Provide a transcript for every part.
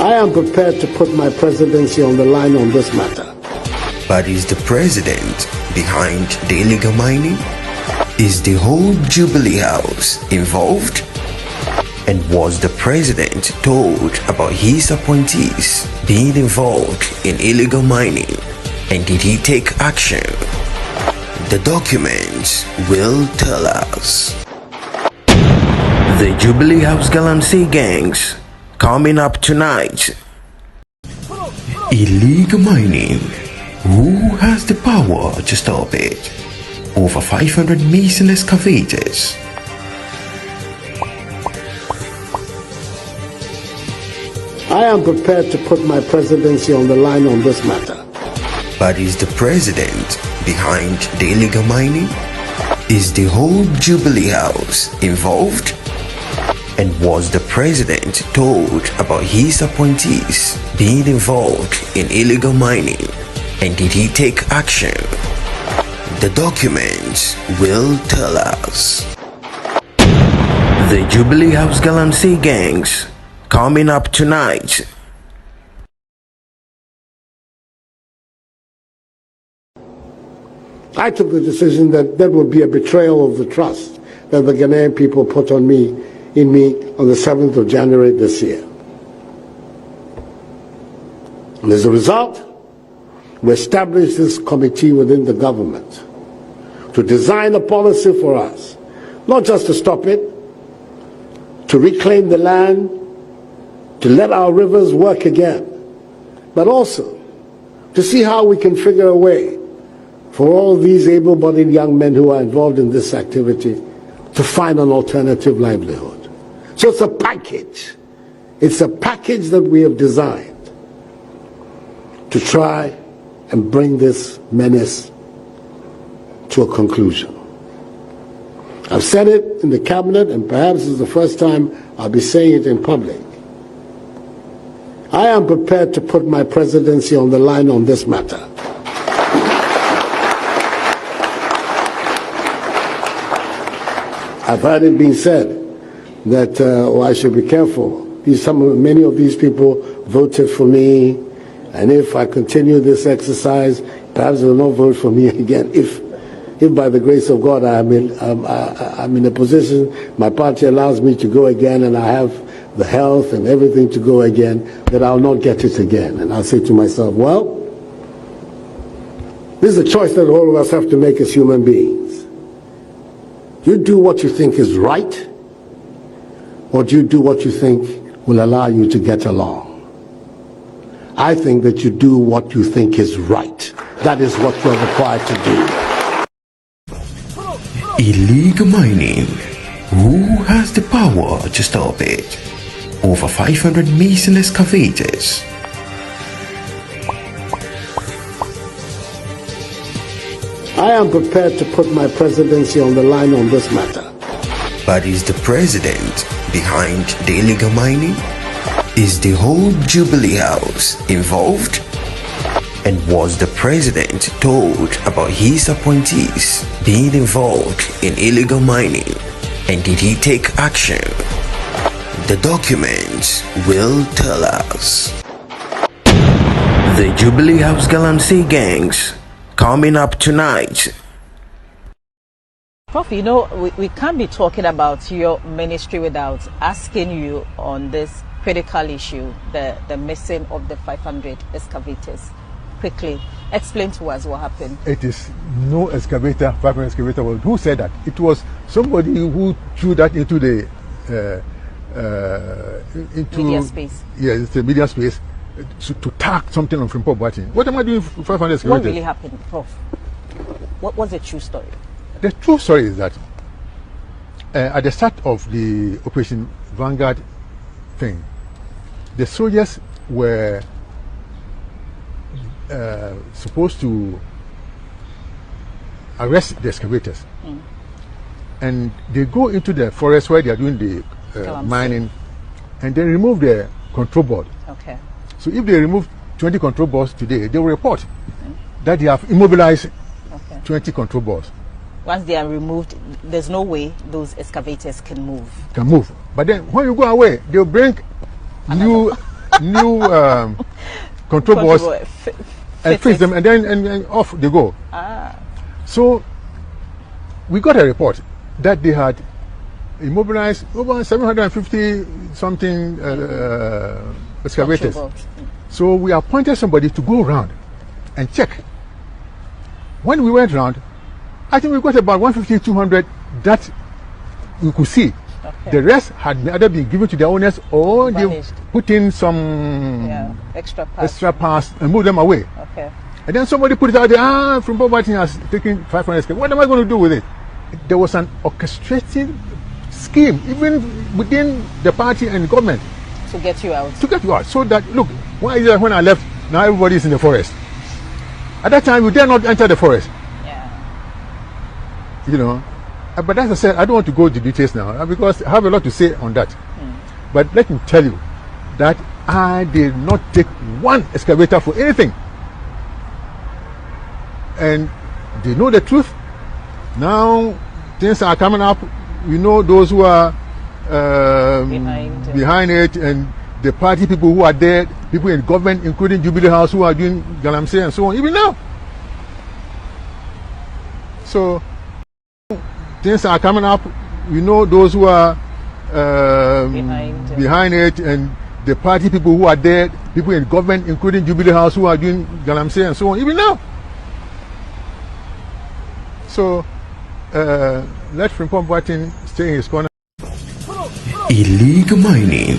I am prepared to put my presidency on the line on this matter. But is the president behind the illegal mining? Is the whole Jubilee House involved? And was the president told about his appointees being involved in illegal mining? And did he take action? The documents will tell us. The Jubilee House galamsey gangs coming up tonight. Illegal mining. Who has the power to stop it? Over 500 missing excavators. I am prepared to put my presidency on the line on this matter. But is the president behind the illegal mining? Is the whole Jubilee House involved? And was the president told about his appointees being involved in illegal mining? And did he take action? The documents will tell us. The Jubilee House galamsey gangs coming up tonight. I took the decision that that would be a betrayal of the trust that the Ghanaian people put in me on the 7th of January this year. And as a result, we established this committee within the government to design a policy for us, not just to stop it, to reclaim the land, to let our rivers work again, but also to see how we can figure a way for all these able-bodied young men who are involved in this activity to find an alternative livelihood. So it's a package. It's a package that we have designed to try and bring this menace to a conclusion. I've said it in the cabinet, and perhaps it's the first time I'll be saying it in public. I am prepared to put my presidency on the line on this matter. I've heard it being said that I should be careful. Many of these people voted for me, and if I continue this exercise, perhaps they will not vote for me again. If by the grace of God I'm in a position, my party allows me to go again, and I have the health and everything to go again, that I'll not get it again. And I'll say to myself, well, this is a choice that all of us have to make as human beings. You do what you think is right, or do you do what you think will allow you to get along? I think that you do what you think is right. That is what you're required to do. Illegal mining. Who has the power to stop it? Over 500 missing excavators. I am prepared to put my presidency on the line on this matter. But is the president behind the illegal mining? Is the whole Jubilee House involved? And was the president told about his appointees being involved in illegal mining? And did he take action? The documents will tell us. The Jubilee House galamsey gangs coming up tonight. Prof, you know, we can't be talking about your ministry without asking you on this critical issue, the missing of the 500 excavators. Quickly, explain to us what happened. It is no excavator, 500 excavator. Well, who said that? It was somebody who threw that into the media space. Yes, it's the media space to tag something on Frimpong Boateng. What am I doing for 500 excavators? What really happened, Prof? What was the true story? The true story is that at the start of the Operation Vanguard thing, the soldiers were supposed to arrest the excavators, and they go into the forest where they are doing the mining, and they remove the control board. Okay. So if they remove 20 control boards today, they will report that they have immobilized 20 control boards. Once they are removed, there's no way those excavators can move. But then when you go away, they'll bring new new control boards and fix them, and then and off they go. So we got a report that they had immobilized over 750 something excavators. So we appointed somebody to go around and check. When we went around, I think we got about 150, 200 that we could see. Okay. The rest had either been given to the owners or they put in some extra parts and moved them away. Okay. And then somebody put it out there, from Bobatin has taken 500 square. What am I going to do with it? There was an orchestrated scheme, even within the party and government. To get you out. To get you out. So that, look, why is it that when I left, now everybody is in the forest? At that time, you dare not enter the forest. Yeah. You know. But as I said, I don't want to go into details now because I have a lot to say on that. But let me tell you that I did not take one excavator for anything. And they know the truth. Now things are coming up. We know those who are behind it, and the party people who are there, people in government, including Jubilee House, who are doing galamsey and so on, even now. So things are coming up. We know those who are behind it, and the party people who are there, people in government, including Jubilee House, who are doing galamsey and so on, even now. So let Frimpong Boateng stay in his corner. Illegal mining.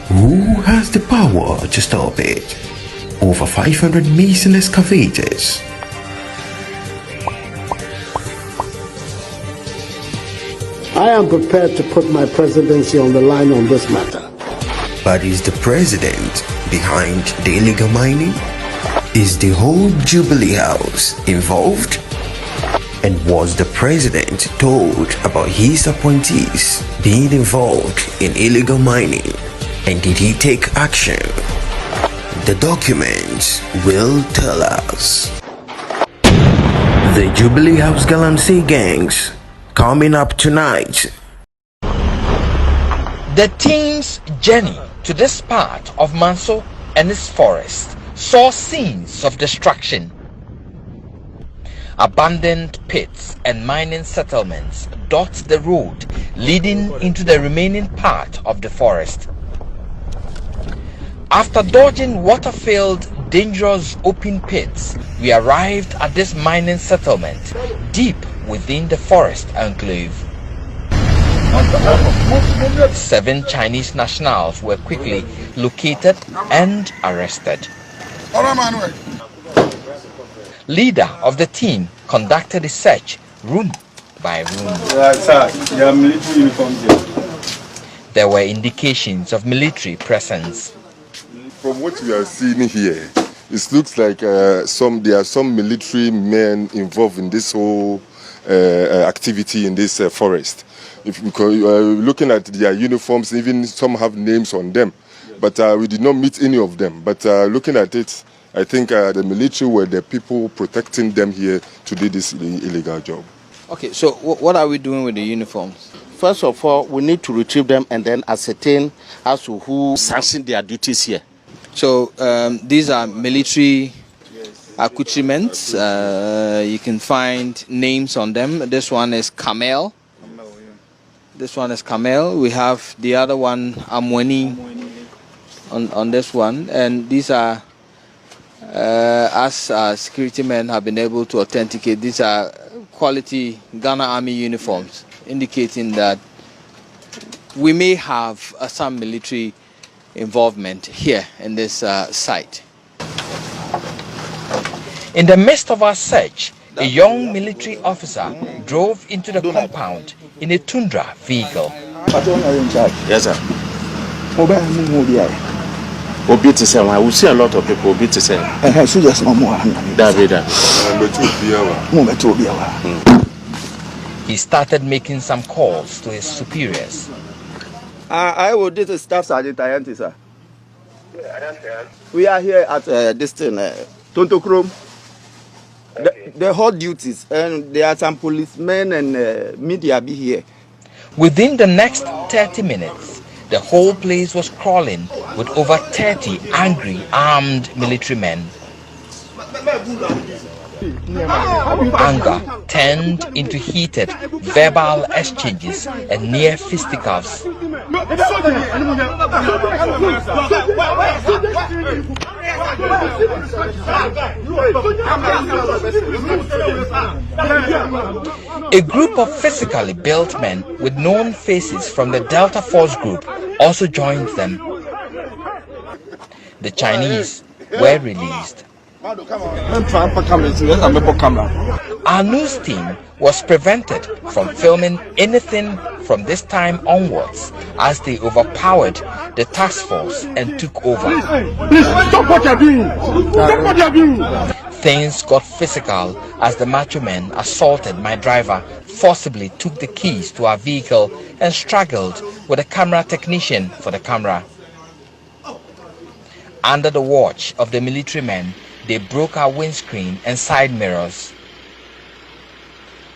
Who has the power to stop it? Over 500 mason excavators. I am prepared to put my presidency on the line on this matter. But is the president behind the illegal mining? Is the whole Jubilee House involved? And was the president told about his appointees being involved in illegal mining? And did he take action? The documents will tell us. The Jubilee House galamsey gangs coming up tonight. The team's journey to this part of Manso and its forest saw scenes of destruction. Abandoned pits and mining settlements dot the road leading into the remaining part of the forest. After dodging water-filled, dangerous open pits, we arrived at this mining settlement deep within the forest enclave. 7 Chinese nationals were quickly located and arrested. Leader of the team conducted a search room by room. There were indications of military presence. From what we are seeing here, it looks like there are some military men involved in this whole activity in this forest. Because looking at their uniforms, even some have names on them, but we did not meet any of them. But looking at it, I think the military were the people protecting them here to do this illegal job. Okay, so what are we doing with the uniforms? First of all, we need to retrieve them and then ascertain as to who sanctioned their duties here. So these are military accoutrements. You can find names on them. This one is Camel. This one is Camel. We have the other one, Amweni, on this one. And these are, as security men have been able to authenticate, these are quality Ghana Army uniforms, indicating that we may have some military involvement here in this site. In the midst of our search, a young military officer drove into the compound in a Tundra vehicle. Yes, sir. I will see a lot of people. He started making some calls to his superiors. I will do the staff sergeant, sir. We are here at this thing, Tontokrom. The hot duties, and there are some policemen and media be here. Within the next 30 minutes, the whole place was crawling with over 30 angry, armed military men. Anger turned into heated verbal exchanges and near fisticuffs. A group of physically built men with known faces from the Delta Force group also joined them. The Chinese were released. Our news team was prevented from filming anything from this time onwards as they overpowered the task force and took over. Stop what you're doing! Stop what you're doing! Things got physical as the macho men assaulted my driver, forcibly took the keys to our vehicle and struggled with a camera technician for the camera. Under the watch of the military men, they broke our windscreen and side mirrors.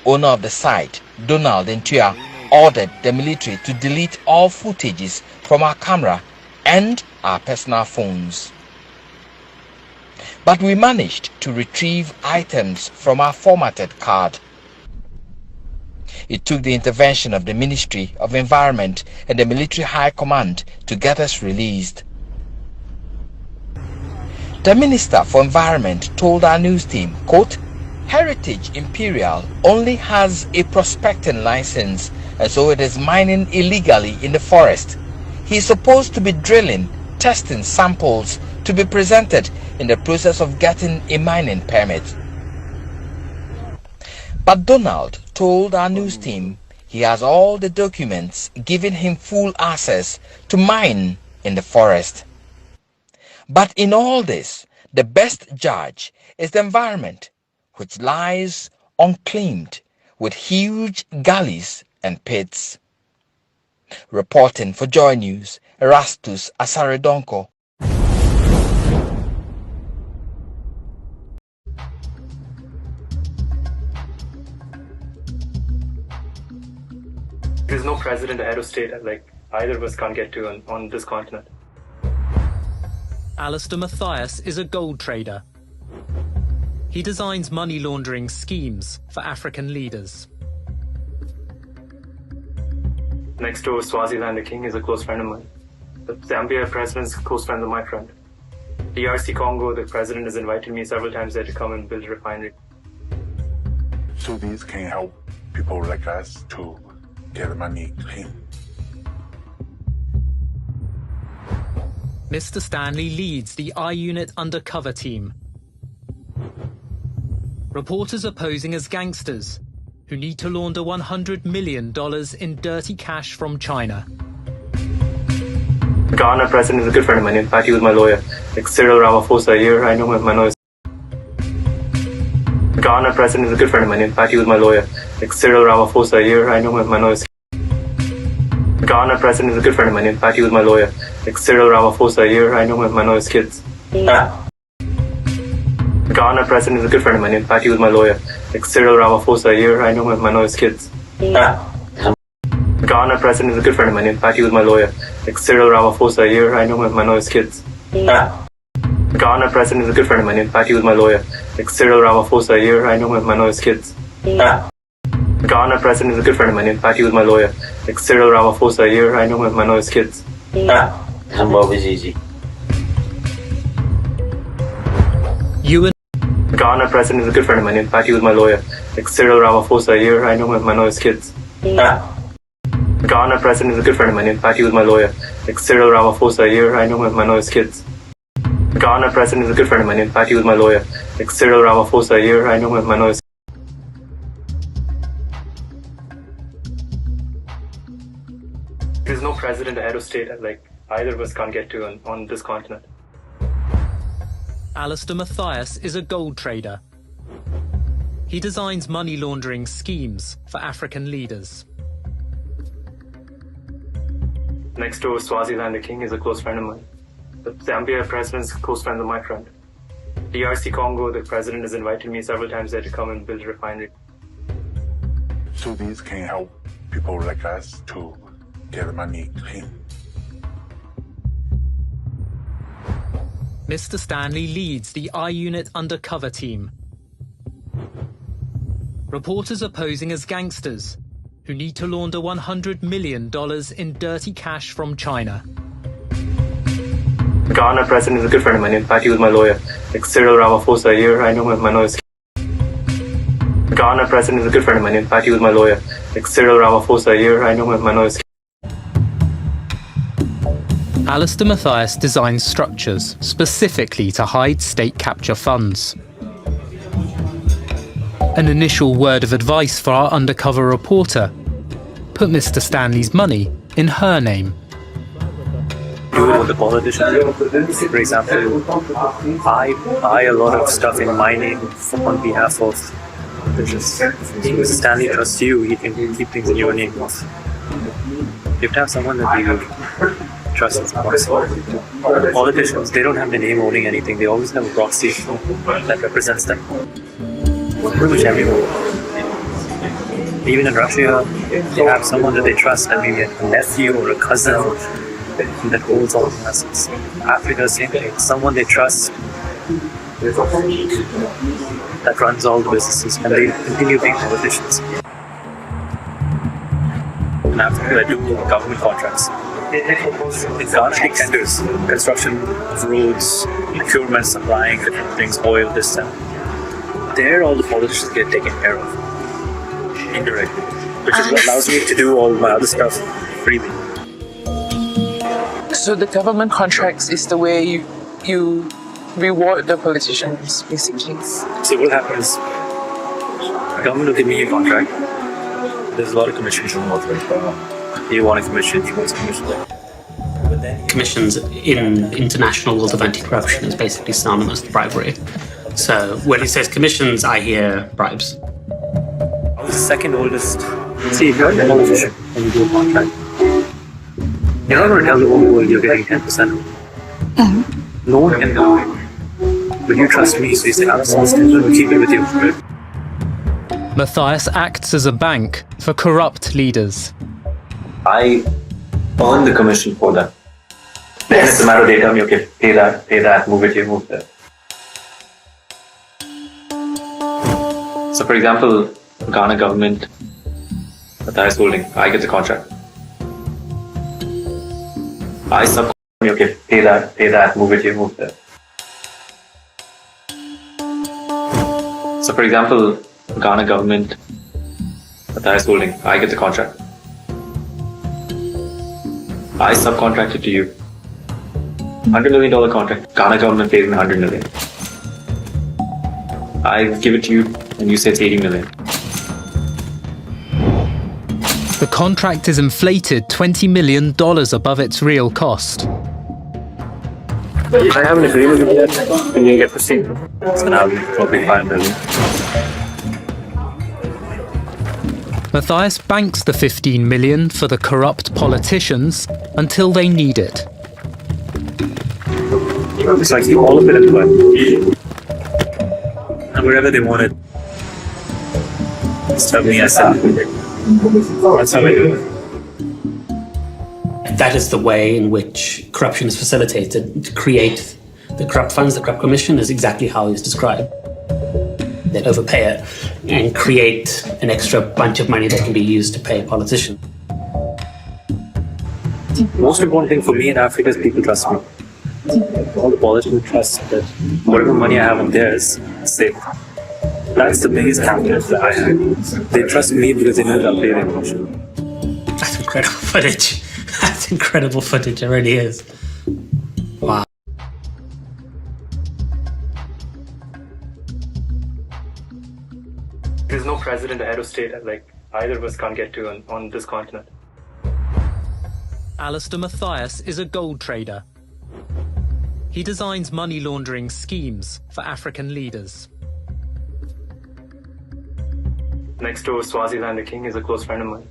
Owner of the site, Donald Ntua, ordered the military to delete all footages from our camera and our personal phones. But we managed to retrieve items from our formatted card. It took the intervention of the Ministry of Environment and the Military High Command to get us released. The Minister for Environment told our news team, quote, Heritage Imperial only has a prospecting license and so it is mining illegally in the forest. He is supposed to be drilling, testing samples to be presented in the process of getting a mining permit. But Donald told our news team he has all the documents giving him full access to mine in the forest. But in all this, the best judge is the environment, which lies unclaimed with huge gullies and pits. Reporting for Joy News, Erastus Asaredonko. There's no president or head of state like either of us can't get to on this continent. Alistair Matthias is a gold trader. He designs money laundering schemes for African leaders. Next door, Swaziland, the king is a close friend of mine. The Zambia president's a close friend of my friend. DRC Congo, the president has invited me several times there to come and build a refinery. So these can help people like us to get the money clean. Mr. Stanley leads the I-Unit undercover team. Reporters are posing as gangsters who need to launder $100 million in dirty cash from China. The Ghana president is a good friend of mine. In fact, he was my lawyer. Like Cyril Ramaphosa here, I know him, my lawyer. The Ghana president is a good friend of mine. In fact, he was my lawyer. Like Cyril Ramaphosa here, I know him, my lawyer. The Ghana president is a good friend of mine. In fact, he was my lawyer. Like Cyril Ramaphosa here, I know him, my lawyer's kids. The Ghana president is a good friend of mine. In fact, he was my lawyer. Like Cyril Ramaphosa here, I know him, my lawyer's kids. The Ghana president is a good friend of mine. In fact, he was my lawyer. Like Cyril Ramaphosa here, I know him, my lawyer's kids. The Ghana president is a good friend of mine. In fact, he was my lawyer. Like Cyril Ramaphosa here, I know him, my lawyer's kids. The Ghana president is a good friend of mine. In fact, he was my lawyer. Like Cyril Ramaphosa here, I know him, my lawyer's kids. Zimbabwe is easy. The Ghana president is a good friend of mine. In fact, he was my lawyer. Like Cyril Ramaphosa here, I know him, my lawyer's kids. The Ghana president is a good friend of mine. In fact, he was my lawyer. Like Cyril Ramaphosa here, I know him, my lawyer's kids. The Ghana president is a good friend of mine. In fact, he was my lawyer. Like Cyril Ramaphosa here, I know him, my lawyer's. There's no president or head of state like either of us can't get to on this continent. Alistair Matthias is a gold trader. He designs money laundering schemes for African leaders. Next door, Swaziland, the king is a close friend of mine. The Zambia president's a close friend of my friend. DRC Congo, the president has invited me several times there to come and build a refinery. So these can help people like us to get the money clean. Mr. Stanley leads the I-Unit undercover team. Reporters are posing as gangsters who need to launder $100 million in dirty cash from China. The Ghana president is a good friend of mine. In fact, he was my lawyer. Like Cyril Ramaphosa here, I know him, my lawyer's. The Ghana president is a good friend of mine. In fact, he was my lawyer. Like Cyril Ramaphosa here, I know him, my lawyer's. Alistair Mathias designs structures specifically to hide state capture funds. An initial word of advice for our undercover reporter: put Mr. Stanley's money in her name. Do it with the politicians. For example, I buy a lot of stuff in my name on behalf of politicians. Mr. Stanley trusts you, he can keep things in your name. You have to have someone that you trust as possible. Politicians, they don't have the name owning anything, they always have a proxy that represents them. Pretty much everyone. Even in Russia, they have someone that they trust, that maybe a nephew or a cousin that holds all the assets. Africa, same thing. Someone they trust that runs all the businesses, and they continue being politicians. In Africa, I do government contracts. In Ghana, big tenders, construction of roads, procurement, supplying different things, oil, this, that. There, all the politicians get taken care of indirectly, which is what allows me to do all my other stuff freely. So the government contracts is the way you reward the politicians, basically. So what happens? The government will give me a contract. There's a lot of commissions involved. You want a commission, you want a commission. Commissions in international laws of anti-corruption is basically synonymous with bribery. So when he says commissions, I hear bribes. I was the second oldest. See, if you're a politician and you do a contract, you're not going to tell the whole world you're getting 10%. No one can know. But you trust me, so you say, Alice, we'll keep it with you. Mathias acts as a bank for corrupt leaders. I earn the commission for them. Then it's a matter of they tell me, okay, pay that, move it here, move there. So for example, Ghana government, Mathias holding, I get the contract. I subcontract, okay, pay that, move it here, move there. So for example, Ghana government, Mathias holding, I get the contract. I subcontract it to you. $100 million contract, Ghana government pays me $100 million. I give it to you and you say it's $80 million. The contract is inflated $20 million above its real cost. If I have an agreement with that, then you get proceed. So now probably $5 million. Mathias banks the $15 million for the corrupt politicians until they need it. It's like all of it in one. And wherever they want it, just tell me I said it. That's how I do it. That is the way in which corruption is facilitated. To create the corrupt funds, the corrupt commission is exactly how it's described. They overpay it and create an extra bunch of money that can be used to pay a politician. Most important thing for me in Africa is people trust me. All the politicians trust that whatever money I have in theirs is safe. That's the biggest confidence that I have. They trust me because they know that I'll pay their commission. That's incredible footage. That's incredible footage, it really is. Wow. There's no president or head of state like either of us can't get to on this continent. Alistair Mathias is a gold trader. He designs money laundering schemes for African leaders. Next door, Swaziland, the king is a close friend of mine.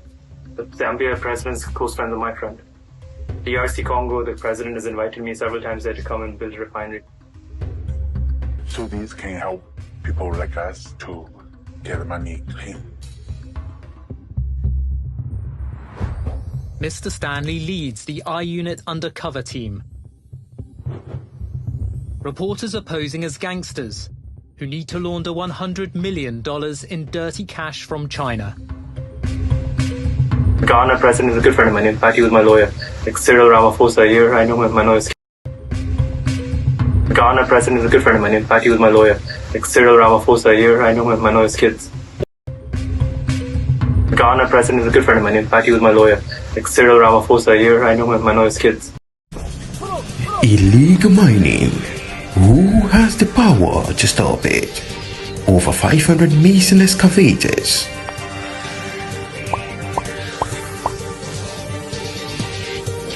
The Zambia president is a close friend of my friend. DRC Congo, the president has invited me several times there to come and build a refinery. So these can help people like us to get the money clean. Mr. Stanley leads the I-Unit undercover team. Reporters are posing as gangsters who need to launder $100 million in dirty cash from China. The Ghana president is a good friend of mine. In fact, he was my lawyer. Like Cyril Ramaphosa here, I know my lawyer's. The Ghana president is a good friend of mine. In fact, he was my lawyer. Like Cyril Ramaphosa here, I know my lawyer's kids. The Ghana president is a good friend of mine. In fact, he was my lawyer. Like Cyril Ramaphosa here, I know my lawyer's kids. Illegal mining. Who has the power to stop it? Over 500 mason excavators.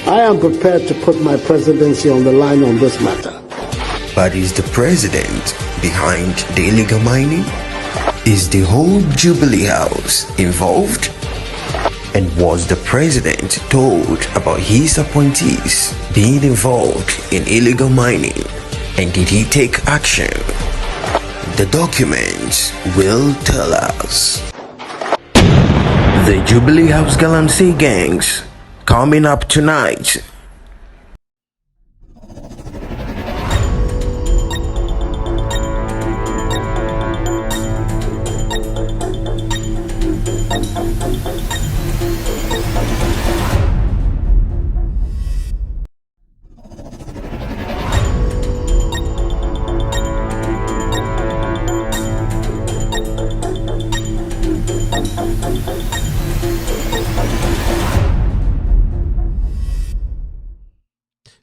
I am prepared to put my presidency on the line on this matter. But is the president behind the illegal mining? Is the whole Jubilee House involved? And was the president told about his appointees being involved in illegal mining? And did he take action? The documents will tell us. The Jubilee House Galamsey gangs coming up tonight.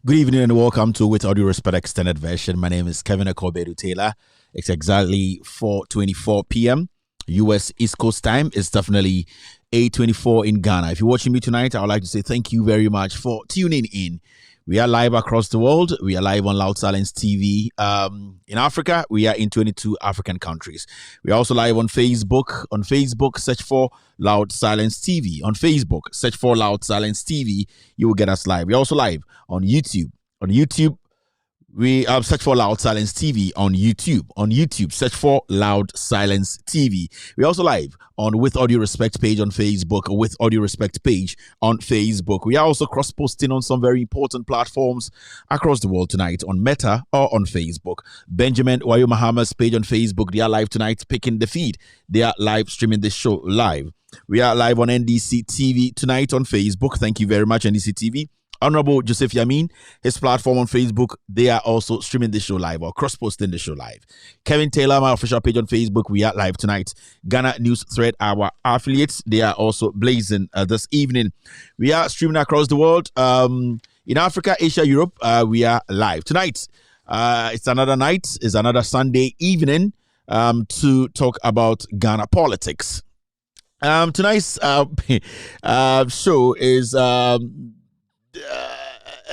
Good evening and welcome to With All Due Respect Extended Version. My name is Kevin Akobedu Taylor. It's exactly 4:24 p.m. U.S. East Coast time. It's definitely 8:24 in Ghana. If you're watching me tonight, I would like to say thank you very much for tuning in. We are live across the world. We are live on Loud Silence TV. In Africa, we are in 22 African countries. We are also live on Facebook. On Facebook, search for Loud Silence TV. On Facebook, search for Loud Silence TV. You will get us live. We're also live on YouTube. On YouTube, we search for Loud Silence TV on YouTube. On YouTube, search for Loud Silence TV. We're also live on With All Due Respect page on Facebook, With All Due Respect page on Facebook. We are also cross-posting on some very important platforms across the world tonight on Meta or on Facebook. Benjamin Wayo Mahama's page on Facebook, they are live tonight, picking the feed. They are live streaming this show live. We are live on NDC TV tonight on Facebook. Thank you very much, NDC TV. Honorable Joseph Yamin, his platform on Facebook, they are also streaming the show live or cross-posting the show live. Kevin Taylor, my official page on Facebook, we are live tonight. Ghana News Thread, our affiliates, they are also blazing this evening. We are streaming across the world. In Africa, Asia, Europe, we are live tonight. It's another night, it's another Sunday evening to talk about Ghana politics. Tonight's show is...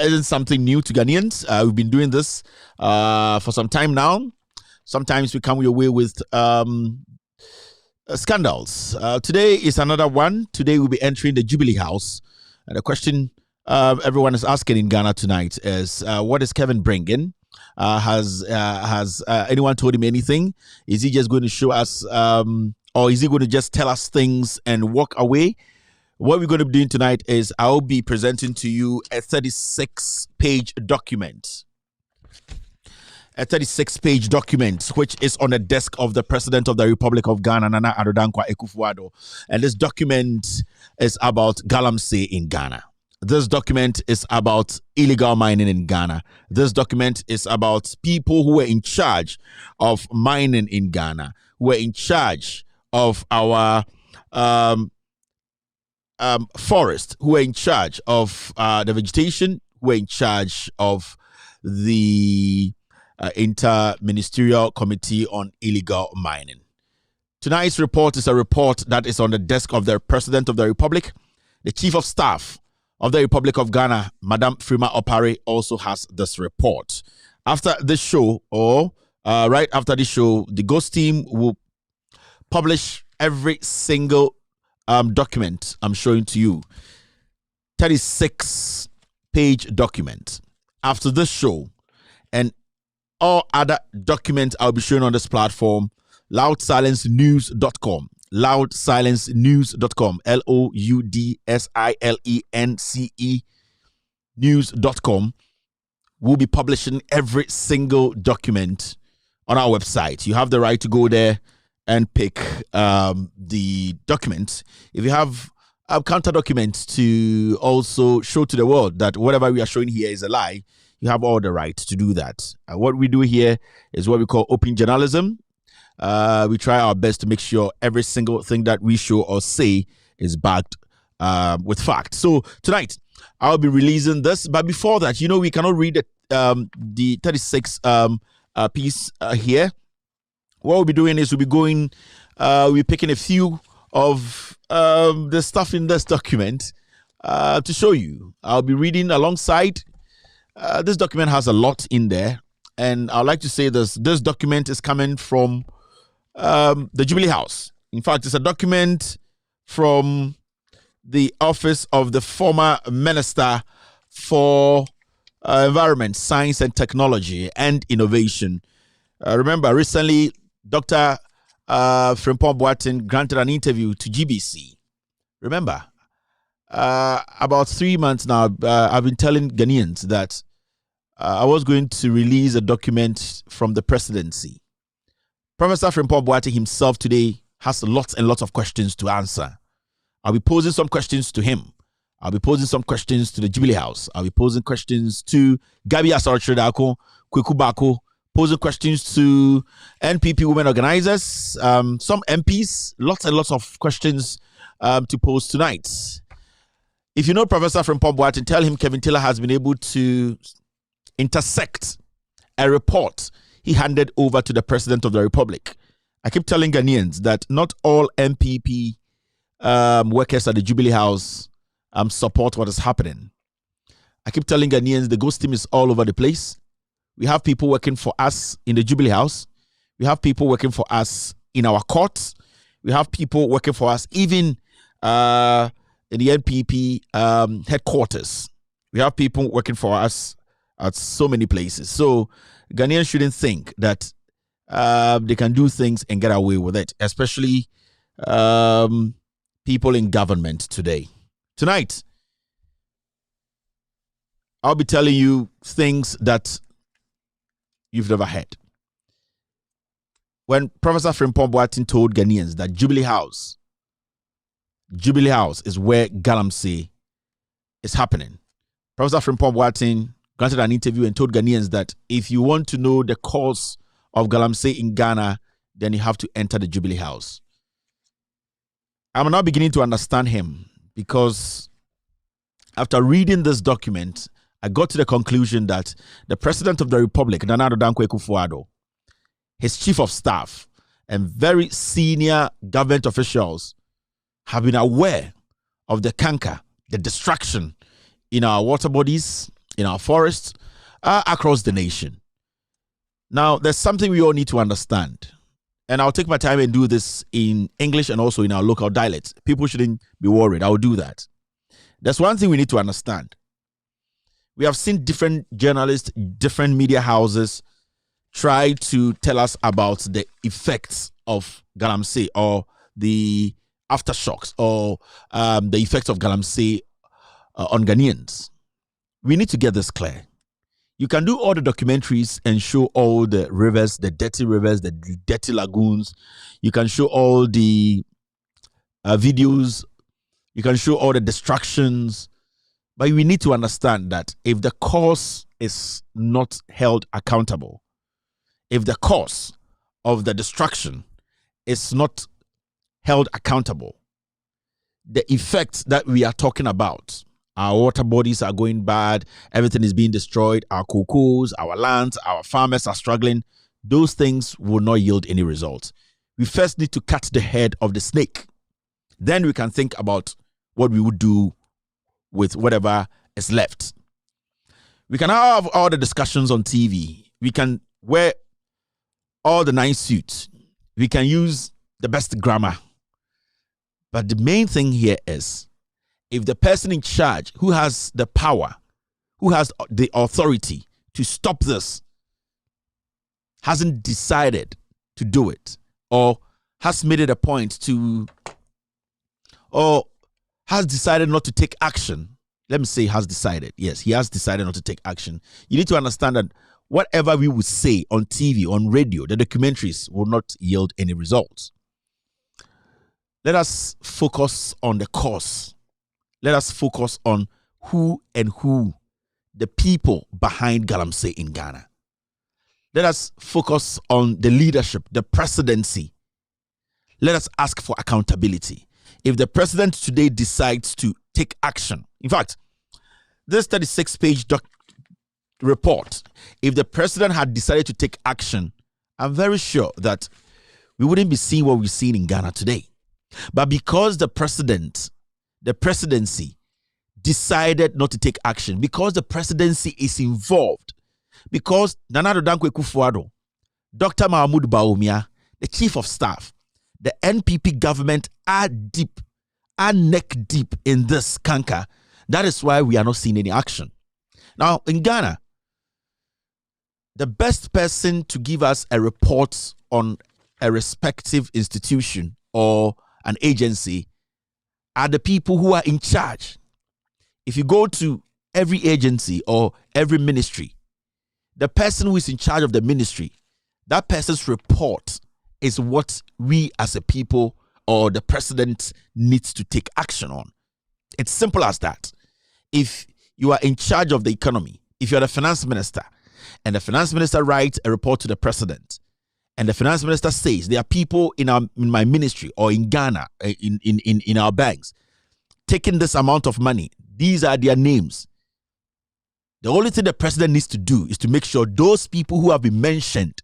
isn't something new to Ghanaians. We've been doing this for some time now. Sometimes we come your way with scandals. Today is another one. Today we'll be entering the Jubilee House. And the question everyone is asking in Ghana tonight is, what is Kevin bringing? Has anyone told him anything? Is he just going to show us, or is he going to just tell us things and walk away? What we're going to be doing tonight is I'll be presenting to you a 36-page document. A 36-page document, which is on the desk of the President of the Republic of Ghana, Nana Addo Dankwa Akufo-Addo. And this document is about galamsey in Ghana. This document is about illegal mining in Ghana. This document is about people who were in charge of mining in Ghana, who were in charge of our... forest, who are in charge of the vegetation, who are in charge of the Inter-ministerial Committee on Illegal Mining. Tonight's report is a report that is on the desk of the President of the Republic. The Chief of Staff of the Republic of Ghana, Madam Freema Opare, also has this report. After this show, or right after this show, the Ghost team will publish every single document I'm showing to you. 36-page document. After this show and all other documents I'll be showing on this platform, loudsilencenews.com. Loudsilencenews.com. LOUDSILENCE news.com. we'll be publishing every single document on our website. You have the right to go there and pick the document. If you have counter documents to also show to the world that whatever we are showing here is a lie, you have all the right to do that. What we do here is what we call open journalism. We try our best to make sure every single thing that we show or say is backed with facts. So tonight, I'll be releasing this. But before that, we cannot read the 36 piece here. What we'll be doing is we'll be picking a few of the stuff in this document to show you. I'll be reading alongside. This document has a lot in there. And I'd like to say this document is coming from the Jubilee House. In fact, it's a document from the office of the former Minister for Environment, Science and Technology and Innovation. Remember, recently, Dr. Frimpong Boateng granted an interview to GBC. Remember, about 3 months now, I've been telling Ghanaians that I was going to release a document from the presidency. Professor Frimpong Boateng himself today has lots and lots of questions to answer. I'll be posing some questions to him. I'll be posing some questions to the Jubilee House. I'll be posing questions to Gabi Asarotredako, Kweku Bako, posing questions to NPP women organizers, some MPs, lots and lots of questions to pose tonight. If you know Professor Frimpong Boateng, tell him Kevin Taylor has been able to intersect a report he handed over to the President of the Republic. I keep telling Ghanaians that not all MPP workers at the Jubilee House support what is happening. I keep telling Ghanaians the ghost team is all over the place. We have people working for us in the Jubilee House. We have people working for us in our courts. We have people working for us even in the NPP headquarters. We have people working for us at so many places. So Ghanaians shouldn't think that they can do things and get away with it, especially people in government today. Tonight, I'll be telling you things that you've never heard. When Professor Frimpong Boateng told Ghanaians that Jubilee House is where galamsey is happening, Professor Frimpong Boateng granted an interview and told Ghanaians that if you want to know the cause of galamsey in Ghana, then you have to enter the Jubilee House. I'm now beginning to understand him, because after reading this document, I got to the conclusion that the President of the Republic, Nana Addo Dankwa Akufo-Addo, his chief of staff, and very senior government officials have been aware of the canker, the destruction in our water bodies, in our forests, across the nation. Now, there's something we all need to understand. And I'll take my time and do this in English and also in our local dialects. People shouldn't be worried. I'll do that. There's one thing we need to understand. We have seen different journalists, different media houses try to tell us about the effects of galamsey or the aftershocks or the effects of galamsey on Ghanaians. We need to get this clear. You can do all the documentaries and show all the rivers, the dirty lagoons. You can show all the videos. You can show all the destructions. But we need to understand that if the cause is not held accountable, if the cause of the destruction is not held accountable, the effects that we are talking about, our water bodies are going bad, everything is being destroyed, our cocoas, our lands, our farmers are struggling, those things will not yield any results. We first need to cut the head of the snake. Then we can think about what we would do with whatever is left. We can have all the discussions on TV. We can wear all the nice suits. We can use the best grammar. But the main thing here is, if the person in charge, who has the power, who has the authority to stop this, hasn't decided to do it, or has made it a point to, or has decided not to take action, let me say, has decided. Yes, he has decided not to take action. You need to understand that whatever we would say on TV, on radio, the documentaries will not yield any results. Let us focus on the cause. Let us focus on who the people behind galamsey in Ghana. Let us focus on the leadership, the presidency. Let us ask for accountability. If the president today decides to take action, in fact, this 36-page report, if the president had decided to take action, I'm very sure that we wouldn't be seeing what we've seen in Ghana today. But because the presidency decided not to take action, because the presidency is involved, because Nana Addo Dankwa Akufo-Addo, Dr. Mahmoud Bawumia, the chief of staff, the NPP government are neck deep in this canker. That is why we are not seeing any action. Now, in Ghana, the best person to give us a report on a respective institution or an agency are the people who are in charge. If you go to every agency or every ministry, the person who is in charge of the ministry, that person's report is what we as a people or the president needs to take action on. It's simple as that. If you are in charge of the economy, if you're the finance minister, and the finance minister writes a report to the president, and the finance minister says there are people in my ministry or in Ghana, in our banks, taking this amount of money, these are their names. The only thing the president needs to do is to make sure those people who have been mentioned,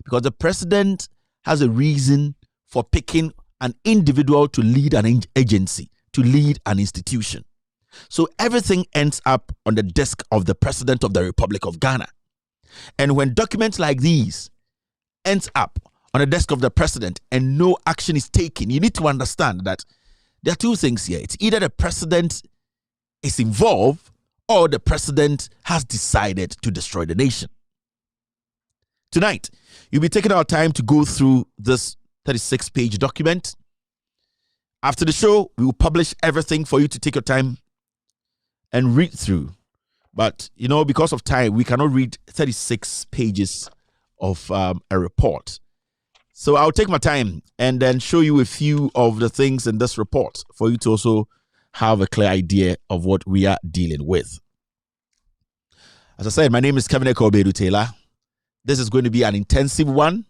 because the president has a reason for picking an individual to lead an agency, to lead an institution. So everything ends up on the desk of the President of the Republic of Ghana. And when documents like these ends up on the desk of the president and no action is taken, you need to understand that there are two things here. It's either the president is involved or the president has decided to destroy the nation. Tonight, you'll be taking our time to go through this 36-page document. After the show, we will publish everything for you to take your time and read through. But, you know, because of time, we cannot read 36 pages of a report. So I'll take my time and then show you a few of the things in this report for you to also have a clear idea of what we are dealing with. As I said, my name is Kevin Ekobedu Taylor. This is going to be an intensive one.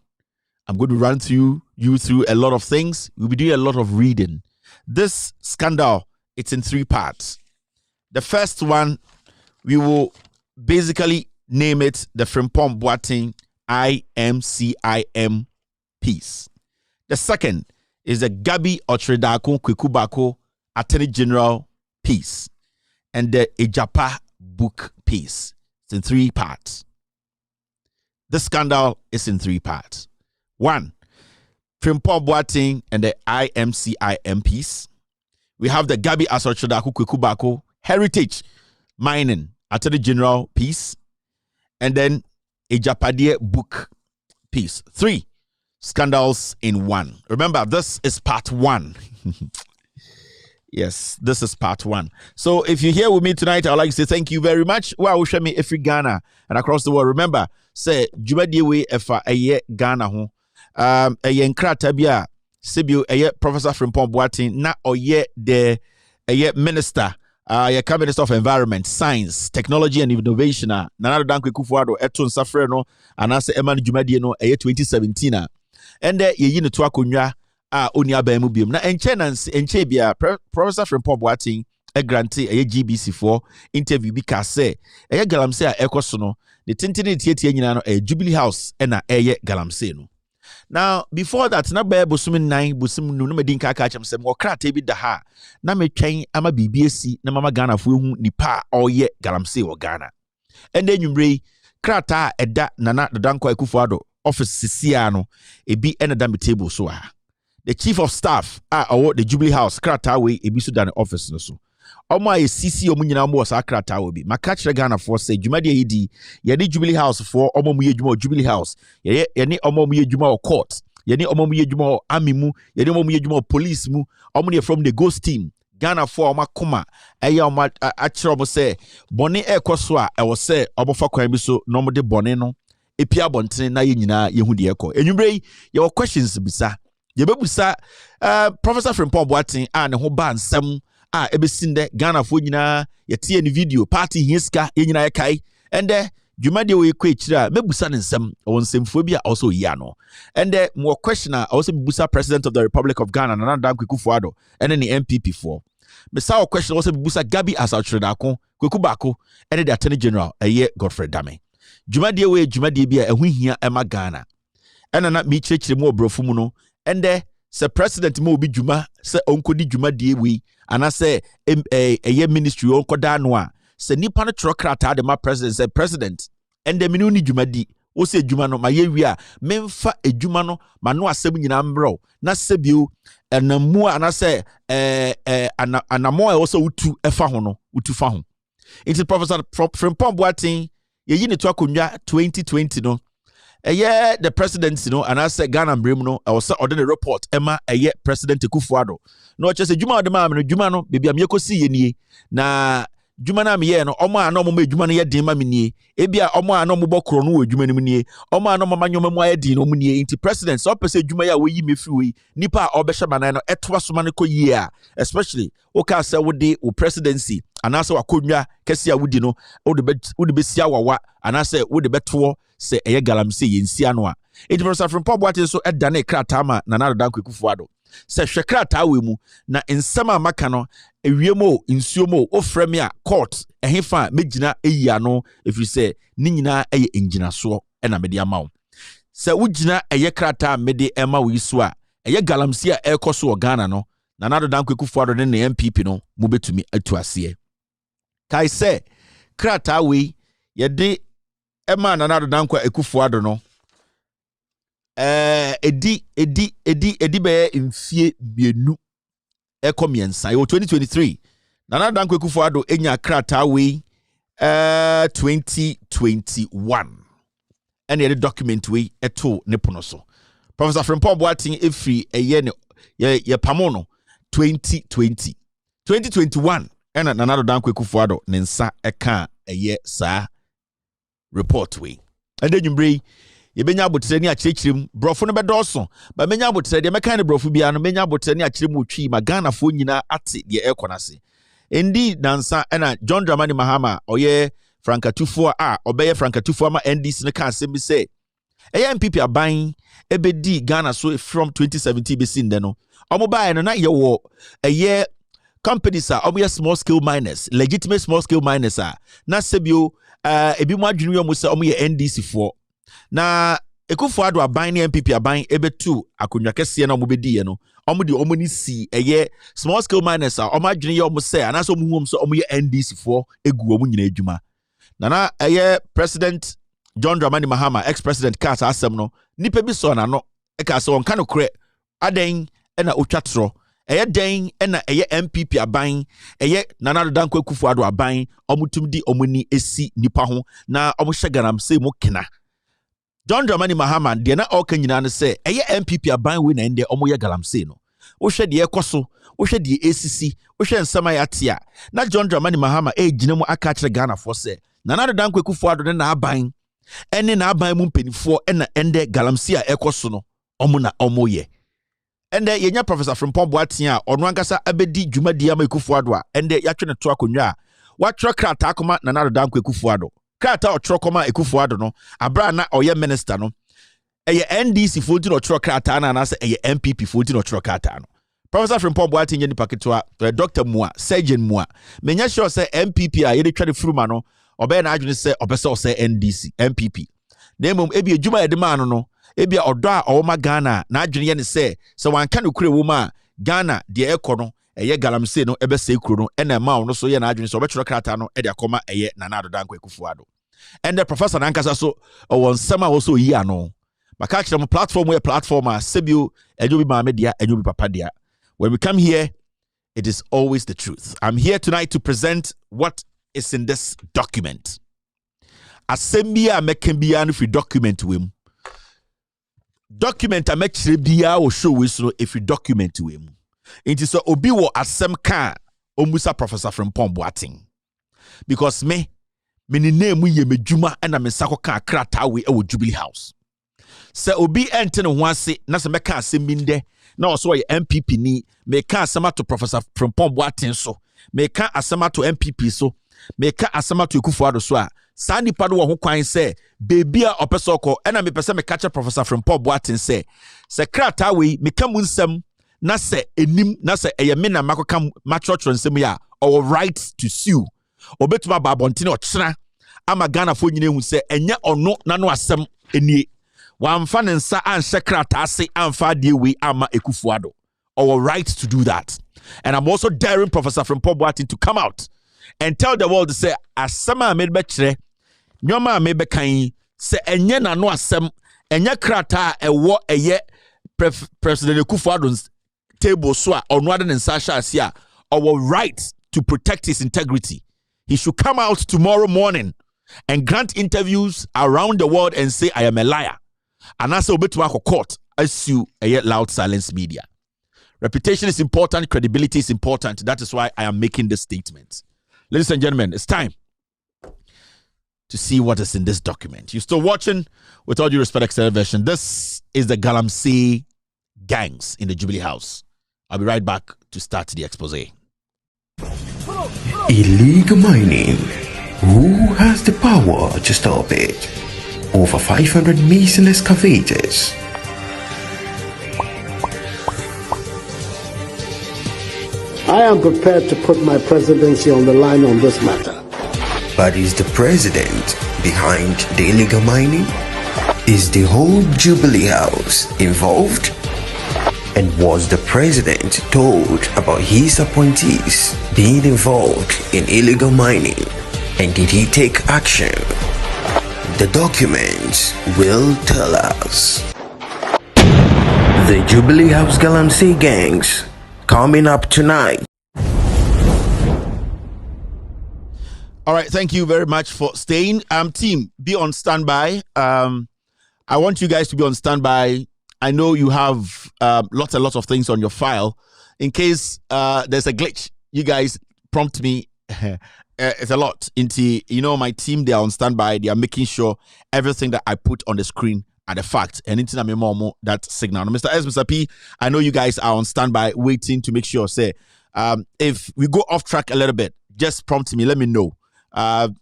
I'm going to run you through a lot of things. We'll be doing a lot of reading. This scandal, it's in 3 parts. The first one, we will basically name it the Frimpong Boateng IMCIM piece. The second is the Gabi Otredakun Kwekubako Attorney General piece. And the Ejapa book piece. It's in 3 parts. The scandal is in 3 parts. 1, Frimpong Boateng and the IMCIM piece. We have the Gabi Otredakun Kwekubako Heritage Mining Attorney General piece, and then a Japadie book piece. 3 scandals in 1. Remember, this is part 1. Yes, this is part 1. So if you're here with me tonight, I'd like to say thank you very much. Wow, show me every Ghana and across the world. Remember, say Jubilee we efa aye Ghana ho. Aye nkrata bia Sibiu aye Professor Frimpong Boateng na oye the aye minister. Minister of Environment, Science, Technology and Innovation. Nana Addo Dankwa Akufo-Addo eto nsafre no anase Emmanuel Jumadie no 2017 and ye no to akonwa oni aban mu biom na enche bia Professor Frimpong Boateng grante GBC for interview bi ka say galamsey a ekoso no ne tentene tietie nyina no Jubilee House na galamsey no. Now, before that, na be bosum 9 bosum no me din ka chem sem wo krata bi da ha na me twen ama BBC na mama Ghana fo hu nipa oye galamsey wo Ghana. And then nwumre krata eda Nana Addo Dankwa Akufo-Addo office sisia no ebi enada me table so ha. The chief of staff or the Jubilee House krata we ebi so da ne office no so. Omo aye CC omo nyina mo sa krata we bi maka kire Ghana for say Jumadie yidi ye di Jubilee House for omo mu ye dwuma Jubilee House ye ne omo mu ye dwuma court ye ne omo mu ye dwuma army mu ye ne omo mu ye dwuma police mu omo ne from the ghost team Ghana for makuma eya achiro mo say boni ekoso a e wo say obofa kwan bi so no mo de boni no epia bonten na ye nyina ye hu de ekọ enwumre ye questions bisa ye bebusa Professor Frimpong Boateng a ne ho ba nsem a ebesinde Ghana fo nyina ye tie ni video party hiska ye nyina ye kai ende Jumade we kwechira mebusa ne nsem won semfo bi a also yi ano ende mo question a also bebusa President of the Republic of Ghana Nana Dankwa Akufo-Addo ene ni MPP for Mesa question also bebusa Gabi Asatredako Kweku Bako ene the Attorney General Godfrey Dame Jumade we jumade bi a ehu hia ema Ghana ena na mi chirechire mo obrofo mu no ende se president mo obi juma se onkodi jumade we anase ministry onkoda no a se nipa no tro krata de ma president say president ende minu ni jumadi wo se juma no ma ye wi a memfa ejuma no ma no asem nyina mbro na sebio enamu anase anamo e wo se utu efa ho no utu fa ho it Professor Frimpong Boateng ye yi ne to akonwa 2020 no the presidency no and I said Ghana Mbrim no I was order the report Emma President Akufo-Addo no just juma de ma no juma no baby am yekosi ye nie na juma na me ye no omo a no mo juma no ye din ma me nie ebia omo a no mo bokro no wo juma no mu nie omo a no mo manyoma mu ayedin no mu nie inti president so pese juma ya we yi me fi we nipa a obehye manan no eto asoma no koyi a especially o ka say wo de o presidency anase wakonwa kese a wudi no wo de be sia wawa anase wo de beto se eye galamsey yensia no a enti Professor Frimpong Boateng so edane krata ma Nana Dankwa Akufo-Addo se hwe krata we mu na nsema maka no ewiemo nsuomo ofreme a court ehefa megina eyia no efiri se ni nyina eye engina so na mede ama wo se wugina eye krata mede ema wo iso a eye galamsey a ekoso o Ghana no Nana Dankwa Akufo-Addo ne MPP no mu betumi atu ase kai se krata we ye de Emma Nana Dankwa Akufo-Addo no edi be mfie bienu ekomiensa yo 2023 Nana Dankwa Akufo-Addo enya krata we 2021 ene the document we eto ne pono so Professor Frimpong Boateng efri ne ye pamono 2021 ena Nana Dankwa Akufo-Addo ne nsa eka sa report we ande nwumbre ye benya abotre ni akirikirem brofo no bedoso ba menya abotre de meka ne brofo bia no menya abotre ni akirem otwi ma Ghana fo nyina ate de ekonase endi dansa ena John Dramani Mahama oye Frankatufo a obeye Frankatufo ama NDC ne ka asem bi se MPP aban ebedi Ghana so from 2017 be sin de no omo bae no na ye wo companies are obvious small scale miners, legitimate small scale miners are na sebio ebi mo adwene yo mo se omo ye NDC for na Akufo-Addo aban ne MPP aban ebetu akonwa kese na omo bedi ye no omo de omo ni si small scale miners are omo adwene yo mo se anaso omo huom so omo ye NDC for egu omo nyina adwuma na President John Dramani Mahama ex-president Carter asem no nipa bi so na no e ka se won ka no kre aden na otwatro den ena MPP aban Nana Dankwa Akufo-Addo aban omutumdi omuni esi nipa ho na omuhye galamsey mo kena John Dramani Mahama de na oka nyina ne se MPP aban we na ende omoye galamsey no wo hwe de ekoso wo hwe de esisi wo hwe nsama ya tia na John Dramani Mahama gina mu aka kire Ghana for se Nana Dankwa Akufo-Addo ne na aban ene na aban mu mpenifo ena ende galamsey a ekoso no omuna omoye ende yenya Professor Frimpong Boateng a ono ankasa abedi dwumadi ama Akufo-Addo a ende yatwe ne to akonwa a watro krata akoma Nana Dankwa Akufo-Addo krata otro koma Akufo-Addo no abra na oye minister no NDC fo no otro krata na se MPP fo no otro krata no Professor Frimpong Boateng yeni paketwa Dr. Mua surgeon Mua menya sure say MPP a yede twade furuma no obe na adwene se obese o say NDC MPP nemom ebi adwuma edema no ebia odo a owoma Ghana na adwene ye ne se wanka no kure woma Ghana de ekono galamsey no ebese kuro no ena ma no so ye na adwene so obetro krata no de akoma Nana Dankwa Akufo-Addo and the professor nankasa so won sama also yi ano maka kire mo platform we platform a sebio enyobi ma media enyobi papa dia. When we come here it is always the truth. I'm here tonight to present what is in this document. Asembia mekembia no fi document wem. Document a make bia o show we so if you document we mu. Inti so obi wo asem ka Omusa Professor Frimpong Boateng. Because me name ye me juma and I'm sako ka krata we e Jubilee House. Se obi ente no ho ase na se meka asemminde na oso ye MPP ni meka asema to Professor Frimpong Boateng so meka asema to MPP so meka asema to Ekufuado so a sa nipa do ho kwan se bebia opesoko na me pese me catch Professor Frimpong Boateng se krata we meka mu nsem na se enim na se eye me na makoka machocho nsem ya or right to sue obetuma babontine ochena ama Ghana fo nyine hu se enye ono na no asem enie wamfa ne nsa anhye krata ase amfa de we ama Ekufuado our right to do that. And I'm also daring Professor Frimpong Boateng to come out and tell the world to say asema made be kire nyoma me be kan se enye na no asem enye krata ewo eye President Ekufuado's table so ono ade ne nsa hye ase a our right to protect his integrity. He should come out tomorrow morning and grant interviews around the world and say I am a liar. And as obetuma court as you a loud silence media. Reputation is important, credibility is important. That is why I am making this statement. Ladies and gentlemen, it's time to see what is in this document. You're still watching with all due respect, extended version. This is the Galamsey gangs in the Jubilee House. I'll be right back to start the expose. Illegal mining. Who has the power to stop it? Over 500 missing excavators. I am prepared to put my presidency on the line on this matter. But is the president behind the illegal mining? Is the whole Jubilee House involved? And was the president told about his appointees being involved in illegal mining? And did he take action? The documents will tell us. The Jubilee House Galamsey gangs coming up tonight. All right, thank you very much for staying. Team, be on standby. I want you guys to be on standby. I know you have lots and lots of things on your file. In case there's a glitch, you guys prompt me. It's a lot. My team, they are on standby. They are making sure everything that I put on the screen are the fact. And into that signal. Now, Mr. S, Mr. P, I know you guys are on standby, waiting to make sure. Say, if we go off track a little bit, just prompt me. Let me know.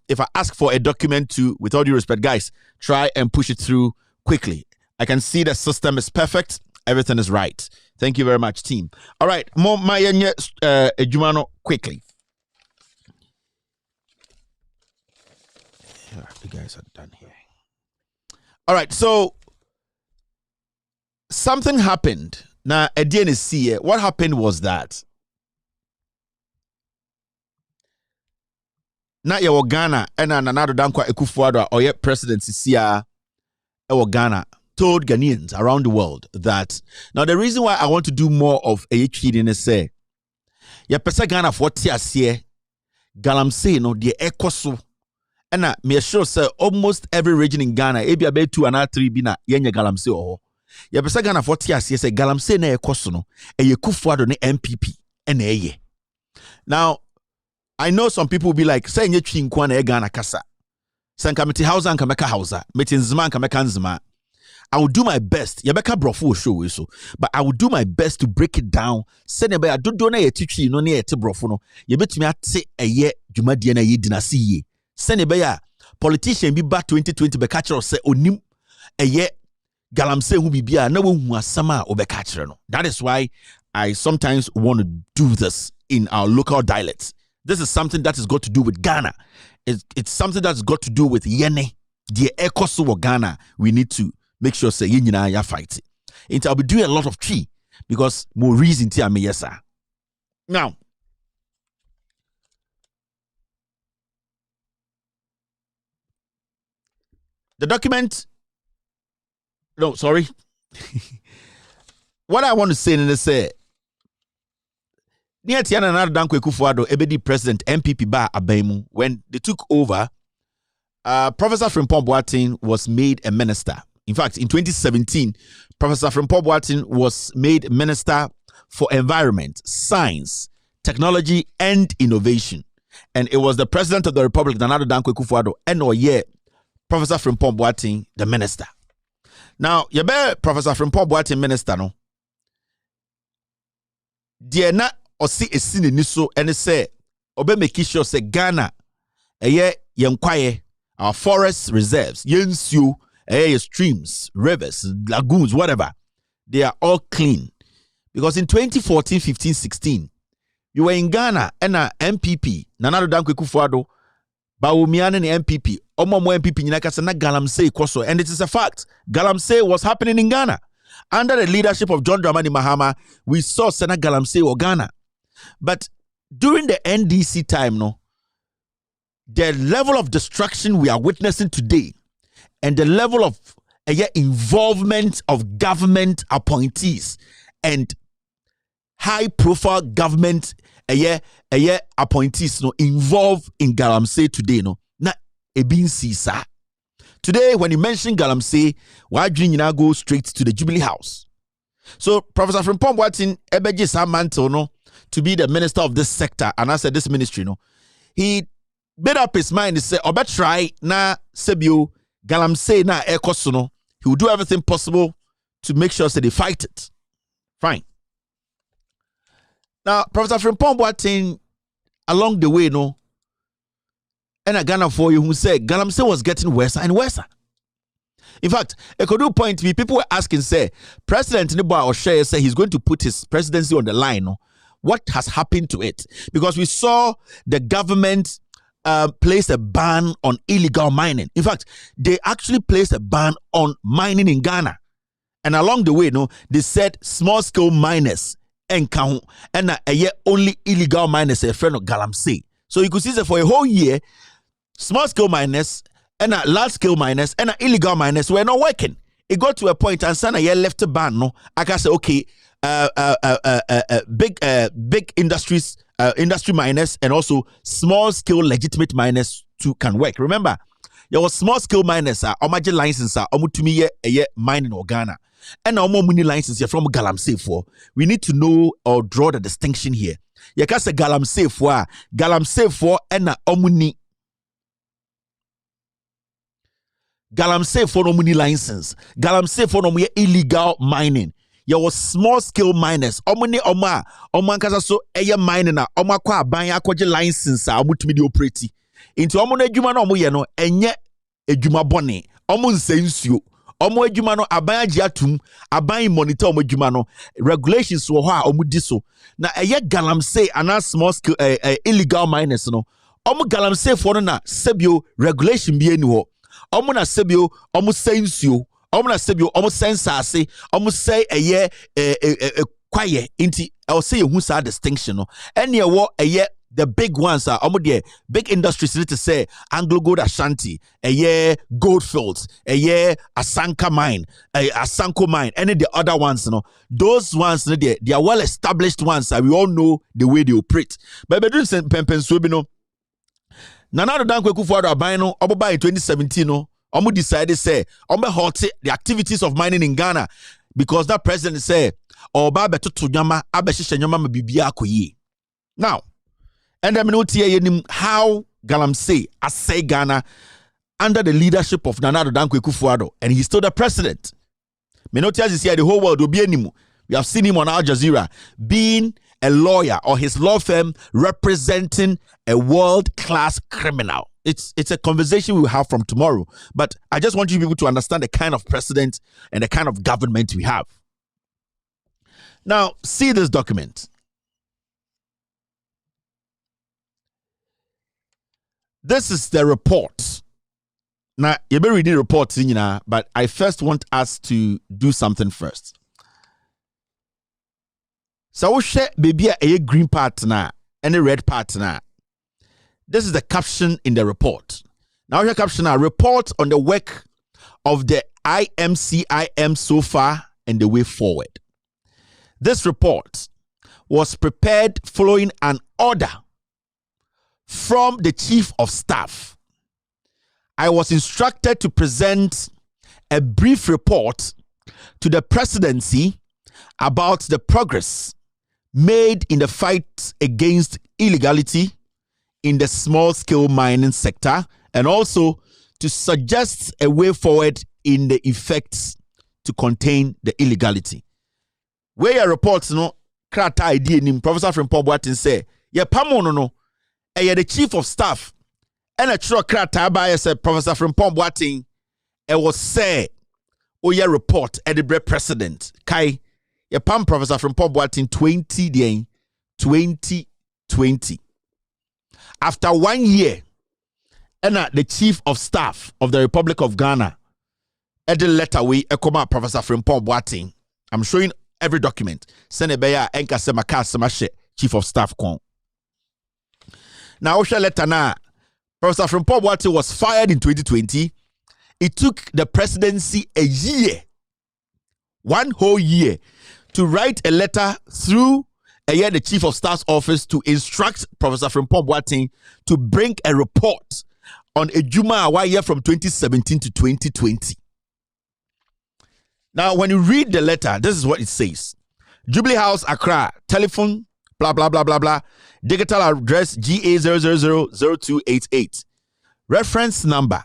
If I ask for a document to, with all due respect, guys, try and push it through quickly. I can see the system is perfect. Everything is right. Thank you very much, team. All right, more Mayanya Ejumano quickly. Yeah, the guys are done here. All right, so something happened. Now, at DNC, what happened was that na ye Ghana and another Dankwa Ekufuado or ye presidency sia Ghana told Ghanaians around the world that now the reason why I want to do more of a cheating is say ye pesa Ghana for tiasie Galamsey no de ekoso and me sure say almost every region in Ghana ebia be 2 and 3 bi na yenye Galamsey oho ye pesa Ghana for tiasie say Galamsey na ekoso no Ekufuado ne MPP and eye. Now I know some people will be like, say nye chinkwa na Ghana kasa. Sanka meti hausa nka meka hausa. Meti nzima nka meka nzima. I will do my best. Yabeka brofo show so. But I will do my best to break it down. Sene ba dodo na ye tichi no ne ye te brofo no. Yebetumi ate eye dwumadie na ye dinasi ye. Sene ba ya politician bi ba 2020 be catch us say onim eye Galamsey hu bibia na wo hu asama obeka kire no. That is why I sometimes want to do this in our local dialects. This is something that has got to do with Ghana. It's something that's got to do with Yene. The Ekoso of Ghana. We need to make sure say Yina ya fight. I'll be doing a lot of tree because more reason to me yes sir. Now, the document. No, sorry. What I want to say in this say. Near Tiana and Dankwa Ekufuado, Ebedi President MPP ba Abaimu, when they took over, Professor Frimpong Boateng was made a minister. In fact, in 2017, Professor Frimpong Boateng was made Minister for Environment, Science, technology, and innovation. And it was the President of the Republic, Nana Addo Dankwa Akufo-Addo, and Professor Frimpong Boateng, the minister. Now, Professor Frimpong Boateng minister, no? Deɛ na ɔsi esi ne niso ɛne sɛ ɔbɛ make sure sɛ Ghana ɛyɛ yɛn kwae, our forest reserves, yɛn nsuo, ɛyɛ streams, rivers, lagoons, whatever, they are all clean. Because in 2014, 15, 16, you were in Ghana and MPP, Nana Addo Dankwa Akufo-Addo, Bawumia and MPP, Omo MPP nyina kasa na galamsey koso, and it is a fact. Galamsey was happening in Ghana. Under the leadership of John Dramani Mahama, we saw Sena Galamsey or Ghana. But during the NDC time, the level of destruction we are witnessing today and the level of involvement of government appointees and high-profile government appointees involved in Galamsey today, na ebin sisa. Today, when you mention Galamsey, why do you now go straight to the Jubilee House? So, Professor Frimpong Boateng ebeji sa mantle to be the minister of this sector, and I said this ministry, he made up his mind. He said, "Obe try na sebio Galamsey na ekoso." He will do everything possible to make sure that they fight it. Fine. Now, Professor Frimpong Boateng, along the way, and a Ghana for you who said Galamsey was getting worse and worse. In fact, a could do point to me, people were asking, say, President Niboa Oshay say he's going to put his presidency on the line. What has happened to it? Because we saw the government place a ban on illegal mining. In fact, they actually placed a ban on mining in Ghana. And along the way, they said small-scale miners and only illegal miners a friend of Galamsey. So you could see that for a whole year, small-scale miners and large-scale miners and illegal miners were not working. It got to a point and Sana left the ban. I can say, okay, big industries, industry miners and also small-scale legitimate miners too can work. Remember, there was small-scale miners, omaje license, omutumi ye mining in Ghana. And now more money license from Galamsey for. We need to know or draw the distinction here. You can say Galamsey for and omuni. Galamsey for no money license. Galamsey for no illegal mining. There was small scale miners. Omuni kasa so mining na kwa banya kwaje license omutumi di operate. Into omo na adwuma na omo ye no enye adwuma bone. Omo nsensuo. Omo adwuma no aban agi atum, aban monitor omo adwuma no regulations wo ho a omo di so. Na Galamsey ana small scale illegal miners no. Omo Galamsey for no na sebio regulation bi eni ho. Omo na sebio omo sensuo. Omo na sebio omo sensase. Omo say kwaye inti I'll say who sa distinction no. Any wo the big ones are big industries need to say Anglo Gold Ashanti, Gold Fields, Asanka mine, Asanko mine, any of the other ones, those ones they are well established ones we all know the way they operate. But doing Pempen Nana Addo Dankwa Akufo-Addo abino oboba in 2017 omo decided say omo halt the activities of mining in Ghana because that president say oba betutu nyama abehihye nyama ma bibia akoyi. Now, and I'm not hearing how Galamsey assay Ghana under the leadership of Nana Addo Dankwa Akufo-Addo, and he's still the president. Menotias is here, the whole world will be anymore. We have seen him on Al Jazeera being a lawyer or his law firm representing a world-class criminal. It's a conversation we will have from tomorrow. But I just want you people to understand the kind of president and the kind of government we have. Now, see this document. This is the report. Now, you've been reading the report, but I first want us to do something first. So we share baby a green partner and a red partner. This is the caption in the report. Now your caption a report on the work of the IMCIM so far and the way forward. This report was prepared following an order from the Chief of Staff. I was instructed to present a brief report to the presidency about the progress made in the fight against illegality in the small-scale mining sector, and also to suggest a way forward in the effects to contain the illegality. Where your reports no krata idea nim Professor Frimpong Boateng say, ye pamono no, the chief of staff, and a true krata by said Professor Frimpong Boateng, was say, oh yeah report at the bread president. Kai, ye pam Professor Frimpong Boateng 2020. After 1 year, and the chief of staff of the Republic of Ghana, at the letter we ekoma Professor Frimpong Boateng. I'm showing every document. Send a beya enka se makasema chief of staff kon. Now, Osha letter na Professor Frimpong Boateng was fired in 2020. It took the presidency a year, 1 whole year, to write a letter through the chief of staff's office to instruct Professor Frimpong Boateng to bring a report on a Juma year from 2017 to 2020. Now, when you read the letter, this is what it says. Jubilee House, Accra, telephone, blah, blah, blah, blah, blah. Digital address GA0000288. Reference number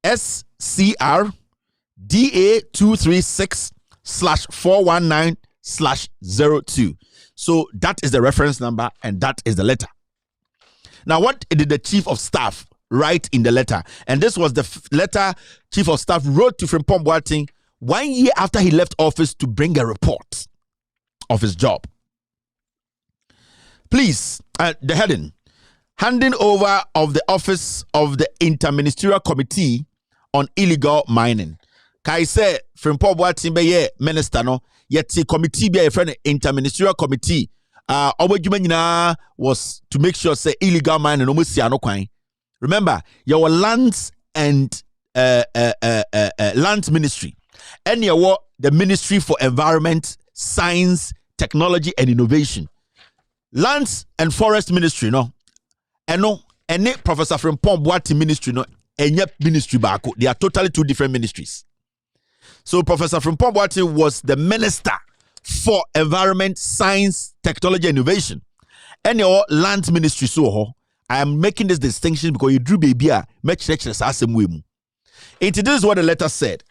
SCR DA236/419/02. So that is the reference number and that is the letter. Now, what did the chief of staff write in the letter? And this was the letter chief of staff wrote to Frimpong Boateng 1 year after he left office to bring a report of his job. Please, the heading, handing over of the office of the Inter-ministerial Committee on Illegal Mining. Kai say Frimpong Boateng be ye minister no, yet the committee be a friend Inter-ministerial Committee. Was to make sure say illegal mining no musi ano kwan. Remember, your lands and land ministry, and your the Ministry for Environment, Science, Technology and Innovation. Lands and Forest Ministry no, and Professor Frimpong Boateng ministry no, and ministry bako. They are totally two different ministries. So Professor Frimpong Boateng was the minister for Environment, Science, Technology, and Innovation. And your land ministry so I am making this distinction because you drew baby much Into this is what the letter said.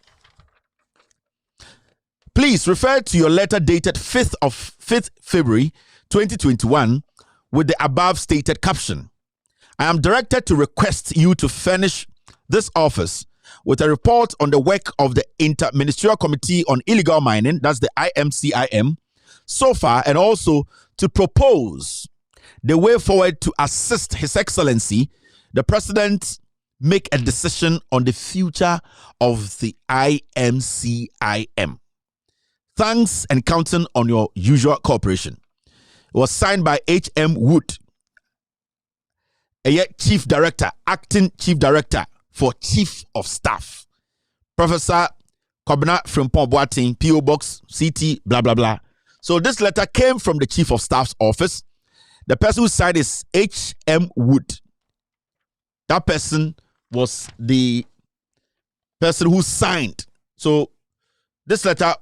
Please refer to your letter dated 5th February 2021 with the above stated caption. I am directed to request you to furnish this office with a report on the work of the Inter-ministerial Committee on Illegal Mining, that's the IMCIM, so far, and also to propose the way forward to assist His Excellency, the President, make a decision on the future of the IMCIM. Thanks and counting on your usual cooperation. It was signed by H.M. Wood, a Chief Director, Acting Chief Director for Chief of Staff. Professor Kobna Frimpong Boateng, P.O. Box, CT, blah, blah, blah. So this letter came from the Chief of Staff's office. The person who signed is H.M. Wood. That person was the person who signed. So this letter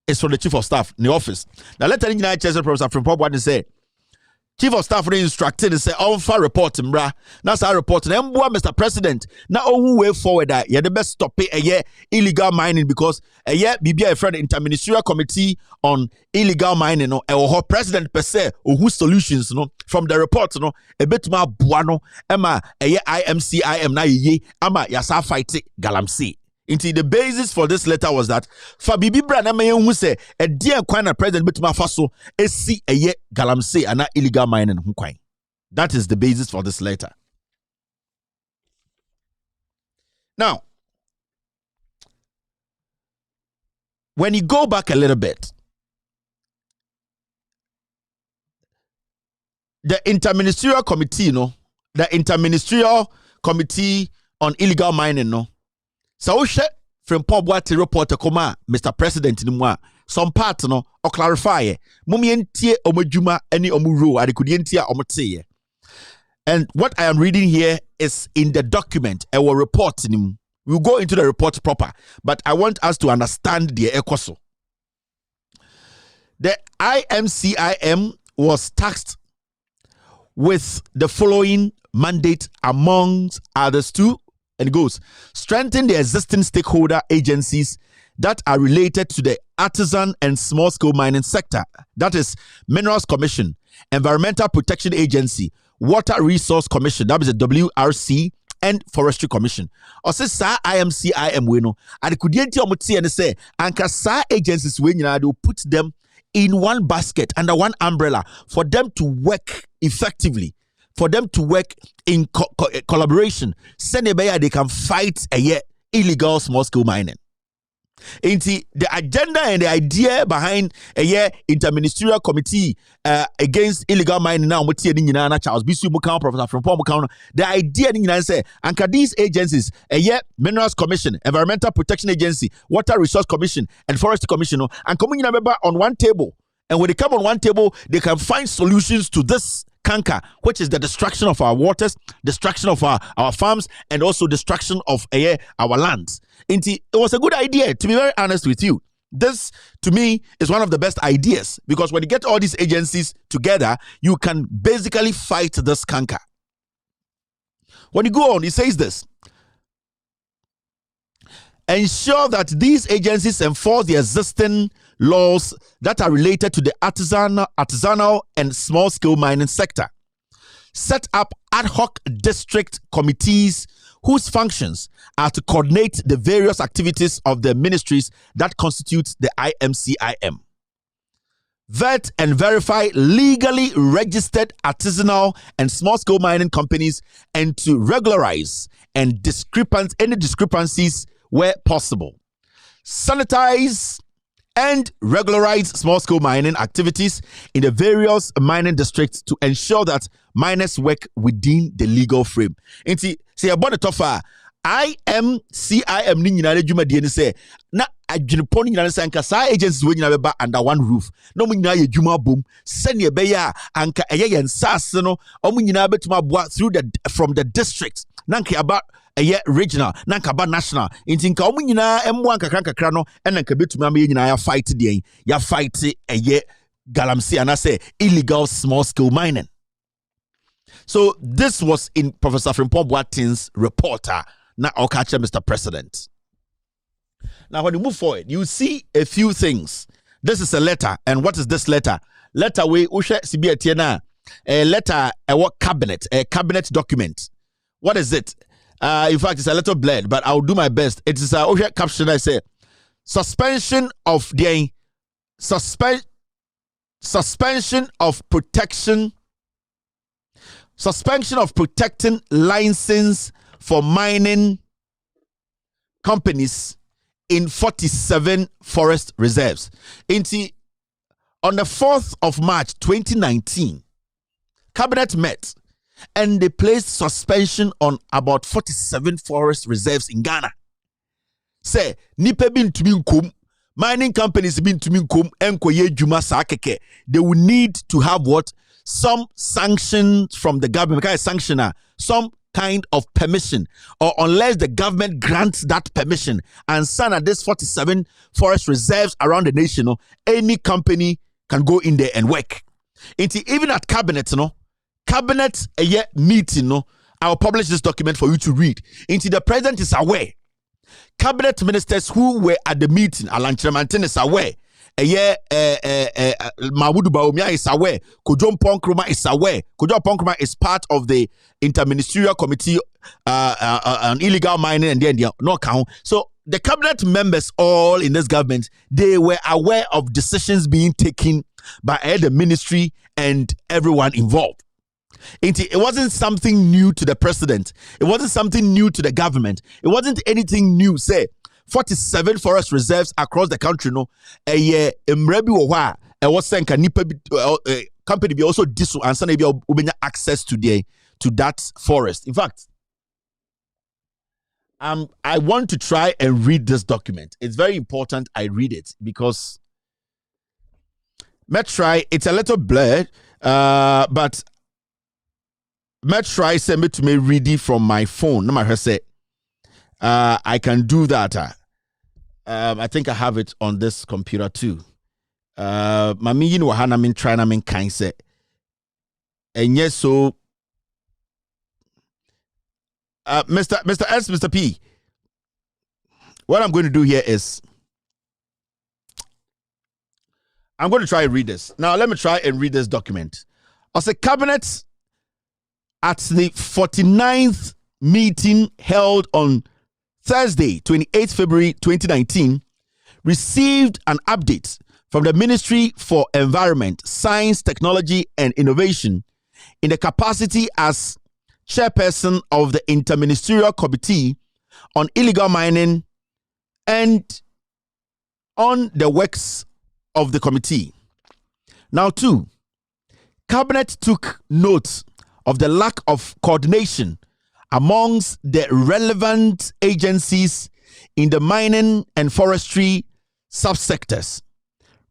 is from the Chief of Staff in the office. Now let the Professor Frimpong Boateng say, Chief of Staff instructed and say, "Alpha report, mbra." That's our report. And Mr. President, now way forward that you're the best stop it illegal mining because BBI friend Inter-ministerial Committee on Illegal Mining no or President per se or whose solutions no from the report no a bit more buano Emma IMCIM na ye ama yasa fight galamsey. Into the basis for this letter was that Fabibi Brana Mayon who say a dear Kwana President Bitma Faso SC a ye galamsey and illegal mining Hukwai. That is the basis for this letter. Now, when you go back a little bit, the Inter-ministerial Committee, the Inter-ministerial Committee on Illegal Mining, so Frimpong Boateng report koma Mr. President ni mwa some part no or clarify mumientie omajuma any omuro adikudientia omoteye. And what I am reading here is in the document our report. We'll go into the report proper, but I want us to understand the ekoso. The IMCIM was tasked with the following mandate amongst others too, and it goes: strengthen the existing stakeholder agencies that are related to the artisan and small-scale mining sector. That is Minerals Commission, Environmental Protection Agency, Water Resource Commission, that is the WRC, and Forestry Commission. Or say sa IMCIM we no, and could yenti omuti and say anka sa agencies we nyina do put them in one basket under one umbrella for them to work effectively, for them to work in collaboration. Send they can fight illegal small-scale mining. The agenda and the idea behind Inter-ministerial committee against illegal mining now, Charles Bisu Mukau, Professor Frimpong Mukau, the idea say anka these agencies, Minerals Commission, Environmental Protection Agency, Water Resource Commission, and Forestry Commission, and coming on one table. And when they come on one table, they can find solutions to this canker, which is the destruction of our waters, destruction of our farms, and also destruction of our lands. It was a good idea, to be very honest with you. This, to me, is one of the best ideas, because when you get all these agencies together, you can basically fight this canker. When you go on, he says this: ensure that these agencies enforce the existing laws that are related to the artisanal and small-scale mining sector. Set up ad hoc district committees whose functions are to coordinate the various activities of the ministries that constitute the IMCIM. Vet and verify legally registered artisanal and small-scale mining companies, and to regularize any discrepancies where possible. Sanitize and regularize small-scale mining activities in the various mining districts to ensure that miners work within the legal frame. Inti say about the tofa IMCIM ni nyina adwuma die ni say na adwenepon ni nyina say anka sa agencies we nyina beba under one roof. No mu nyina ye adwuma bom sene be ya anka eye ye nsase no omu nyina betuma boa through from the district. Nanka about regional, nankaba national. Intinka omu nyina emu ankakra no enanka betumi am ye nyina ya fight de ya fight galamsey and I say illegal small scale mining. So this was in Professor Frimpong Boateng's reporter. Now I'll catch Mr. President. Now when you move forward, you see a few things. This is a letter, and what is this letter? Letter we ushe sibi etiena. A letter, what cabinet, a cabinet document. What is it? In fact, it's a little blurred, but I'll do my best. It is a caption. I say suspension of the suspension of protection, suspension of protecting license for mining companies in 47 forest reserves. On the 4th of March 2019, Cabinet met and they placed suspension on about 47 forest reserves in Ghana. Say, nipe bin to kum, mining companies bin to kum, enkoye juma sakeke. They will need to have what? Some sanctions from the government, some kind of permission, or unless the government grants that permission, and son at this 47 forest reserves around the nation, any company can go in there and work. Even at cabinet, cabinet meeting, I'll publish this document for you to read. The president is aware. Cabinet ministers who were at the meeting, Alan Tremantin is aware. Mahmoud Bawumia is aware. Kojo Ponkruma is aware. Kojo Ponkruma is part of the Inter-ministerial committee on illegal mining and then no count. So the cabinet members all in this government, they were aware of decisions being taken by the ministry and everyone involved. It wasn't something new to the president. It wasn't something new to the government. It wasn't anything new. Say 47 forest reserves across the country. No, company be also disu and some be access to that forest. In fact, I want to try and read this document. It's very important I read it because let's try. It's a little blurred, but let's try send it to me ready from my phone. No matter say, I can do that. I think I have it on this computer too. Mami yin wahana min try na min kind say. And yes, so Mr. S, Mr. P, what I'm going to do here is I'm going to try and read this. Now, let me try and read this document. As a cabinet at the 49th meeting held on Thursday, 28 February 2019, received an update from the Ministry for Environment, Science, Technology and Innovation in the capacity as chairperson of the Inter-ministerial Committee on Illegal Mining and on the works of the committee. Now, 2, Cabinet took note of the lack of coordination amongst the relevant agencies in the mining and forestry subsectors,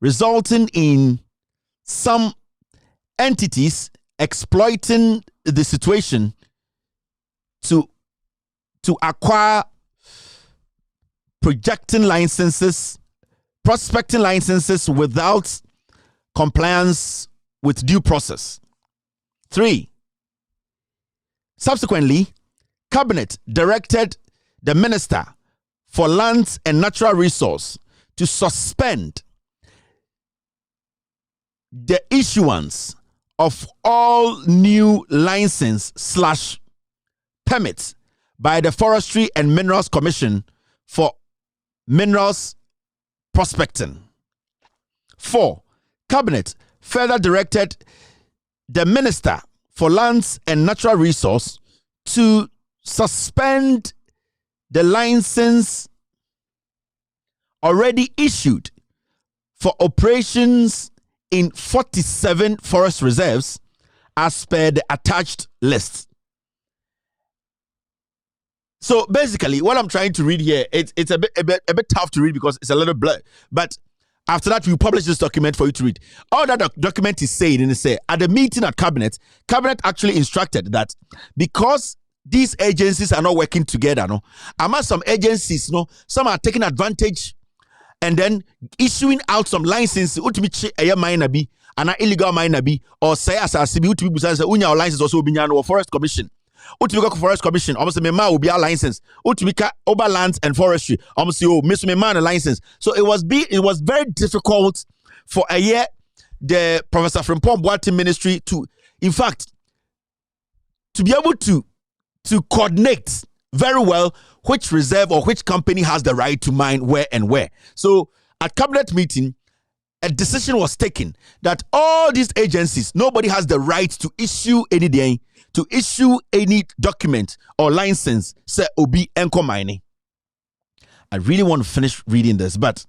resulting in some entities exploiting the situation to acquire prospecting licenses without compliance with due process. 3, subsequently, Cabinet directed the Minister for Lands and Natural Resource to suspend the issuance of all new license/permits by the Forestry and Minerals Commission for minerals prospecting. 4, Cabinet further directed the Minister for Lands and Natural Resource to suspend the license already issued for operations in 47 forest reserves as per the attached list. So basically, what I'm trying to read here, it's a bit tough to read because it's a little blurred. But after that, we publish this document for you to read. All that document is saying, and it say at the meeting at Cabinet actually instructed that because these agencies are not working together, no, among some agencies, no, some are taking advantage and then issuing out some licenses, ultimately a minor be, an illegal minor be, or say as a CB, ultimately say unya license also be or Forest Commission. Ultimately Forest Commission, almost me ma will be a license. Ultimately over lands and forestry, almost you miss me man a license. So it was very difficult for a year the Professor Frimpong Boateng ministry to, in fact, to be able to coordinate very well which reserve or which company has the right to mine where and where. So at Cabinet meeting, a decision was taken that all these agencies, nobody has the right to issue any document or license, say Obi Enko mining. I really want to finish reading this, but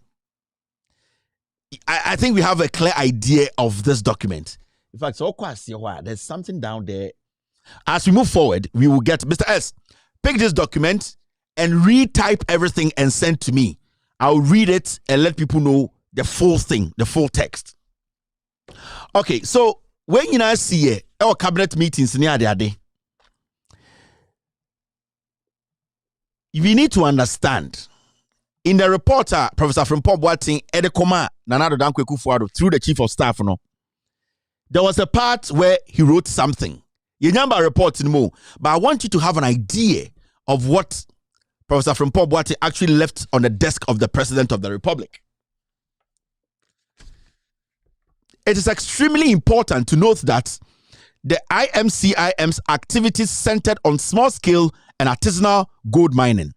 I think we have a clear idea of this document. In fact, there's something down there. As we move forward, we will get Mr. S. Pick this document and retype everything and send to me. I'll read it and let people know the full thing, the full text. Okay, so when you now see our cabinet meetings near the day, we need to understand. In the reporter, Professor Frimpong Boateng Edekoma Nanado Dankwe Kufuado through the chief of staff, there was a part where he wrote something. You remember reporting more, but I want you to have an idea of what Professor Frimpong Boateng actually left on the desk of the President of the Republic. It is extremely important to note that the IMCIM's activities centered on small-scale and artisanal gold mining.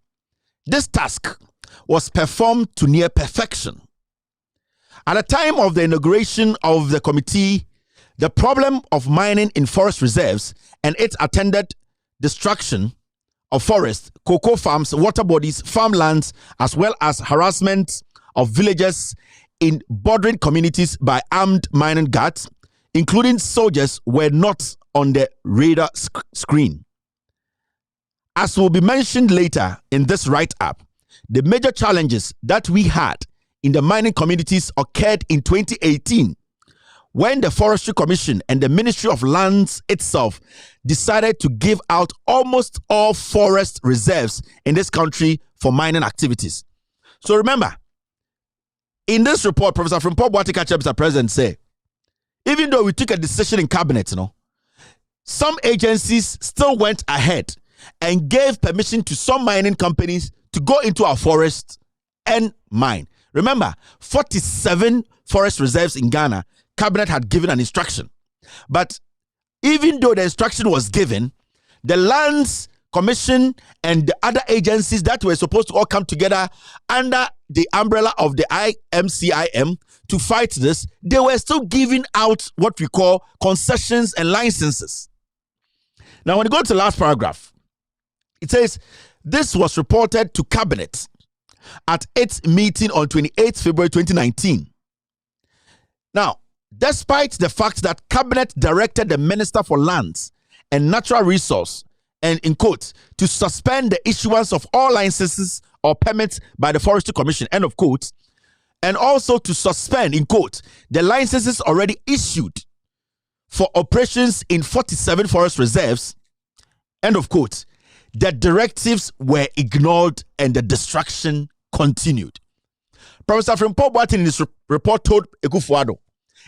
This task was performed to near perfection. At the time of the inauguration of the committee, the problem of mining in forest reserves and its attendant destruction of forests, cocoa farms, water bodies, farmlands, as well as harassment of villagers in bordering communities by armed mining guards, including soldiers, were not on the radar screen. As will be mentioned later in this write-up, the major challenges that we had in the mining communities occurred in 2018, when the Forestry Commission and the Ministry of Lands itself decided to give out almost all forest reserves in this country for mining activities. So remember, in this report, Professor Frimpong Boateng, Mr. President, say, even though we took a decision in cabinet, some agencies still went ahead and gave permission to some mining companies to go into our forest and mine. Remember, 47 forest reserves in Ghana, cabinet had given an instruction. But even though the instruction was given, the Lands Commission and the other agencies that were supposed to all come together under the umbrella of the IMCIM to fight this, they were still giving out what we call concessions and licenses. Now, when you go to the last paragraph, it says, this was reported to Cabinet at its meeting on 28th February 2019. Now, despite the fact that Cabinet directed the Minister for Lands and Natural Resource, and in quote, to suspend the issuance of all licenses or permits by the Forestry Commission, end of quote, and also to suspend, in quote, the licenses already issued for operations in 47 forest reserves, end of quote, the directives were ignored and the destruction continued. Professor Frimpong Boateng in his report told Ekufuado,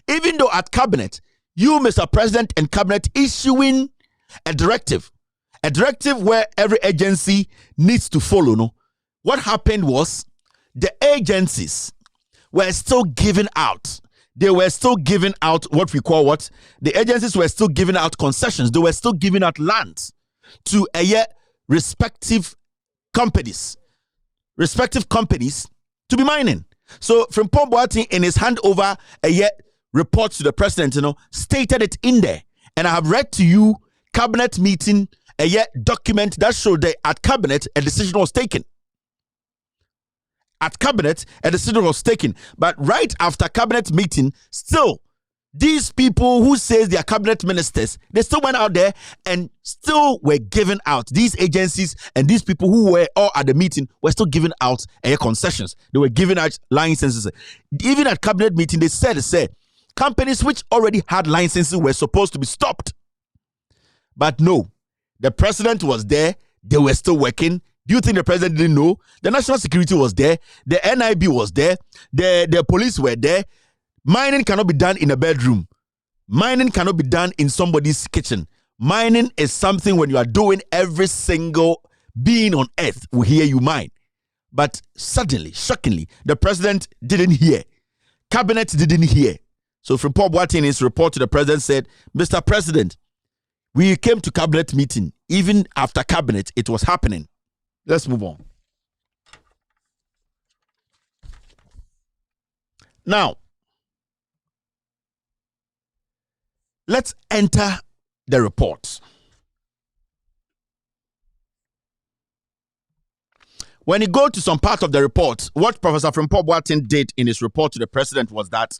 even though at cabinet, you, Mr. President, and cabinet issuing a directive where every agency needs to follow, no? What happened was the agencies were still giving out. They were still giving out what we call what? The agencies were still giving out concessions. They were still giving out lands to respective companies to be mining. So Frimpong Boateng in his handover report to the president, stated it in there. And I have read to you cabinet meeting document that showed that at cabinet a decision was taken. At cabinet a decision was taken, but right after cabinet meeting, still these people who says they are cabinet ministers, they still went out there and still were giving out. These agencies and these people who were all at the meeting were still giving out concessions. They were giving out licenses. Even at cabinet meeting, they said companies which already had licenses were supposed to be stopped. But no, the president was there. They were still working. Do you think the president didn't know? The national security was there. The NIB was there. The police were there. Mining cannot be done in a bedroom. Mining cannot be done in somebody's kitchen. Mining is something when you are doing, every single being on earth will hear you mine. But suddenly, shockingly, the president didn't hear. Cabinet didn't hear. So Frimpong Boateng in his report to the president said, Mr. President, we came to cabinet meeting. Even after cabinet, it was happening. Let's move on. Now, let's enter the report. When you go to some part of the report, what Professor Frimpong Boateng did in his report to the president was that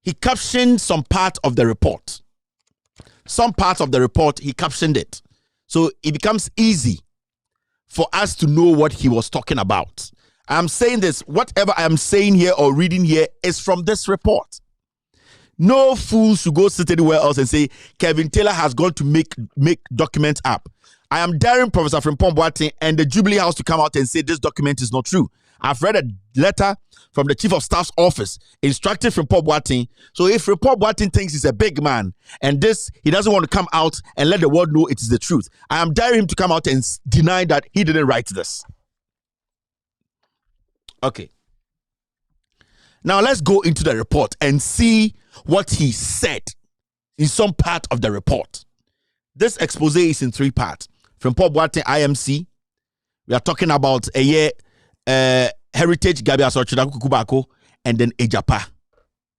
he captioned some part of the report. Some part of the report, he captioned it. So it becomes easy for us to know what he was talking about. I'm saying this, whatever I'm saying here or reading here is from this report. No fool should go sit anywhere else and say, Kevin Taylor has gone to make documents up. I am daring Professor Frimpong Boateng and the Jubilee House to come out and say this document is not true. I've read a letter from the Chief of Staff's office instructing Frimpong Boateng. So if Frimpong Boateng thinks he's a big man and he doesn't want to come out and let the world know it is the truth, I am daring him to come out and deny that he didn't write this. Okay. Now let's go into the report and see what he said in some part of the report. This expose is in 3 parts. Frimpong Boateng IMC. We are talking about Heritage Gabi Asorchida Kukubako and then Ejapa.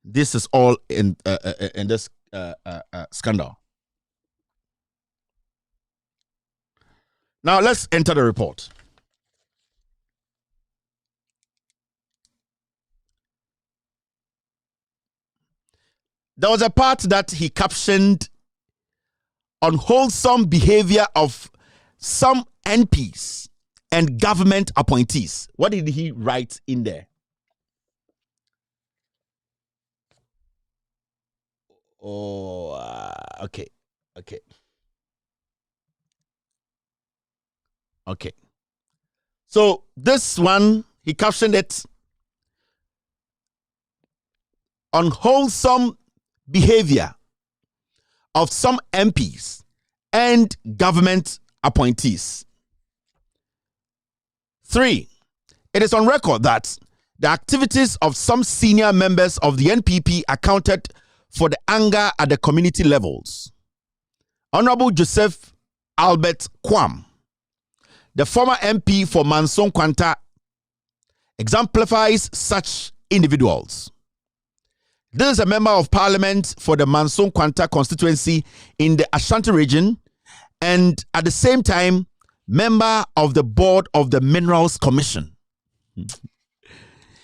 This is all in this scandal. Now let's enter the report. There was a part that he captioned unwholesome behavior of some NPs and government appointees. What did he write in there? Okay. So this one, he captioned it, unwholesome behavior of some MPs and government appointees. 3. It is on record that the activities of some senior members of the NPP accounted for the anger at the community levels. Honorable Joseph Albert Kwam, the former MP for Manson Kwanta, exemplifies such individuals. This is a member of parliament for the Manson Kwanta constituency in the Ashanti region, and at the same time, member of the board of the Minerals Commission.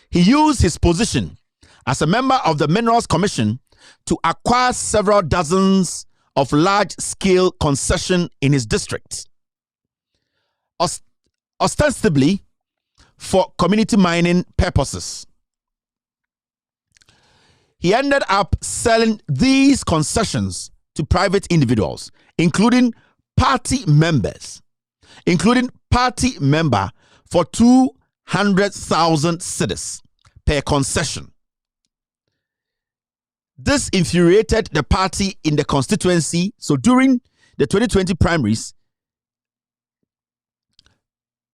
He used his position as a member of the Minerals Commission to acquire several dozens of large-scale concessions in his district, ostensibly for community mining purposes. He ended up selling these concessions to private individuals, including party members, for 200,000 cedis per concession. This infuriated the party in the constituency. So during the 2020 primaries,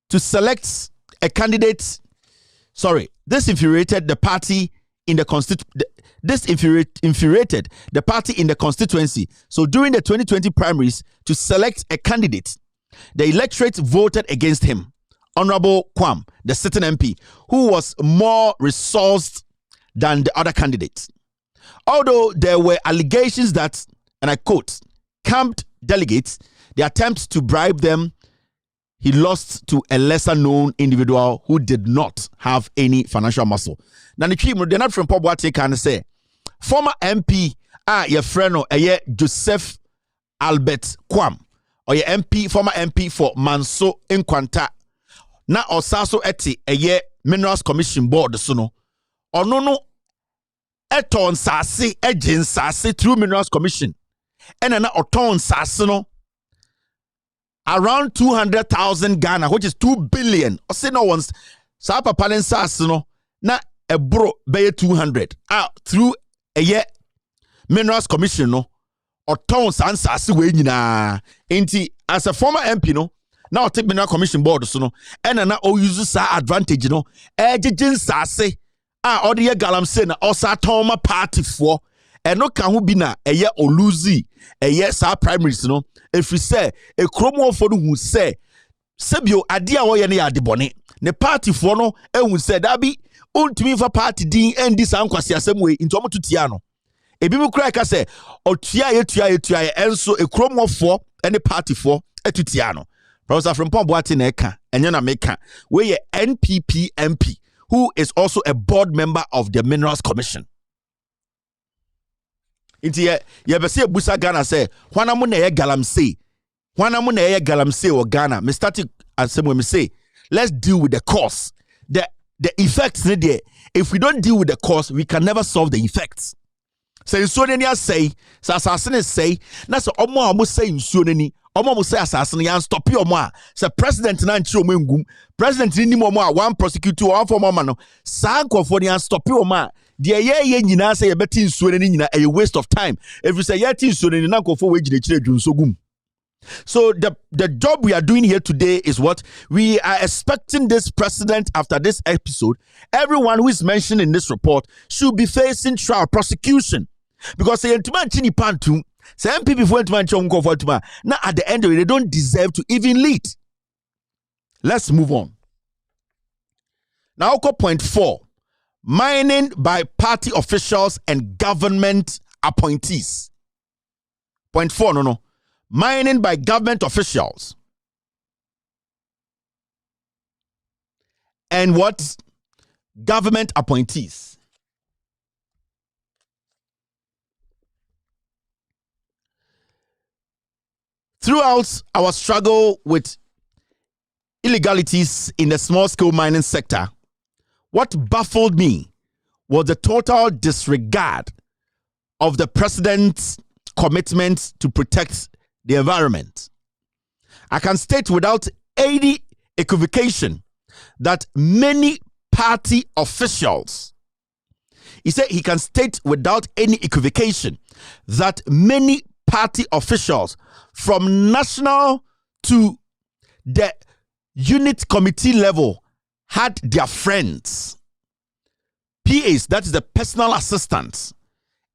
to select a candidate, this infuriated the party in the constituency. So during the 2020 primaries, to select a candidate, the electorate voted against him, Honorable Kwam, the sitting MP, who was more resourced than the other candidates. Although there were allegations that, and I quote, camped delegates, the attempt to bribe them, he lost to a lesser known individual who did not have any financial muscle. Now, they're not from Pobwate can say, former MP, your friend, Joseph Albert Kwam, or your MP, former MP for Manso Nkwanta, na osaso eti Minerals Commission board so no eton sase agent sase through Minerals Commission and na oton sase no around 200,000 Ghana, which is 2 billion. Or say no one's sa papa nen sase no na e bro be 200 through Minerals Commission no oton sase we nyina enti as a former MP no now take Mineral Commission board so no and na o use sa advantage no ejejin sase or the galamsey na osa toma party for and no can who be na oluzi sa primaries no if we say a chromo for who say sebio adia wo ye na adebone ne party for no who say that be untimi for party din and this ankwase asem we into omo tutia no ebi mu kra ka say otua enso a chromo for any party for etutia no. Professor from Pomboati Neka, and Yana Meka, where ye NPP MP, who is also a board member of the Minerals Commission. Inti ye bese busa Ghana say, "Wana mu na ye galamsey or Ghana." Me start and say when me say, let's deal with the cause. The effects there. If we don't deal with the cause, we can never solve the effects. So insuonia say, asasine say, na so omo say insuoni. Omo say assassin yan stop your ma. Say president na nchi omengum. President ni mo one prosecute one former man no. Sa nkofo yan stop your ma. De ye nyina say ye beti nsuo ni nyina a waste of time. If you say ye ti nsuo ni na nkofo we gire kire dwunsogum. So the job we are doing here today is what we are expecting this president after this episode. Everyone who is mentioned in this report should be facing trial prosecution because say entuma nchi ni pantum. Some people went to now at the end of it, they don't deserve to even lead. Let's move on. Now, point 4. Mining by party officials and government appointees. Point 4, no. Mining by government officials. And what? Government appointees. Throughout our struggle with illegalities in the small-scale mining sector, what baffled me was the total disregard of the president's commitment to protect the environment. I can state without any equivocation that many party officials, He said he can state without any equivocation that many party officials from national to the unit committee level had their friends, PAs, that is the personal assistants,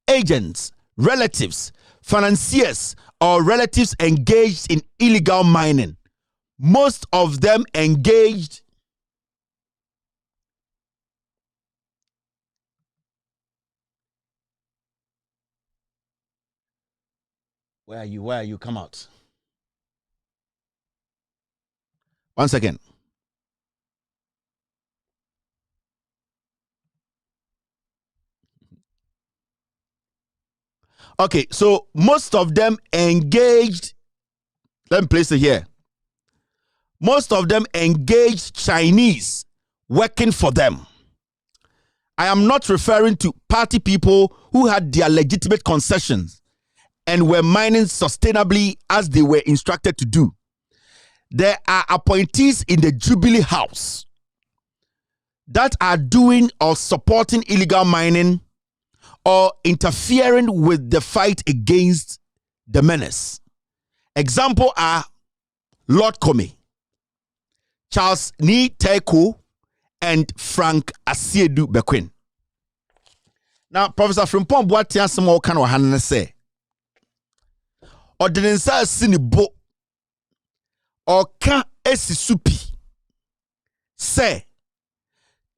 agents, relatives, financiers, or relatives engaged in illegal mining. Most of them engaged Where are you? Come out. One second. Okay, so most of them engaged, let me place it here. Most of them engaged Chinese working for them. I am not referring to party people who had their legitimate concessions and were mining sustainably as they were instructed to do. There are appointees in the Jubilee House that are doing or supporting illegal mining or interfering with the fight against the menace. Example are Lord Comey, Charles Ni Teko, and Frank Asiedu Bequin. Now, Professor Frimpong Boatia Samuel Kano Hanna say, Ordinansa Sinibo or Ka Esisupi say,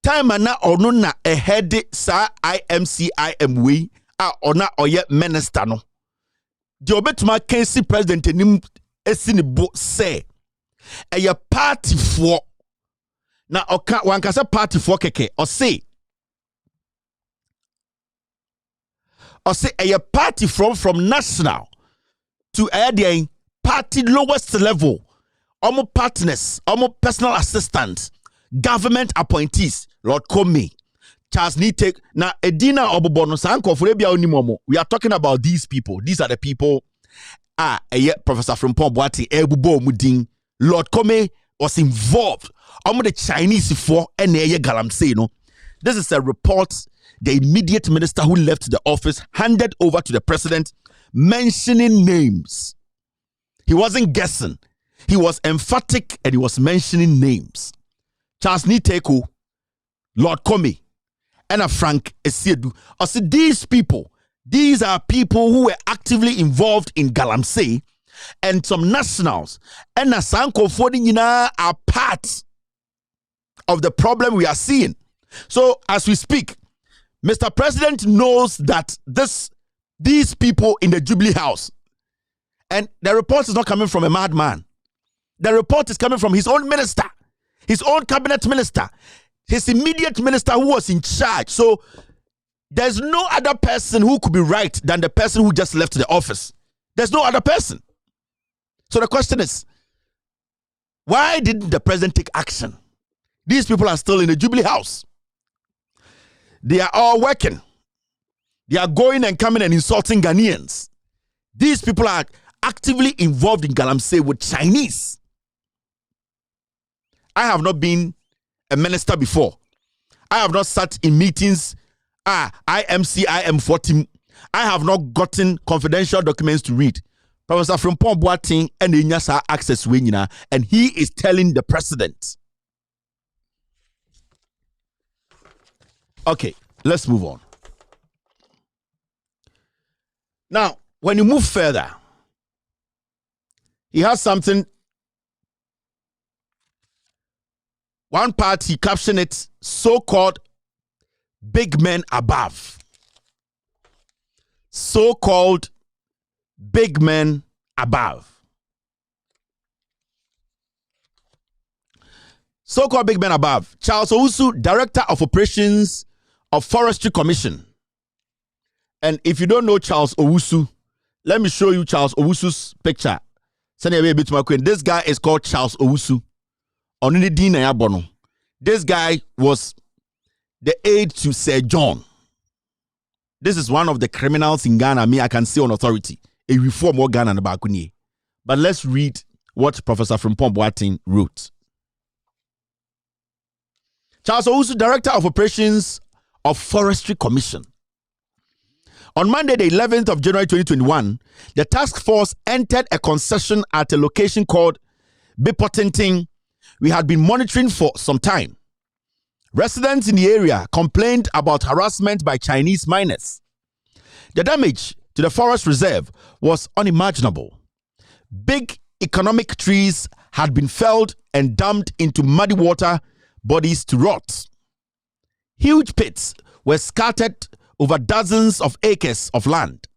time na ono na ehede sa IMCIM a ona oye minister no. De obetuma kensi president nim esinibo say, eye party for na oka wankasa party for keke or say a party from national to a party lowest level, almost partners, almost personal assistants, government appointees, Lord Comey, Charles Nitek, na Edina Obobono Sanko Furebia Onimomo. We are talking about these people. These are the people. Professor Frimpong Boating, Ebubo Muding, Lord Comey was involved. Almost the Chinese for anti-galamsey. No, this is a report the immediate minister who left the office handed over to the president, mentioning names. He wasn't guessing. He was emphatic and he was mentioning names. Charles Niteko, Lord Comey, and a Frank Asiedu. I said, these people, these are people who were actively involved in galamsey, and some nationals and a Sanko Fodinina are part of the problem we are seeing. So as we speak, Mr. President knows that these people in the Jubilee House, and the report is not coming from a madman. The report is coming from his own minister, his own cabinet minister, his immediate minister who was in charge. So there's no other person who could be right than the person who just left the office. There's no other person. So the question is, why didn't the president take action? These people are still in the Jubilee House. They are all working. They are going and coming and insulting Ghanaians. These people are actively involved in galamsey with Chinese. I have not been a minister before. I have not sat in meetings. IMC 40. I have not gotten confidential documents to read. Professor Frimpong Boating and Inyasa access winina, and he is telling the president. Okay, let's move on. Now, when you move further, he has something. One part, he captioned it, so-called big men above. So-called big men above. So-called big men above. Charles Owusu, Director of Operations of Forestry Commission. And if you don't know Charles Owusu, let me show you Charles Owusu's picture. This guy is called Charles Owusu. This guy was the aide to Sir John. This is one of the criminals in Ghana. I can say on authority. A reform or Ghana and Bakuni. But let's read what Professor Frimpong Boating wrote. Charles Owusu, Director of Operations of Forestry Commission. On Monday, the 11th of January 2021, the task force entered a concession at a location called Bipotenting we had been monitoring for some time. Residents in the area complained about harassment by Chinese miners. The damage to the forest reserve was unimaginable. Big economic trees had been felled and dumped into muddy water bodies to rot. Huge pits were scattered over dozens of acres of land.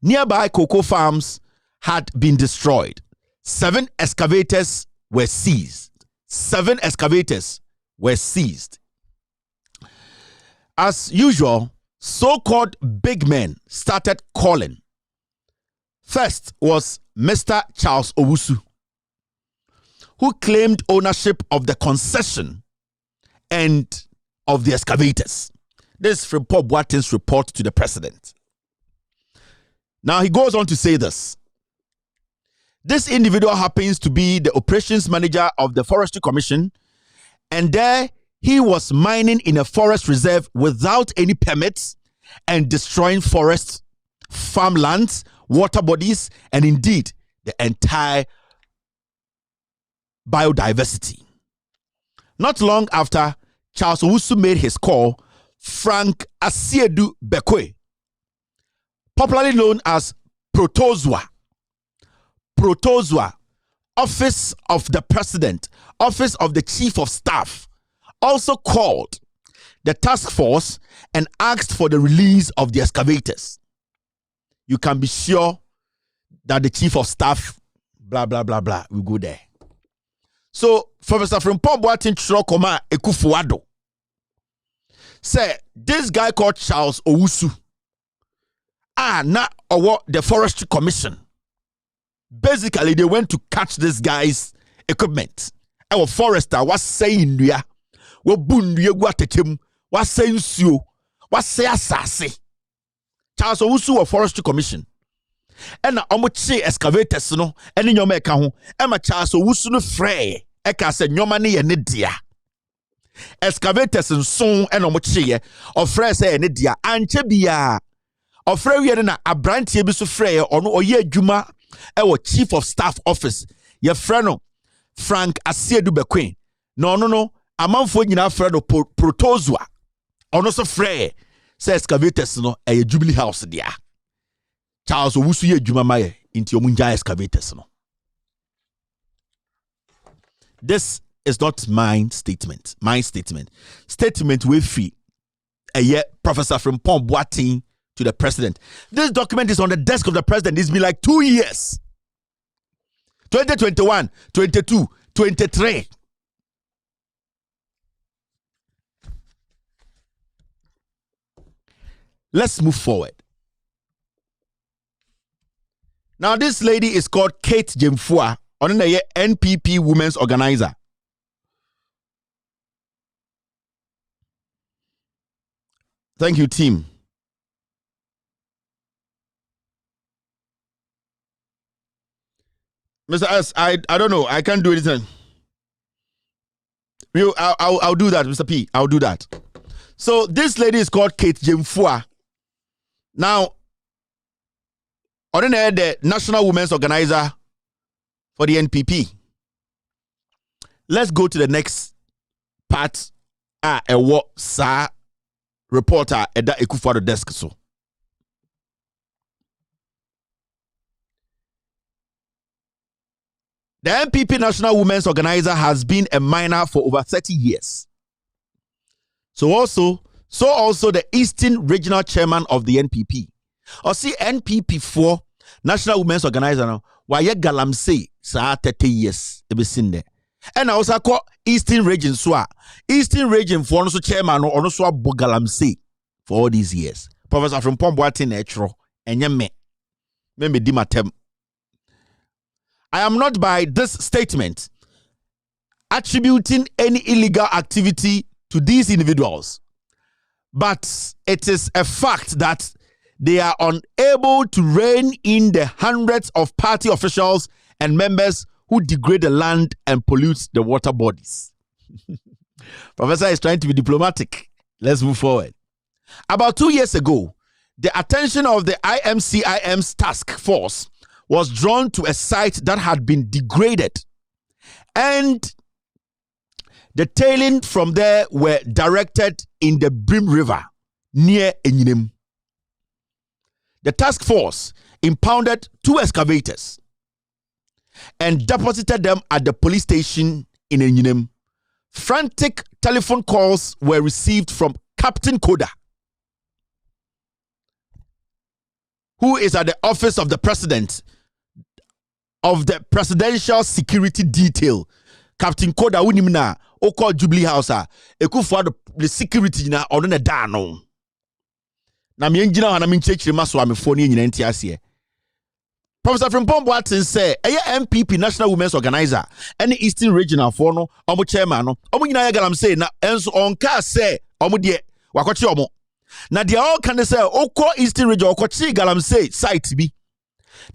Nearby cocoa farms had been destroyed. 7 excavators were seized. 7 excavators were seized. As usual, so-called big men started calling. First was Mr. Charles Owusu, who claimed ownership of the concession and of the excavators. This from Paul Boateng's report to the president. Now he goes on to say this. This individual happens to be the operations manager of the Forestry Commission, and there he was mining in a forest reserve without any permits and destroying forests, farmlands, water bodies, and indeed the entire biodiversity. Not long after Charles Owusu made his call, Frank Asiedu Bekwe, popularly known as Protozwa, Office of the President, Office of the Chief of Staff, also called the task force and asked for the release of the excavators. You can be sure that the Chief of Staff, blah, blah, blah, blah, will go there. So, Professor Frimpong Boateng Chirokoma Ekufuado say this guy called Charles Owusu the Forestry Commission. Basically, they went to catch this guy's equipment. Our forester was saying, we bundu guatetem, was saying so, was say asase. Charles Owusu of Forestry Commission. And omoche excavators no, and in your meka ho, Emma Charles Owusu no frey, eka se nyomani ye ne dia. Excavators and son and omoche of frey say ne dia, anche biya. Of frey we na abrantie bi so frey ono oye adwuma ewo Chief of Staff Office. Ye frey no Frank Asiedu Bekwe. No amanfo nyina frey no Protozwa. Ono so frey say excavators no e Jubilee House dia. Charles Owusu ye adwuma maye inti omunja excavators no. This is not my statement. My statement. Statement we free Professor Frimpong Boateng to the president. This document is on the desk of the president. It's been like 2 years. 2021, 22, 23. Let's move forward. Now, this lady is called Kate Jemfua, on the NPP Women's Organizer. Thank you, team. Mr. S, I don't know. I can't do anything. I'll do that, Mr. P. I'll do that. So this lady is called Kate Jemfua. Now, on the National Women's Organizer for the NPP. Let's go to the next part. What sa reporter at the Ekufuado desk so. The NPP National Women's Organizer has been a miner for over 30 years. So also the Eastern Regional Chairman of the NPP. Or see NPP for National Women's Organizer now. Why galamsey sa 30 years ebe sinde. And I also call Eastern Region so Eastern Region for also chairman or also galamsey for all these years. Professor Frimpong Boateng Etro enye me di matem. I am not by this statement attributing any illegal activity to these individuals, but it is a fact that they are unable to rein in the hundreds of party officials and members who degrade the land and pollute the water bodies. Professor is trying to be diplomatic. Let's move forward. About 2 years ago, the attention of the IMCIM's task force was drawn to a site that had been degraded, and the tailings from there were directed in the Brim River near Enyinem. The task force impounded 2 excavators and deposited them at the police station in Enyinem. Frantic telephone calls were received from Captain Koda, who is at the office of the president of the Presidential Security Detail. Captain Koda unimna oko Jubilee House ekufu the security na ono na da no. Na me ngina na me nchechire maso amefo ne nyina ntiase. Professor Frimpong Boateng say eye MPP National Women's Organizer and Eastern Regional for no omo chairman no omo nyina ya galamsey na enso onka say omo de wakoche omo. Na they all can say oko Eastern Region okoche galamsey site bi.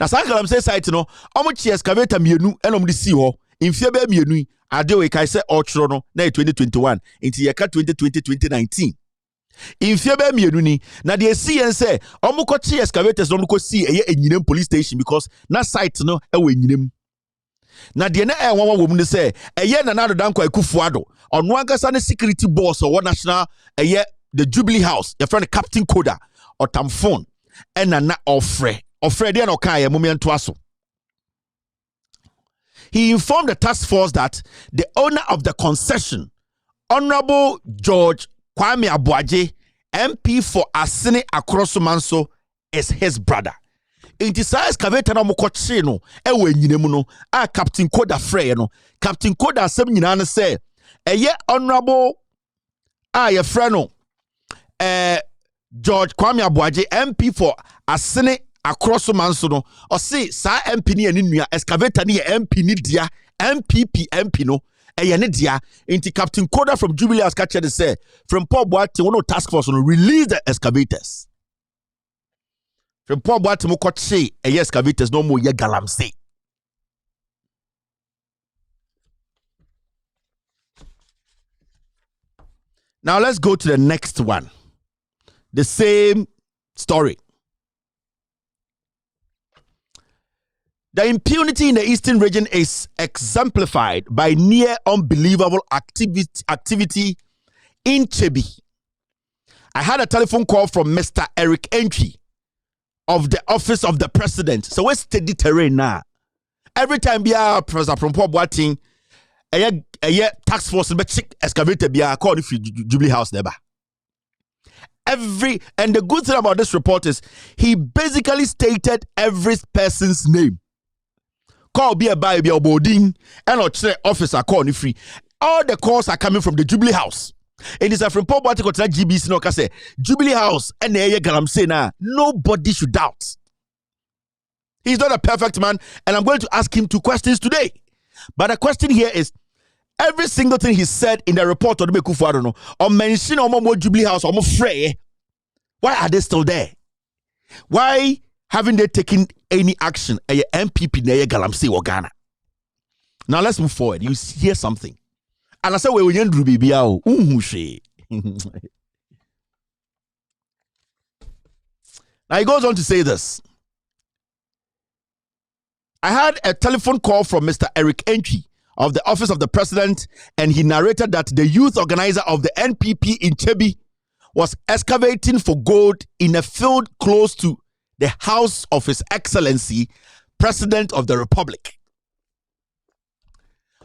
Na sa galamsey site no omo chi excavator mienu eno omo de si ho. Infia be mienu adewe kai say ochro no na 2021 inti yeka 2020-2019. Infia be mienu ni na de si en say omo koche excavators no ko si eye Enyinem police station because na site no e we Enyinem. Na de na e won wo mu say eye na na dodan kwa Ekufuado ono agasa ne security boss or national eye the Jubilee House your friend Captain Koda or Tamphone and na ofre de no kan ye moment aso. He informed the task force that the owner of the concession, Honorable George Kwame Abuaje, MP for Asene Akrosomanso, is his brother. Inti sa excavator na mokoche no ewe Enyinem no a Captain Koda frey no. Captain Koda asem nyina na say eye Honorable your friend no George Kwame Abuaje, MP for Asene Akrosomanso no o say sa MP ni nua excavator ni MP ni dia MPP MP no eye ne dia. Inti Captain Koda from Jubilee House catch the say from Paul Boateng one task force no release the excavators. From Paul Boateng mo koche eye excavators no mo ye galamsey. Now let's go to the next one. The same story. The impunity in the Eastern region is exemplified by near unbelievable activity in Chebi. I had a telephone call from Mr. Eric Entry of the office of the president. So what's steady terrain now? Every time Professor Frimpong Boateng a tax force be check excavator be called if Jubilee House never. And the good thing about this report is he basically stated every person's name. Call be a buy be a boarding and or officer call ni free. All the calls are coming from the Jubilee House. It is a from Paul Boateng to GBC no say Jubilee House and the galamsey na nobody should doubt. He's not a perfect man, and I'm going to ask him 2 questions today. But the question here is every single thing he said in the report on the Ekufuado no or mention or Jubilee House or Frey. Why are they still there? Why haven't they taken any action at your MPP na galamsey or Ghana? Now let's move forward. You hear something. And I said, we will do baby. Now he goes on to say this. I had a telephone call from Mr. Eric Entry of the office of the president, and he narrated that the youth organizer of the NPP in Chebi was excavating for gold in a field close to the house of His Excellency, President of the Republic.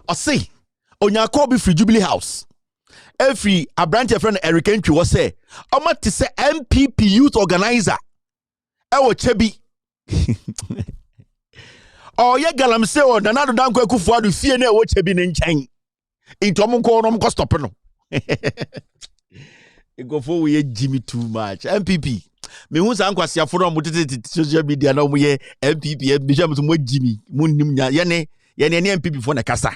I say, Onyakobi free Jubilee House. Every a branch friend Eric Entry was say, Oma to say MPP youth organizer. Ewo Chebi. Oh ye galamsey o na do dan kwa Ekufuado fie na ewo Chebi ne nchen. Into omo ko no stop no. E go for we Jimmy too much. MPP. Me hu san kwase aforo mo tete social media na mo ye MPP me jam so mo Jimmy. Mo nim nya ye ne MPP fo na kasa.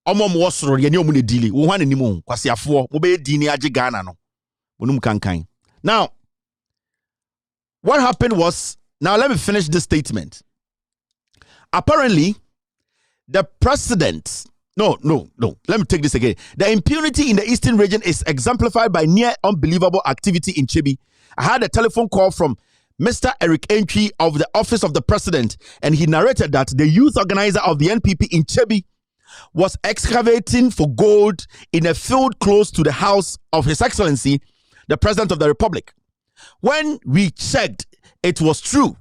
Omo mo wosoro ye ne omo ne dili. Wo hwan anim ho kwase afo mo be di ni age Ghana no. Monum kankan. Now what happened was, now let me finish this statement. Apparently, the president No. Let me take this again. The impunity in the eastern region is exemplified by near unbelievable activity in Chebi. I had a telephone call from Mr. Eric Entry of the Office of the President, and he narrated that the youth organizer of the NPP in Chebi was excavating for gold in a field close to the house of His Excellency, the President of the Republic. When we checked, it was true.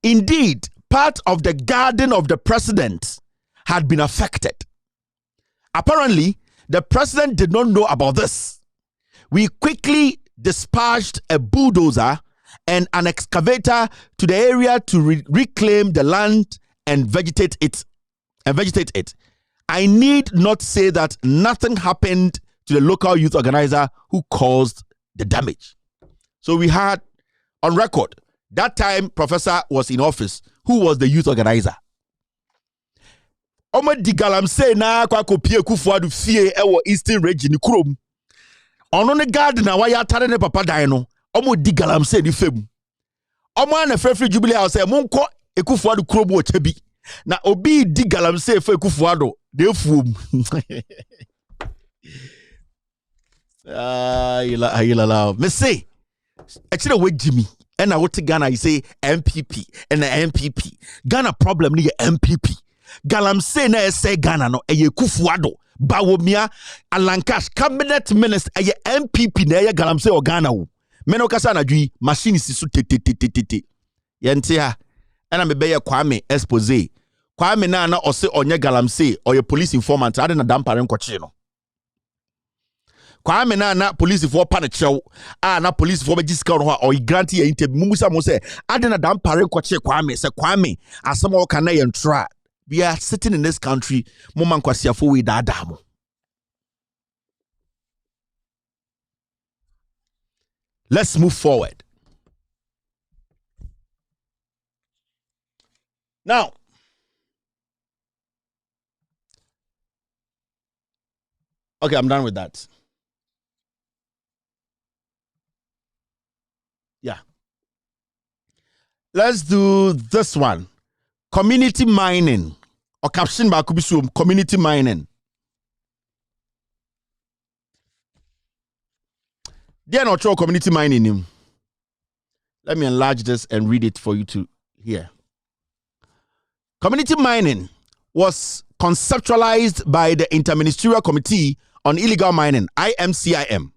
Indeed, part of the garden of the President had been affected. Apparently, the President did not know about this. We quickly dispatched a bulldozer and an excavator to the area to reclaim the land and vegetate it. I need not say that nothing happened to the local youth organizer who caused the damage. So we had on record that time Professor was in office. Who was the youth organizer? Omadi galamsey na kwa kopie kufuadu fie ewo eastern region kurom. Ono ne gardener wa ya tare ne papa dan no. Omadi galamsey ni fem. Omo na frefre Jubilee House e monko ekufuadu kurom wo Chebi. Na obi di galamsey for ekufuadu de fuom. Ayila. Me say actually we Jimmy. And I would to Ghana, you say MPP and the MPP. Ghana problem ni MPP. Galamsey na say Ghana no eye Kufuado. Bawomia Alankash cabinet minister eye MPP na eye Galamsey o Ghana wo. Meno kasa na dwi machine si so te. Yentia. Ena me be ye Kwame exposé. Kwame na ose onye Galamsey or your police informant ade na dampare nkwoche no. Kwame na police for panichew na police for magiska no or grant ye interview mumusa mo say ade na dampare nkwoche Kwame say Kwame asem o kana ye ntra. We are sitting in this country moma nkwasiafo we dadamo. Let's move forward. Now, okay, I'm done with that. Yeah. Let's do this one. Community mining. Or caption by Kubisum, community mining. They are not sure community mining. Let me enlarge this and read it for you to hear. Community mining was conceptualized by the Inter-ministerial Committee on Illegal Mining, IMCIM.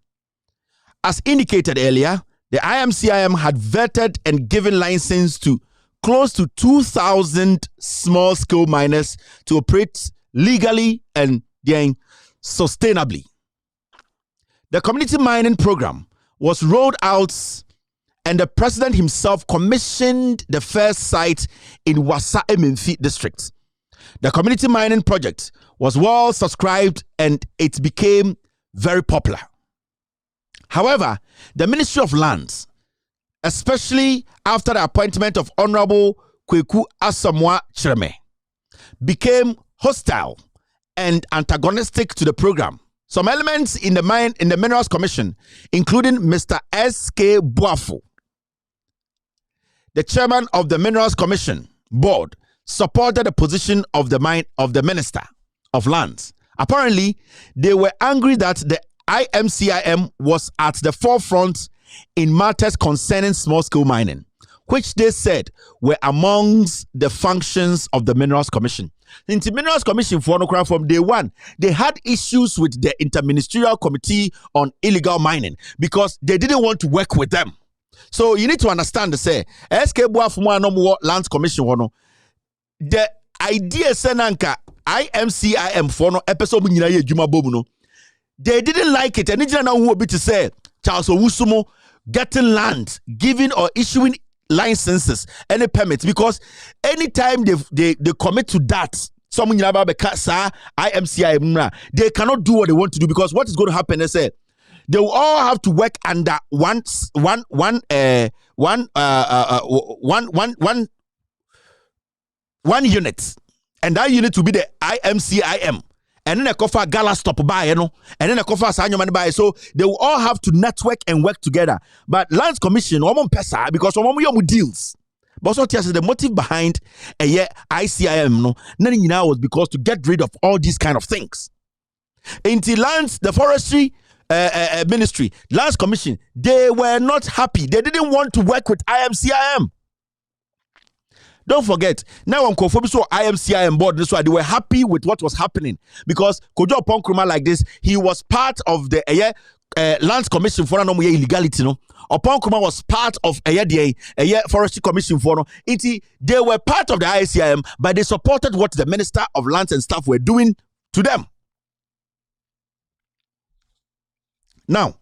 As indicated earlier, the IMCIM had vetted and given license to close to 2,000 small-scale miners to operate legally and sustainably. The community mining program was rolled out and the president himself commissioned the first site in Wasa Emenfi district. The community mining project was well subscribed and it became very popular. However, the Ministry of Lands, especially after the appointment of Honorable Kweku Asamoah Chireme, became hostile and antagonistic to the program. Some elements in the Minerals Commission, including Mr. S.K. Boafo, the chairman of the Minerals Commission board, supported the position of the Minister of Lands. Apparently, they were angry that the IMCIM was at the forefront in matters concerning small-scale mining, which they said were amongst the functions of the Minerals Commission. The Inter-ministerial Commission from day one, they had issues with the Inter-ministerial Committee on Illegal Mining because they didn't want to work with them. So you need to understand the say SK Boafo Lands Commission the idea senanka IMCIM for no episode nyina ye adwuma bomu no, they didn't like it, and nyina na who be to say Charles Owusumo getting land, giving or issuing licenses, any permits, because anytime they commit to that, someone IMCIM, they cannot do what they want to do, because what is going to happen, they say they will all have to work under one unit, and that unit will be the IMCIM. And then a cover gala stop by, and then a cover money by. So they will all have to network and work together. But Lands Commission, pesa because deals. But so the motive behind ICIM no, nothing now was because to get rid of all these kind of things. Into lands, the forestry ministry, lands commission, they were not happy. They didn't want to work with IMCIM. Don't forget, now on Kofobiso IMCIM board, this why they were happy with what was happening because Kojo Ponkruma like this, he was part of the lands commission for no illegality no. Oponkruma was part of forestry commission for no. They were part of the ICIM, but they supported what the Minister of Lands and Stuff were doing to them. Now,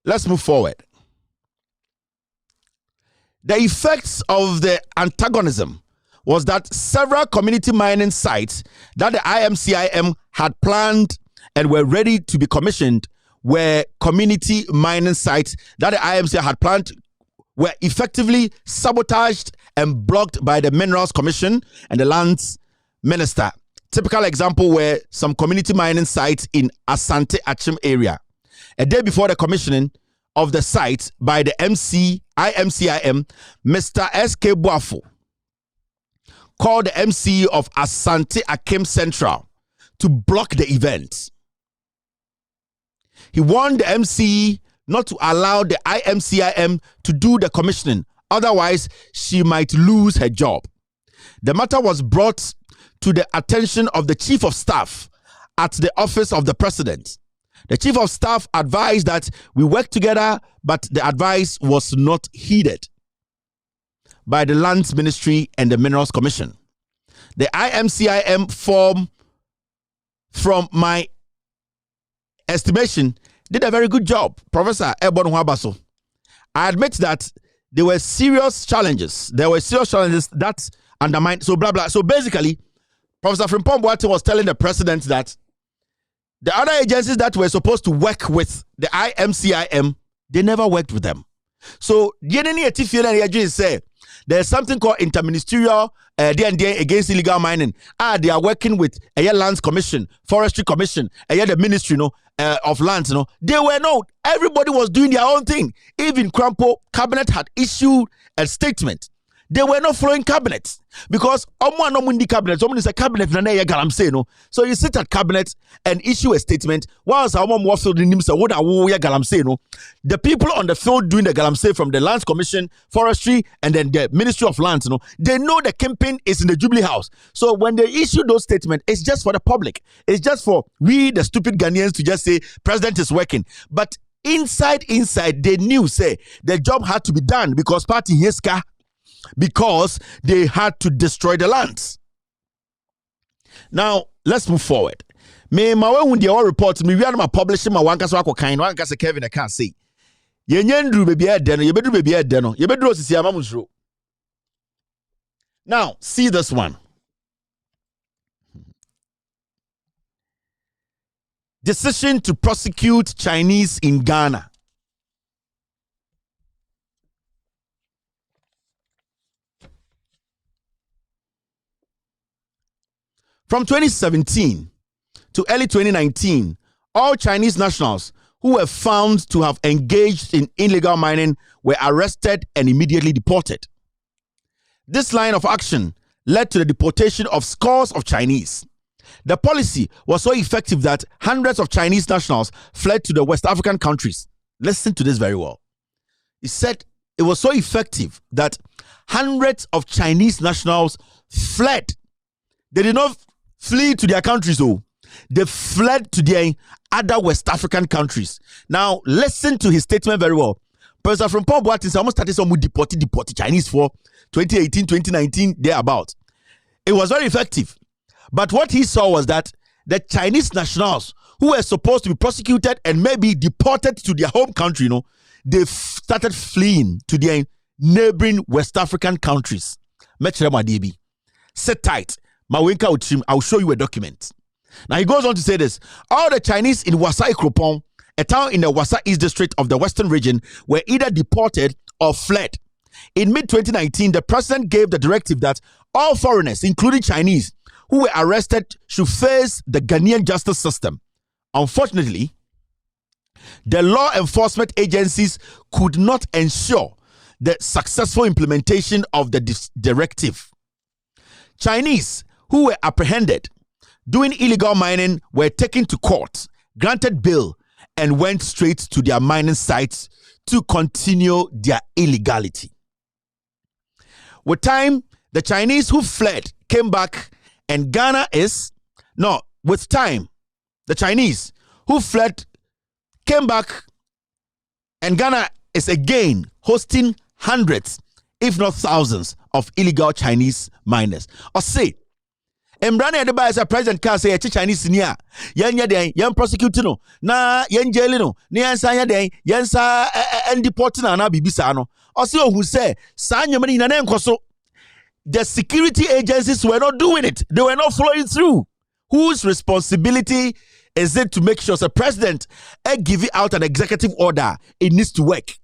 let's move forward. The effects of the antagonism was that several community mining sites that the IMCIM had planned and were ready to be commissioned were community mining sites that the IMCIM had planned were effectively sabotaged and blocked by the Minerals Commission and the Lands Minister. Typical example were some community mining sites in Asante Achim area. A day before the commissioning of the site by the IMCIM, Mr. S.K. Boafo called the MC of Asante Akim Central to block the event. He warned the MC not to allow the IMCIM to do the commissioning, otherwise she might lose her job. The matter was brought to the attention of the Chief of Staff at the Office of the President. The Chief of Staff advised that we work together, but the advice was not heeded by the Lands Ministry and the Minerals Commission. The IMCIM form, from my estimation, did a very good job. Professor Ebon Wabaso. I admit that there were serious challenges. That undermined, so blah, blah. So basically, Professor Frimpong Boateng was telling the president that the other agencies that were supposed to work with the IMCIM, they never worked with them. So, there's something called Inter-ministerial against illegal mining. They are working with a Lands Commission, Forestry Commission, the Ministry of Lands. They were not. Everybody was doing their own thing. Even Krampo Cabinet had issued a statement. They were not following cabinets because cabinet, someone is a cabinet so you sit at cabinet and issue a statement. Whilst the people on the field doing the galamsey from the Lands Commission, Forestry, and then the Ministry of Lands, they know the campaign is in the Jubilee House. So when they issue those statements, it's just for the public. It's just for we, the stupid Ghanaians, to just say president is working. But inside, they knew, say, the job had to be done because party Yeska. Because they had to destroy the lands. Now, let's move forward. Me mawe wundi our report me wiana ma publishing ma wanka so akokan wanka se Kevin I can't say. Yenyandru baby ede no yebedu baby ede no yebedu osisi amamusro. Now, see this one. Decision to prosecute Chinese in Ghana. From 2017 to early 2019, all Chinese nationals who were found to have engaged in illegal mining were arrested and immediately deported. This line of action led to the deportation of scores of Chinese. The policy was so effective that hundreds of Chinese nationals fled to the West African countries. Listen to this very well. He said it was so effective that hundreds of Chinese nationals fled. They did not flee to their countries, though. They fled to their other West African countries. Now, listen to his statement very well. Professor Frimpong Boateng almost started some deport Chinese for 2018, 2019, thereabout. It was very effective. But what he saw was that the Chinese nationals who were supposed to be prosecuted and maybe deported to their home country, they started fleeing to their neighboring West African countries. Sit tight. I'll show you a document. Now he goes on to say this. All the Chinese in Wasai Kropong, a town in the Wasa East district of the Western region, were either deported or fled. In mid-2019, the president gave the directive that all foreigners, including Chinese, who were arrested should face the Ghanaian justice system. Unfortunately, the law enforcement agencies could not ensure the successful implementation of the directive. Chinese who were apprehended doing illegal mining were taken to court, granted bail, and went straight to their mining sites to continue their illegality. With time, the Chinese who fled came back, and with time, the Chinese who fled came back, and Ghana is again hosting hundreds, if not thousands, of illegal Chinese miners. Or say, Embrani Adeba as a president can say Chinese near yan prosecute no na yan jail no niansa yaden yansa and deporting na bibisa no. Or say who say Sanya mani na nkoso. The security agencies were not doing it. They were not following through. Whose responsibility is it to make sure the president give out an executive order? It needs to work.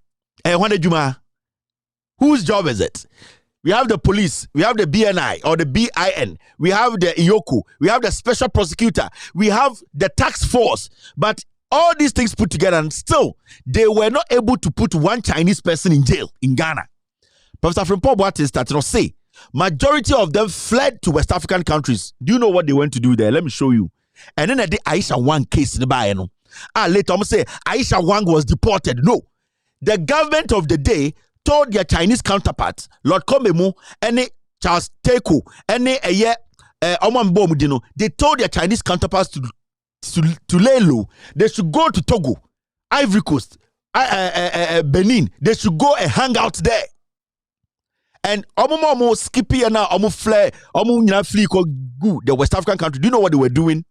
Whose job is it? We have the police, we have the BNI or the BIN, we have the IOKU, we have the special prosecutor, we have the task force. But all these things put together, and still they were not able to put one Chinese person in jail in Ghana. Professor Frimpong Boateng started to say, majority of them fled to West African countries. Do you know what they went to do there? Let me show you. And then at the Aisha Wang case in the Bayano. Later I'm say Aisha Wang was deported. No. The government of the day told their Chinese counterparts, Lord Komemu, and Charles Teku, and they told their Chinese counterparts to lay low. They should go to Togo, Ivory Coast, Benin. They should go and hang out there. And omo skippy and now flare, flee the West African country. Do you know what they were doing?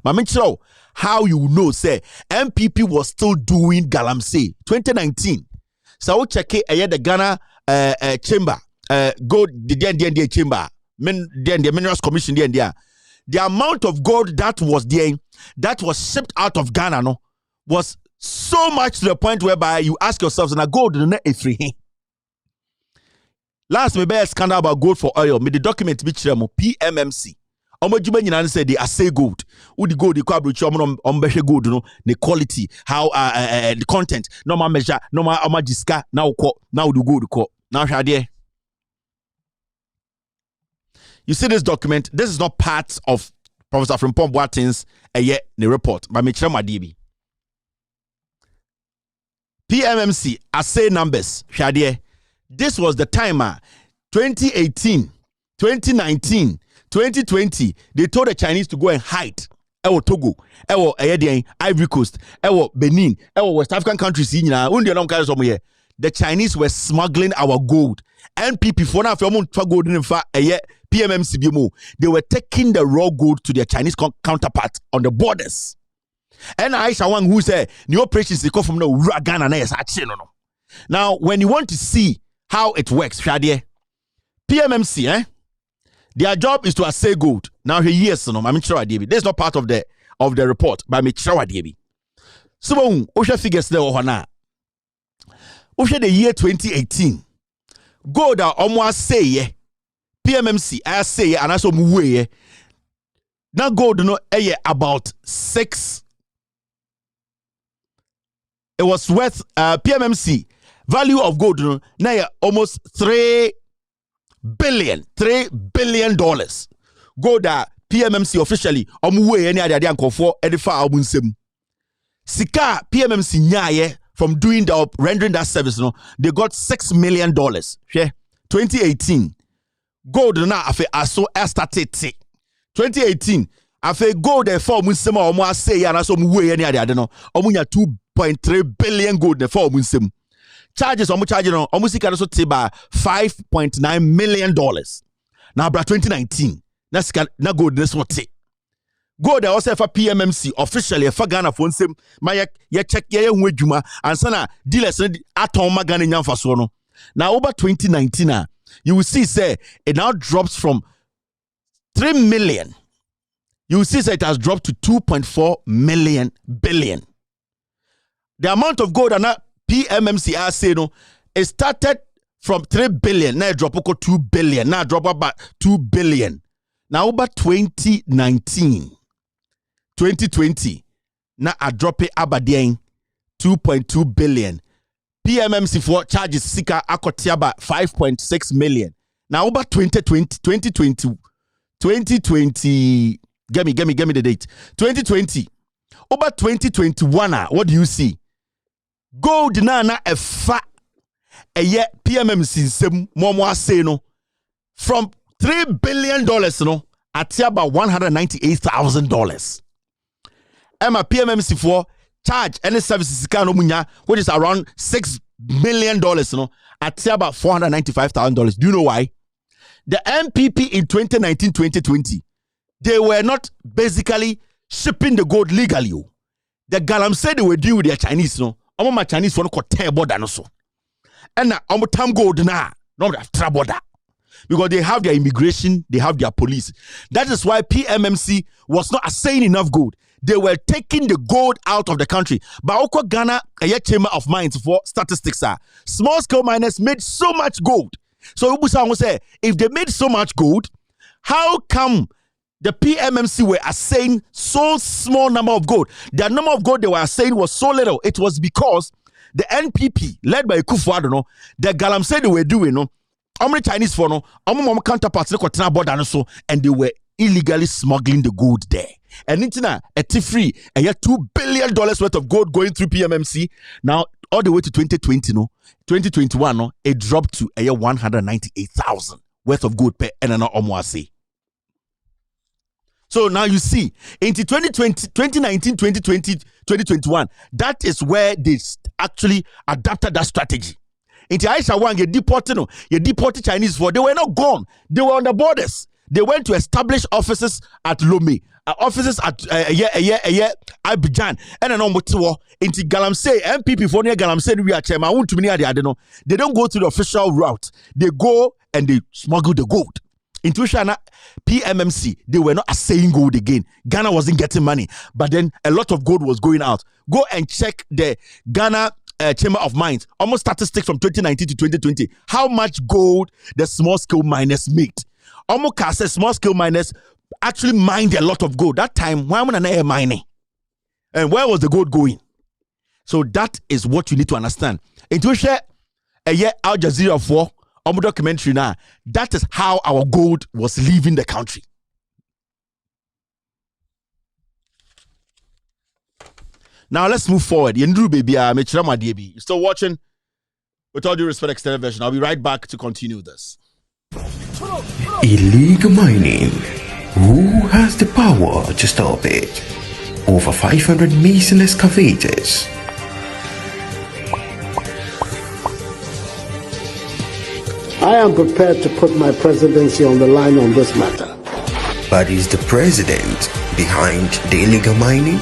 Mamicho, how you know, say MPP was still doing galamsey 2019. So check it the Ghana chamber, gold the chamber, the Minerals Commission there. The amount of gold that was there, that was shipped out of Ghana, was so much to the point whereby you ask yourselves, "Na gold no free." Last me bear scandal about gold for oil. Me the document which PMMC. Omojuma nyina say they assay gold. Who the gold the kwabro chi gold no the quality how the content normal measure normal amajiska now the gold ko now there. You see this document, this is not part of Professor Frimpong Boateng's the report but me chema DB. PMMC assay numbers there. This was the timer 2018, 2019, 2020. They told the Chinese to go and hide. Ewo Togo, ewo Ivory Coast, ewo Benin, ewo West African countries. The Chinese were smuggling our gold. NPP for now, gold in PMMC. They were taking the raw gold to their Chinese counterparts on the borders. And Aisha Wang who said, "New operations they come from the Ghana na no." Now, when you want to see how it works, PMMC, their job is to assay gold. Now, yes, no, I'm sure this is not part of the report, but I'm sure so, Osha figures there Osha the year 2018. Gold almost say PMMC I say and also way. Now gold no about 6. It was worth PMMC value of gold now almost $3 billion dollars. Gold PMMC officially way any other for edify abunsem. Sika PMMC nyaye from doing the rendering that service they got $6 million. 2018 gold na afe aso started 2018 afe gold for munsem omo say na so way any other no omunya 2.3 billion gold for munsem. Charges omo charge no omo sika so te ba $5.9 million. Now bra 2019 na gold this what te gold also for PMMC officially for Ghana for nsem ma ye check ye hu adwuma ansa na dealers aton ma Ghana nyamfa so no. Now over 2019 you will see say it now drops from 3 million. You will see say it has dropped to 2.4 billion. The amount of gold and PMMC I say no, it started from 3 billion, now drop to 2 billion, now drop about 2 billion. Now over 2019, 2020, now I drop it abadien 2.2 billion. PMMC for charges sika akotiaba 5.6 million. Now over 2020, give me the date. 2020. Over 2021, what do you see? Gold na a fa a year PMMC sem momo say no from $3 billion no at about $198,000. Emma PMMC for charge any services munya, which is around $6 million no at about $495,000. Do you know why? The MPP in 2019-2020, they were not basically shipping the gold legally. The galamsey they were doing with their Chinese no. My Chinese for no border no so. And now time gold na no have border. Because they have their immigration, they have their police. That is why PMMC was not assaying enough gold. They were taking the gold out of the country. But Oko Ghana, a chamber of mines for statistics are small scale miners made so much gold. So Ubusa will say, if they made so much gold, how come the PMMC were assaying so small number of gold? The number of gold they were assaying was so little. It was because the NPP, led by Kufuor, the galamsey they were doing, how many Chinese for no? How many counterparts and they were illegally smuggling the gold there. And it's now a free and yet $2 billion worth of gold going through PMMC. Now all the way to 2020, 2021, it dropped to a year 198,000 worth of gold per and almost. So now you see, into 2020, 2019, 2020, 2021, that is where they actually adapted that strategy. Into Aisha Wang, you deported Chinese for, they were not gone. They were on the borders. They went to establish offices at Lomé, offices at Abidjan, and an Omotiwo, into Galamsey, MPP for near Galamsey, we are chairman, they don't go through the official route. They go and they smuggle the gold. Into Shana, PMMC, they were not assaying gold again. Ghana wasn't getting money, but then a lot of gold was going out. Go and check the Ghana Chamber of Mines, almost statistics from 2019 to 2020. How much gold the small scale miners made? Almost small scale miners actually mined a lot of gold. That time, why am I mining? And where was the gold going? So that is what you need to understand. Into share a year Al Jazeera for documentary now. That is how our gold was leaving the country. Now let's move forward. You're still watching? With all due respect, extended version. I'll be right back to continue this. Illegal mining. Who has the power to stop it? Over 500 mason excavators. I am prepared to put my presidency on the line on this matter. But is the president behind the illegal mining?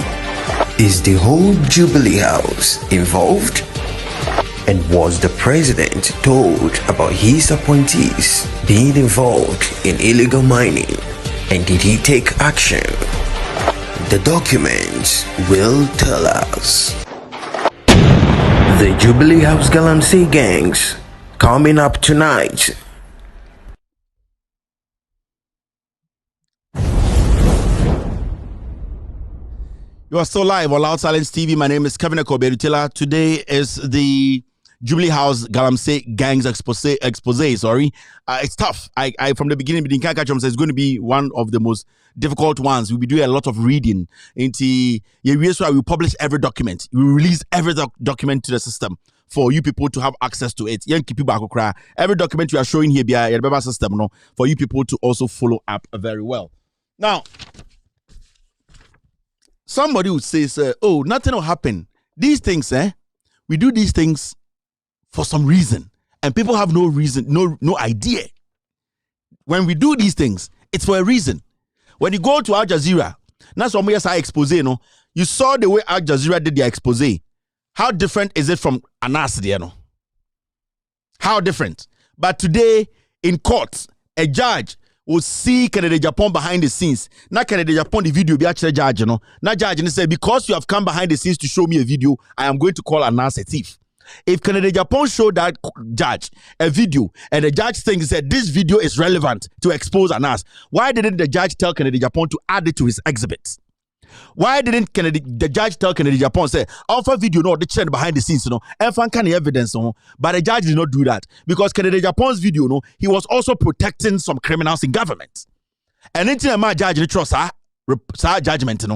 Is the whole Jubilee House involved? And was the president told about his appointees being involved in illegal mining? And did he take action? The documents will tell us. The Jubilee House galamsey gangs coming up tonight. You are still live on Loud Silence TV. My name is Kevin Ekoberutela. Today is the Jubilee House galamsey gangs expose. It's tough. I from the beginning, it's going to be one of the most difficult ones. We'll be doing a lot of reading into. We publish every document. We release every document to the system for you people to have access to it. Every document we are showing here, system, for you people to also follow up very well. Now, somebody would say, oh, nothing will happen. These things, we do these things for some reason. And people have no reason, no idea. When we do these things, it's for a reason. When you go to Al Jazeera, that's what we say expose, you saw the way Al Jazeera did their expose. How different is it from Anas, How different? But today, in court, a judge will see Canada Japan behind the scenes. Now Canada Japan the video be actually judge, Now judge and say, because you have come behind the scenes to show me a video, I am going to call Anas a thief. If Canada Japan show that judge a video and the judge thinks that this video is relevant to expose Anas, why didn't the judge tell Canada Japan to add it to his exhibits? Why didn't the judge tell Kennedy Japan say, offer video no the chain behind the scenes, and find kind of evidence, but the judge did not do that because Kennedy Japan's video, he was also protecting some criminals in government. And into my judge in trust judgment,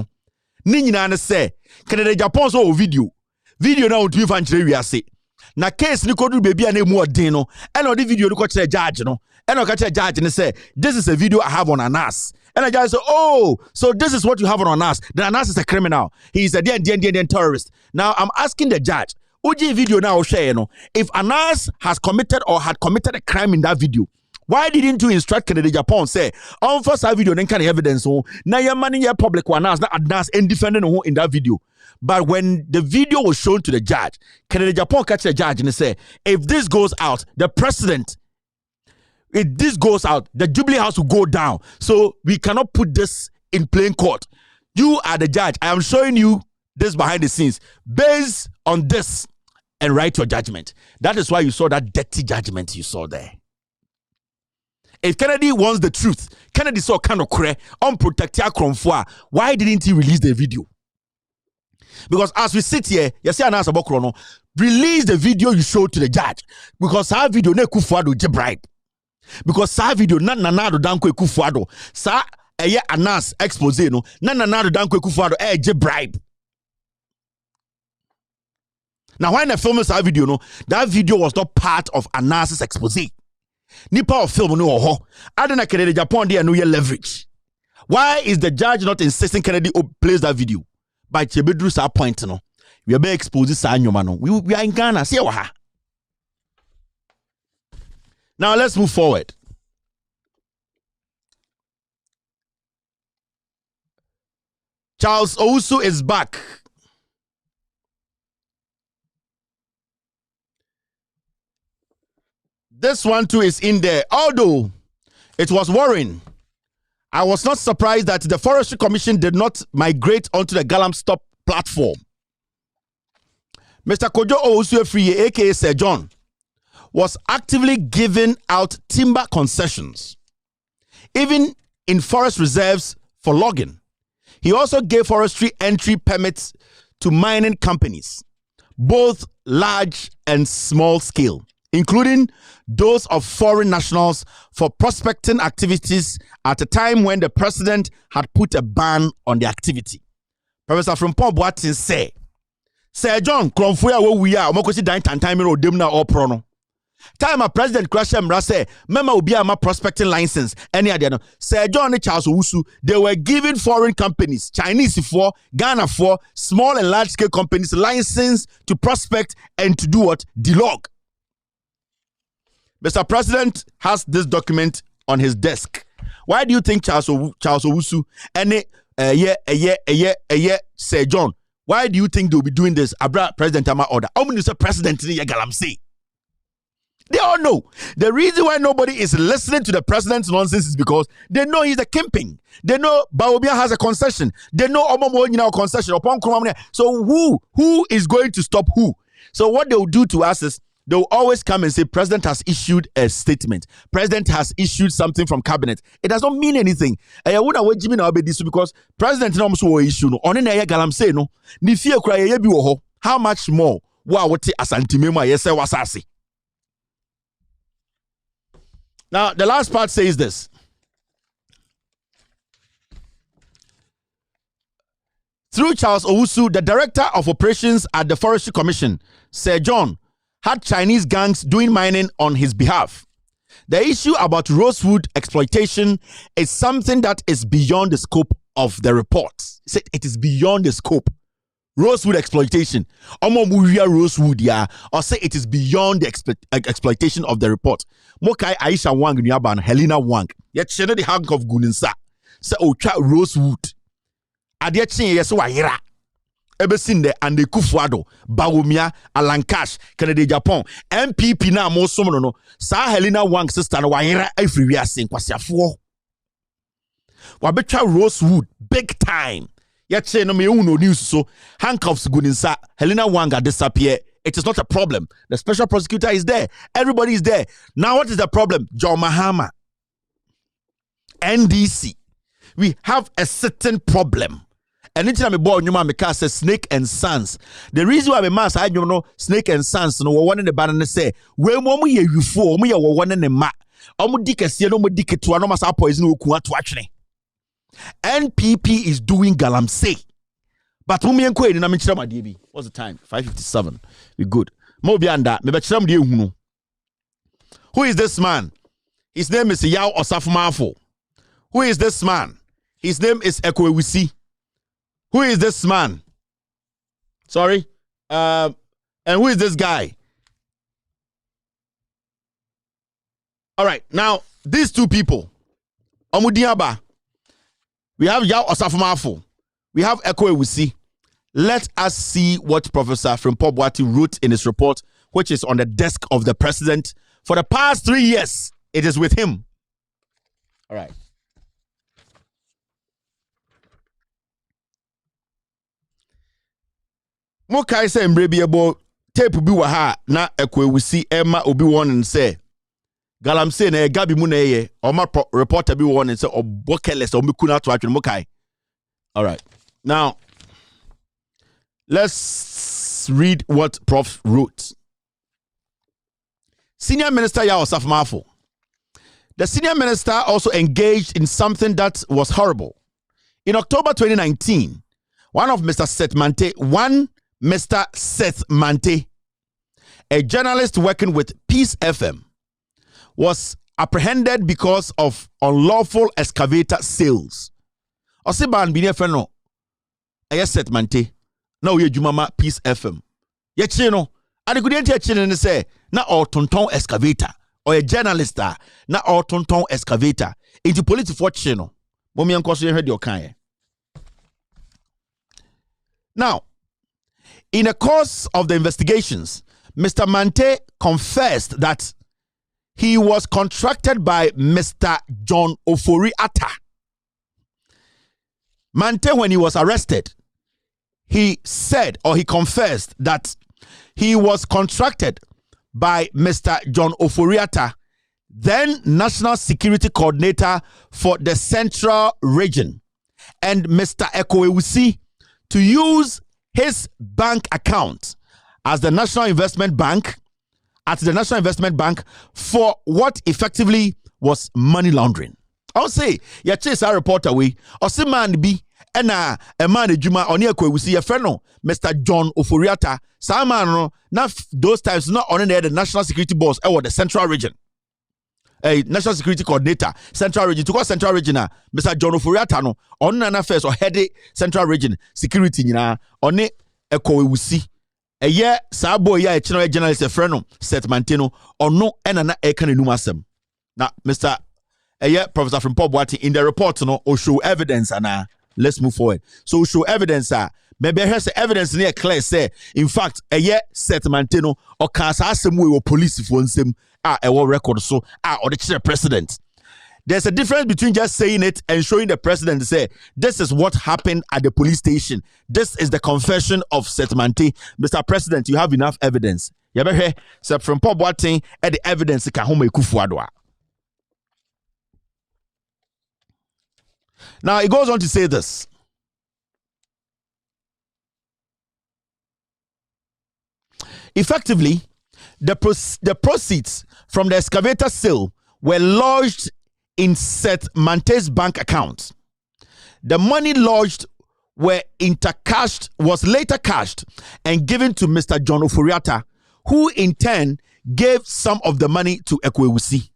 Nina say Kennedy Japan's whole video now to fan we say. Na case ni kodu baby and more dino, and on the video look at the judge, and I catch a judge and say, this is a video I have on Anas. And the judge say, oh, so this is what you have on Anas. Then Anas is a criminal. He is a terrorist. Now I'm asking the judge, Uji video now share, if Anas has committed or had committed a crime in that video, why didn't you instruct Kennedy Japan say, on first video then kind of evidence, now your money your public one Anas and defending in that video. But when the video was shown to the judge, Kennedy Japan catch the judge and say, if this goes out, the president, if this goes out, the Jubilee House will go down. So we cannot put this in plain court. You are the judge. I am showing you this behind the scenes. Based on this, and write your judgment. That is why you saw that dirty judgment you saw there. If Kennedy wants the truth, Kennedy saw kind of unprotected Kromfoa. Why didn't he release the video? Because as we sit here, you see an answer about Chrono, release the video you showed to the judge. Because our video ne kufuado je bribe. Because our video na nanado danko kufuado. Sa eye Anas expose no na nanado danko kufuado je bribe. Now when the film is our video no, that video was not part of Anas's expose. Nipa of film no ho. Adena Kennedy Japan there no ye leverage. Why is the judge not insisting Kennedy plays that video? But you bedru sa point no. We are be exposed sa anyoma no. We are in Ghana. See wa. Now let's move forward. Charles Owusu is back. This one too is in there. Although it was worrying, I was not surprised that the Forestry Commission did not migrate onto the Galamsey platform. Mr. Kojo Owusu-Efriye, aka Sir John, was actively giving out timber concessions, even in forest reserves for logging. He also gave forestry entry permits to mining companies, both large and small scale, including those of foreign nationals for prospecting activities at a time when the president had put a ban on the activity. Professor Frimpong Boateng said, Sir John, Kromfoya wo we are, omokosi dan tantan me dem na all prono. Time a president Krashem Rase, mema obi ama prospecting license, any other no. Sir John and Charles Owusu, they were giving foreign companies, Chinese for, Ghana for, small and large scale companies license to prospect and to do what? Delog. Mr. President has this document on his desk. Why do you think Charles Owusu and Sir John, why do you think they'll be doing this? Abra President Ama order. How many say President Galamsey? They all know. The reason why nobody is listening to the president's nonsense is because they know he's a kingpin. They know Baobia has a concession. They know Omomo a concession. So who is going to stop who? So what they will do to us is they will always come and say, President has issued a statement. President has issued something from cabinet. It does not mean anything. Because President no issue no. On Galamsey no. Ni fear cry bi wo ho. How much more? Wa wote asantimema yese wasasi. Now, the last part says this. Through Charles Owusu, the director of operations at the Forestry Commission, Sir John, had Chinese gangs doing mining on his behalf. The issue about rosewood exploitation is something that is beyond the scope of the report. He said it is beyond the scope. Rosewood exploitation. Rosewood, yeah. Or say it is beyond the exploitation of the report. Mokai Aisha Wang Nyaban, Helena Wang. Yet she the hunk of Guninsa. Say, oh, Rosewood. Adiachin, yes, Wahira. Ebesinde and the Kufuado, Bawumia, Alankash, Kennedy Japan, MPP na mo somo no. Sa Helena Wang sister na Wahira everywhere sing kwasiafo. Wabecha Rosewood, big time. Yet say no me uno news so handcuffs Guninsa, Helena Wanga disappear. It is not a problem. The special prosecutor is there. Everybody is there. Now what is the problem? John Mahama. NDC. We have a certain problem. And anytime me boy nyuma me cast say Snake and Sons. The reason why me mass I know Snake and Sons no one in the banner say we mo ye yufo mo ye one in the ma. Omo dikese no mo diketo no masa poison oku ato atwene. NPP is doing galamsey. But who me enko ni na me kire ma de bi. What's the time? 5:57. We good. Mo bi anda me be kire ma de ehunu. Who is this man? His name is Yao Osafumafo. Who is this man? His name is Ekwewisi. Who is this man? Sorry. And who is this guy? All right. Now, these two people. Omudiaba. We have Yao Osafumafo. We have Ekwewisi. Let us see what Professor Frimpong Boateng wrote in his report, which is on the desk of the president. For the past 3 years, it is with him. All right. Mokai say mbrebiebo tape bi wa ha na Ekwewisi ema obi won and say galamsey na gabi mu na ye oma reporter bi won and say obokeles omekuna to atwe mokai. All right. Now let's read what Prof wrote. Senior Minister Yao Osafumafo. The senior minister also engaged in something that was horrible. In October 2019, Mr. Seth Mante, a journalist working with Peace FM, was apprehended because of unlawful excavator sales. Osiban bini feno, Seth Mante, now ye jumama Peace FM. Ye chino, adikudenti ye chino ne say na or tonton excavator. Or a journalist na or tonton excavator into police for chino. Momi ankoso heard your kind. Now, in the course of the investigations, Mr. Mante confessed that he was contracted by Mr. John Ofori Atta. Mante, when he was arrested, he said or he confessed that he was contracted by Mr. John Ofori Atta, then National Security Coordinator for the Central Region, and Mr. Ekwewisi to use his bank account as the National Investment Bank for what effectively was money laundering. I'll say, ya chase our report away, or see man be ena a man ejuma oni Ekwewisi ye friend Mr. John Ofori Atta. Samano na those times not on the National Security Boss or the Central Region. A National Security Coordinator, Central Region, to call Central Region, Mr. John Ofori Atta no on an affairs or head Central Region security na on it Ekwewisi. A year Sabo ya a channel journalist a friend Seth Mantino or no enana ekan numasem. Now, Mr. Professor Frimpong Boateng in the report no or show evidence and let's move forward. So show evidence maybe here's the evidence near clear say in fact Seth Mantino or cast asem we police for him a record so or the chair president. There's a difference between just saying it and showing the president to say this is what happened at the police station. This is the confession of Seth Mante. Mr. President, you have enough evidence. You ever hear from Frimpong Boateng at the evidence ka home kufuadwa. Now it goes on to say this. Effectively, the proceeds from the excavator sale were lodged in Seth Mante's bank account. The money lodged was later cashed and given to Mr. John Ofori Atta, who in turn gave some of the money to Ekwewisi.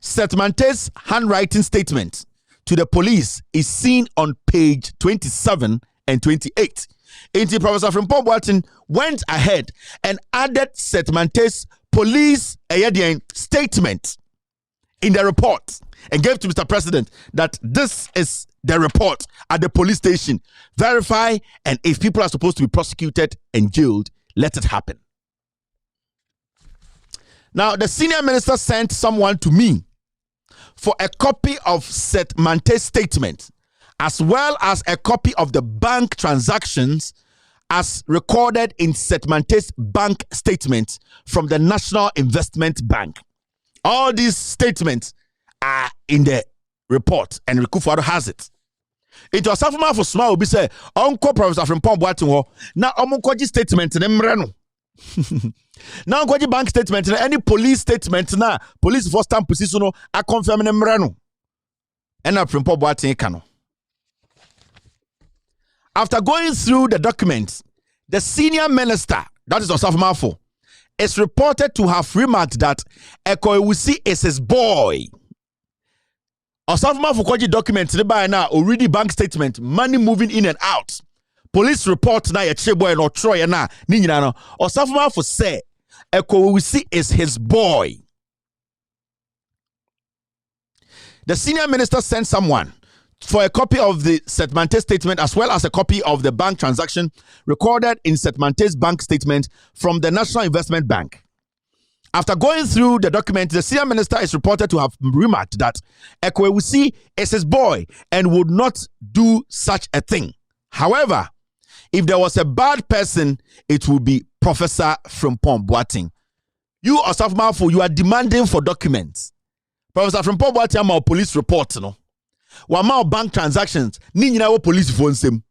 Seth Mante's handwriting statement to the police is seen on page 27 and 28. Until Professor Frimpong Boateng went ahead and added Seth Mante's police statement in the report and gave to Mr. President that this is the report at the police station. Verify, and if people are supposed to be prosecuted and jailed, let it happen. Now, the senior minister sent someone to me for a copy of Seth Mante's statement, as well as a copy of the bank transactions as recorded in Seth Mante's bank statement from the National Investment Bank. All these statements are in the report, and Kufuor has it. It was something for small be say Uncle Professor from Pom Boating ho na omunkoji statement ne mre no. Now unkoji bank statement na any police statement na police for stamp position no a confirm ne mre no. And na from Pom Boating ka no. After going through the documents, the senior minister, that is Osafo, is reported to have remarked that Ekoewusi is his boy. Osafo koji documents by now already bank statement, money moving in and out. Police report na ye cheboy no Troy na ni nyina no. Osafo say Ekoewusi is his boy. The senior minister sent someone for a copy of the Setmante statement as well as a copy of the bank transaction recorded in Setmante's bank statement from the National Investment Bank. After going through the document, the senior minister is reported to have remarked that Ekoewusi is his boy and would not do such a thing. However, if there was a bad person, it would be Professor Frimpong Boateng. You, Osafo, you are demanding for documents. Professor Frimpong Boateng, our police report, no? Wama bank transactions, ni nyina wo police phone sem.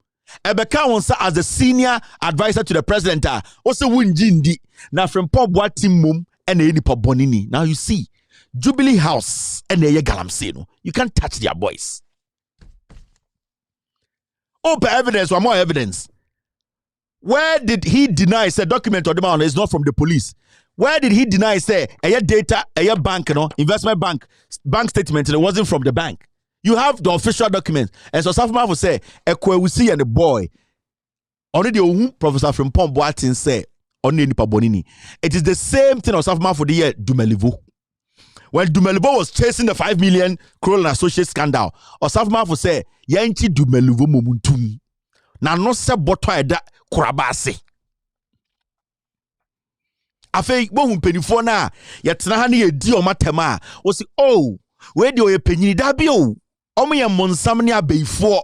Ebeka wonsa as the senior advisor to the president. Also wunji ndi na Frimpong Boateng mum ene nipa bonini. Now you see, Jubilee House ene ye galamsey no. You can't touch their boys. Open evidence, one more evidence. Where did he deny say document or the man is not from the police? Where did he deny say a data, a bank, no investment bank statement and it wasn't from the bank? You have the official documents. And so Safman will say, Ekoewusi and the boy. Only the Professor Frimpong Boateng say, only nipa bonini. It is the same thing on Safman for the year Dumelivo. When Dumelivo was chasing the 5 million Kroll and Associate scandal, Osafman will say, Yanchi Dumelivo Momuntum. Na no se boto eda kurabase. Afe, bon penifo na, yetna hani ye di o matema. O si, oh, where do you penny dabio? Omo ye monsam ne abeifo.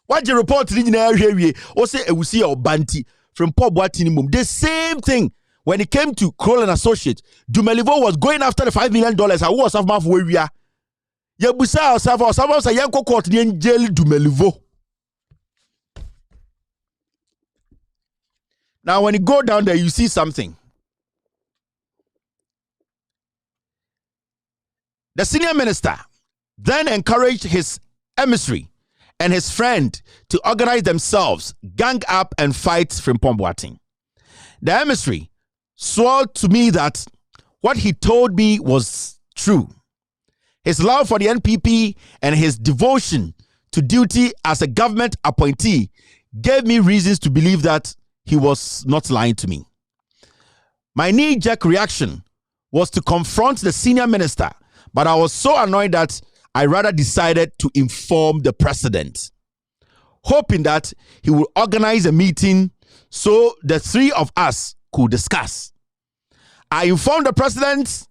What you report ni nyina hwewie o say ewusi e obanti from Paul Boateng mum. The same thing when it came to Kroll and Associate. Dumelivo was going after the $5 million. I was of mouth where we are. Yebusa Osafo say yanko court ni jail Dumelivo. Now when you go down there you see something. The senior minister then encouraged his emissary and his friend to organize themselves, gang up and fight Frimpong Boateng. The emissary swore to me that what he told me was true. His love for the NPP and his devotion to duty as a government appointee gave me reasons to believe that he was not lying to me. My knee-jerk reaction was to confront the senior minister, but I was so annoyed that I rather decided to inform the president, hoping that he would organize a meeting so the three of us could discuss. I informed the president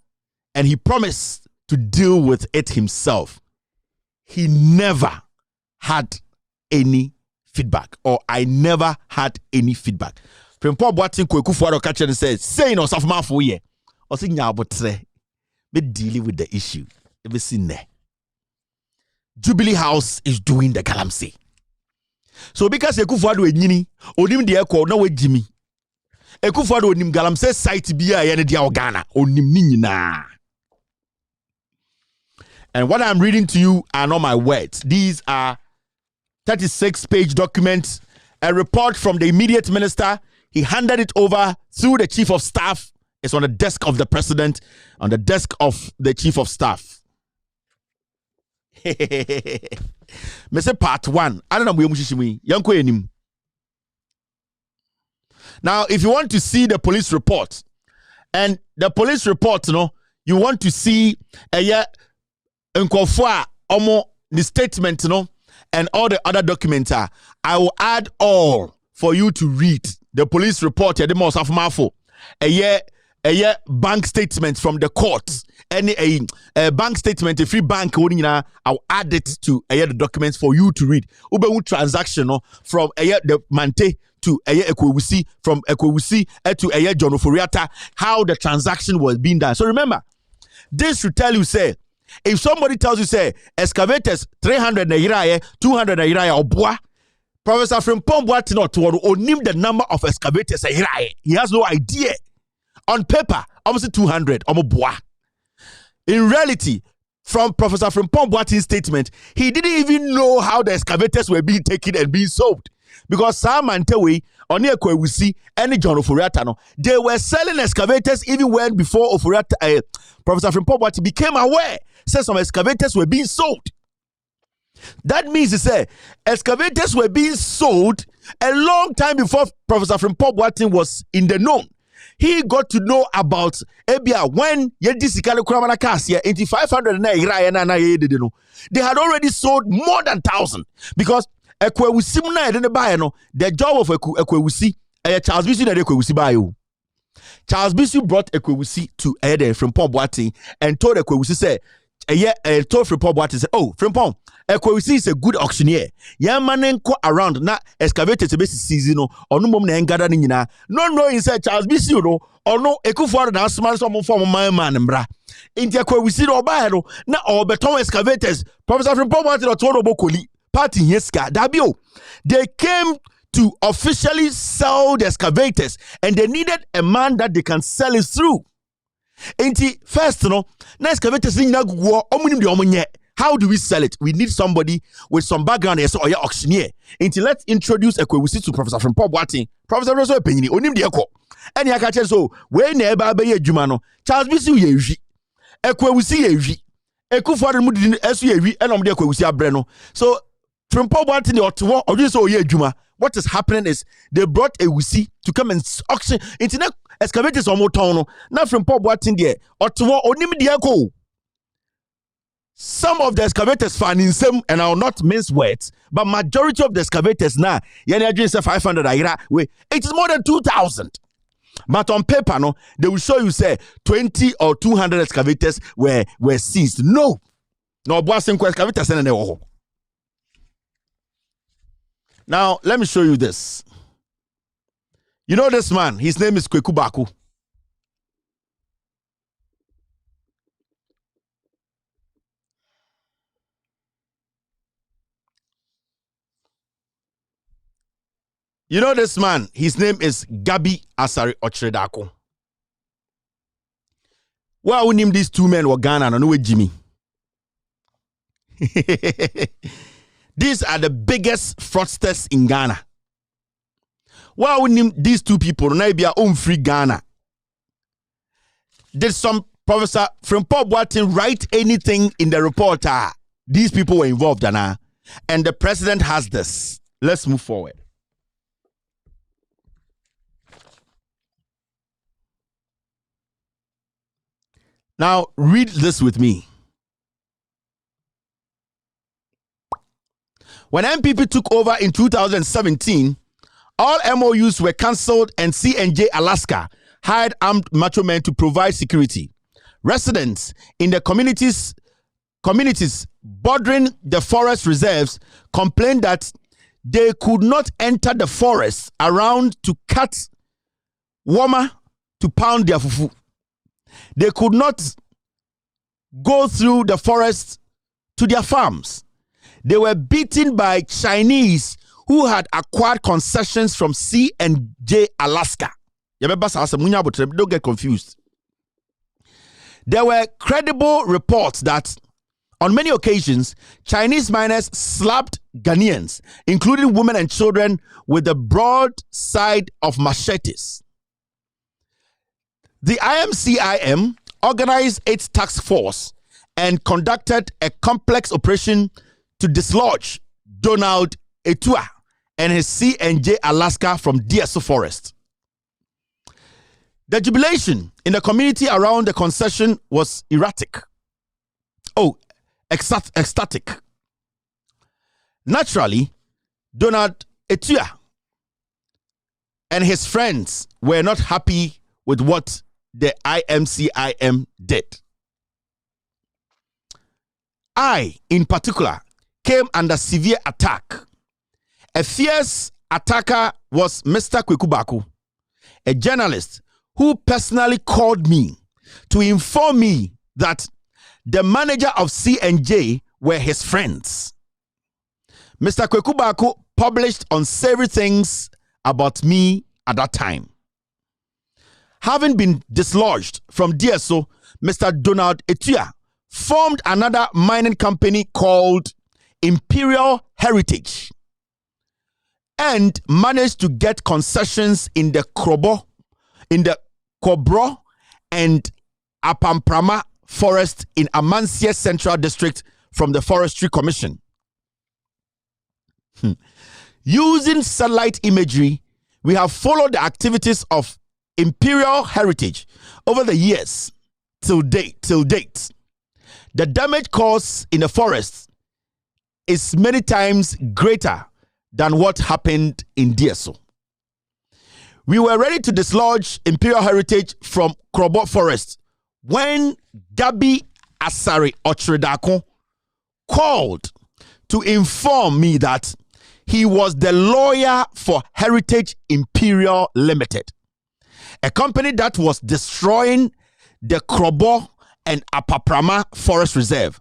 and he promised to deal with it himself. He never had any feedback, or I never had any feedback. Frimpong Boateng Kwekufuado catcher and said, "Say no Safman for ye." Or say nyabotre. Be dealing with the issue. Ever seen there? Jubilee House is doing the galamsey. So because Ekufuado enyini, onim de ekọ na we Jimmy. Ekufuado onim galamsey site bia ye ne dia Ghana, onim ni nyina. And what I'm reading to you are not my words. These are 36-page documents, a report from the immediate minister. He handed it over through the chief of staff. It's on the desk of the president, on the desk of the chief of staff. Me say part 1. I don't know. Now, if you want to see the police report, and the police report, you want to see the statement, and all the other documents, I will add all for you to read. The police report, a bank statement from the court, any a bank statement, a free bank, I'll add it to the documents for you to read. Ube transaction from the Mante to Ekoewusi, from Ekoewusi to John Oforiatta, how the transaction was being done. So remember, this should tell you, say, If somebody tells you, say, excavators 300 na yiraye, 200 na yiraye, obwa, Professor Frimpong Boateng or name the number of excavators a yiraye. He has no idea. On paper, almost 200, obwa. In reality, from Professor Frimpong Boateng's statement, he didn't even know how the excavators were being taken and being sold. Because Sam and Tewe, on the Ekwewusi, and John Oforiatta, they were selling excavators even when before Oforiatta, Professor Frimpong Boateng became aware, said some excavators were being sold. That means to say, excavators were being sold a long time before Professor Frimpong Boateng was in the known. He got to know about Ebia when Yedisikale Kramana Kasia, 500 they had already sold more than 1,000 because Ekwewusi the job of Ekwewusi, Charles Bisu na Ekwewusi bayo. Charles Bisu brought Ekwewusi to Ede Frimpong Boateng and told Ekwewusi say, told Frimpong Boateng say, oh, Frimpong, Ekwewusi is a good auctioneer. Young man go around na excavated to basic season or no mom na engada ni nyina. No knowing say Charles Bisu no or no Ekufuor na asman some form my man mbra. Inti Ekwewusi no ba no na or beton excavators. Professor Frimpong Boateng told Obokoli party yeska dabio. They came to officially sell the excavators and they needed a man that they can sell it through. Inti first no na excavators ni na gugu omunim de omunye. How do we sell it? We need somebody with some background as or auctioneer. Until let's introduce Ekwewusi to Professor Frimpong Boateng. Professor Rosso Penyini, onim de eko. Any akache so we na eba be adwuma no. Charles Bisu ye wi. Ekwewusi ye wi. Ekufuor mu di esu ye wi enom de Ekwewusi abre no. So Frimpong Boateng the otowo odin so ye adwuma. What is happening is they brought Ewusi to come and auction. Internet excavators omo ton no. Na Frimpong Boateng de otowo onim de eko. Some of the excavators found in some, and I will not mince words, but majority of the excavators now, say 500 aira, it is more than 2,000. But on paper, no, they will show you say 20 or 200 excavators were seized. No, Boateng excavators and they. Now let me show you this. You know this man? His name is Kweku Baku. You know this man, his name is Gabi Asari Ochredako. Well, we name these two men were Ghana and no Jimmy. These are the biggest fraudsters in Ghana. Well, we name these two people, maybe our own free Ghana. Did some Professor Frimpong Boateng write anything in the report? These people were involved, and the president has this. Let's move forward. Now, read this with me. When MPP took over in 2017, all MOUs were cancelled and C&J Alaska hired armed macho men to provide security. Residents in the communities bordering the forest reserves complained that they could not enter the forest around to cut warmer to pound their fufu. They could not go through the forest to their farms. They were beaten by Chinese who had acquired concessions from C&J Alaska. Don't get confused. There were credible reports that on many occasions, Chinese miners slapped Ghanaians, including women and children, with the broadside of machetes. The IMCIM organized its task force and conducted a complex operation to dislodge Donald Etua and his C&J Alaska from DSO Forest. The jubilation in the community around the concession was erratic. Ecstatic. Naturally, Donald Etua and his friends were not happy with what the IMCIM did. I, in particular, came under severe attack. A fierce attacker was Mr. Kweku Baku, a journalist who personally called me to inform me that the manager of C&J were his friends. Mr. Kweku Baako published unsavory things about me at that time. Having been dislodged from DSO, Mr. Donald Etua formed another mining company called Imperial Heritage and managed to get concessions in the Kobro and Apamprama forest in Amansia Central District from the Forestry Commission. Using satellite imagery, we have followed the activities of Imperial Heritage over the years till date. The damage caused in the forest is many times greater than what happened in DSO. We were ready to dislodge Imperial Heritage from Kobro Forest when Gabi Asare Ochredako called to inform me that he was the lawyer for Heritage Imperial Limited, a company that was destroying the Kobro and Apaprama Forest Reserve,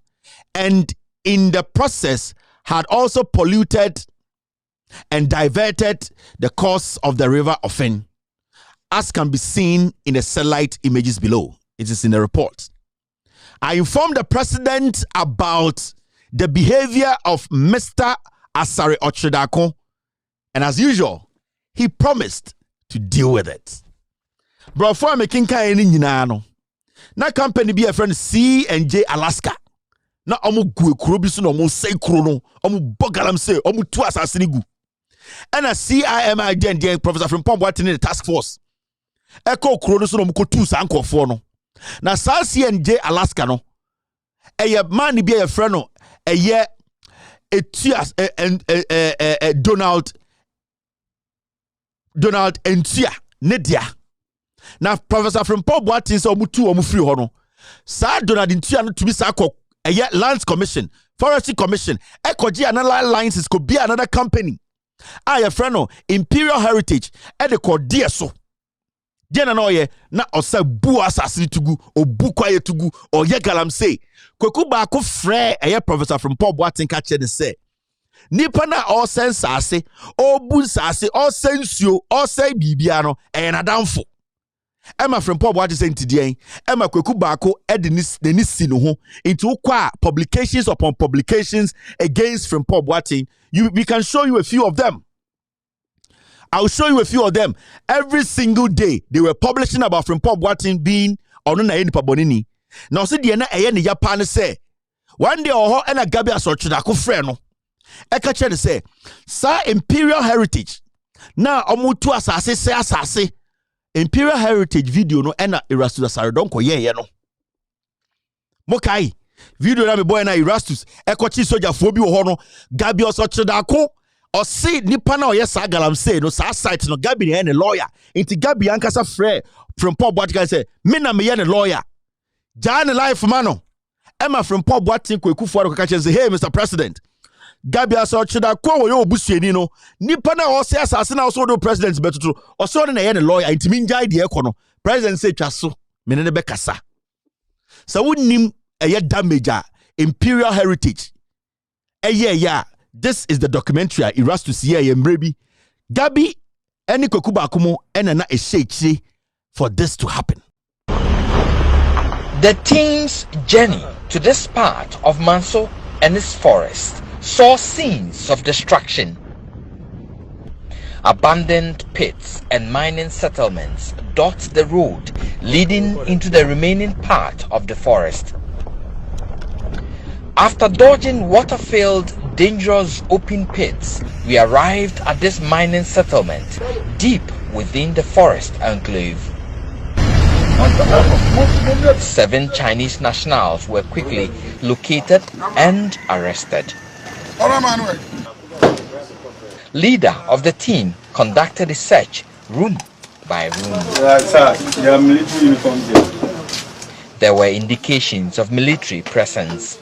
and in the process had also polluted and diverted the course of the river Ofen, as can be seen in the satellite images below. It is in the report. I informed the president about the behavior of Mr. Asare Ochredako, and as usual, he promised to deal with it. Bro, for making no. Na company be a friend C&J Alaska. Na omu gu ekuro bi so na omu sei kuro no, omu bogalamsey, omu tu asase gu. And a CIMI den Professor Frimpong Boateng in the task force. Eko kuro no so na omu ko tu sa nkofo no. Na sa C&J Alaska no. Eye man bi a friend no, eye Etias Donald Entia Nedia. Now Professor Frimpong Boateng say omu free ho no. Sa Donald Entia no to be sa ko Lands Commission, Forestry Commission, Ekoji another licenses could be another company. Your friend no Imperial Heritage the called DSO. Diana no ye na osa bu asasiri tugu o bu kwaye tugu o ye galamsey. Kweku Baako frɛ Professor Frimpong Boateng ka che ne say. Nipa na o sense ase, o bu nsase, o sensuo, o say bibia no na damfo. Emma Frimpong Boateng say ntidien. Emma Kweku Baako the nisi no ho into kwa publications upon publications against Frimpong Boateng. We can show you a few of them. I'll show you a few of them. Every single day they were publishing about Frimpong Boateng being ono na nipa bonini. Now see the na ne Japan say one day oho na Gabi Asorchidako frɛ no. Eka che say sa Imperial Heritage na omutu asase se asase. Imperial Heritage video no na Erastus Asaredon ko ye no. Mokai video na me boy na Erastus ekochi soja fo bi wo ho no Gabi Asorchidako o see nipa na oyɛ sa galamsey no sa site no Gabi ne lawyer inti Gabi ankasa frɛ Frimpong Boateng say me na me ye ne lawyer Jan life mano Emma Frimpong Boateng Kweku Fuado ka say hey Mr. President Gabi Asorchidako wo yo obusuani no nipa na o say asase na so do president betutu o so na ye ne lawyer inti min jai de ekɔ no president say twa so me ne be kasa so wonim damage Imperial Heritage this is the documentary Erastus here Mrebi Gabi any Kweku Baako mo na ehyechi for this to happen. The team's journey to this part of Manso and its forest saw scenes of destruction. Abandoned pits and mining settlements dot the road leading into the remaining part of the forest. After dodging water-filled, dangerous open pits, we arrived at this mining settlement deep within the forest enclave. 7 Chinese nationals were quickly located and arrested. Leader of the team conducted a search room by room. There were indications of military presence.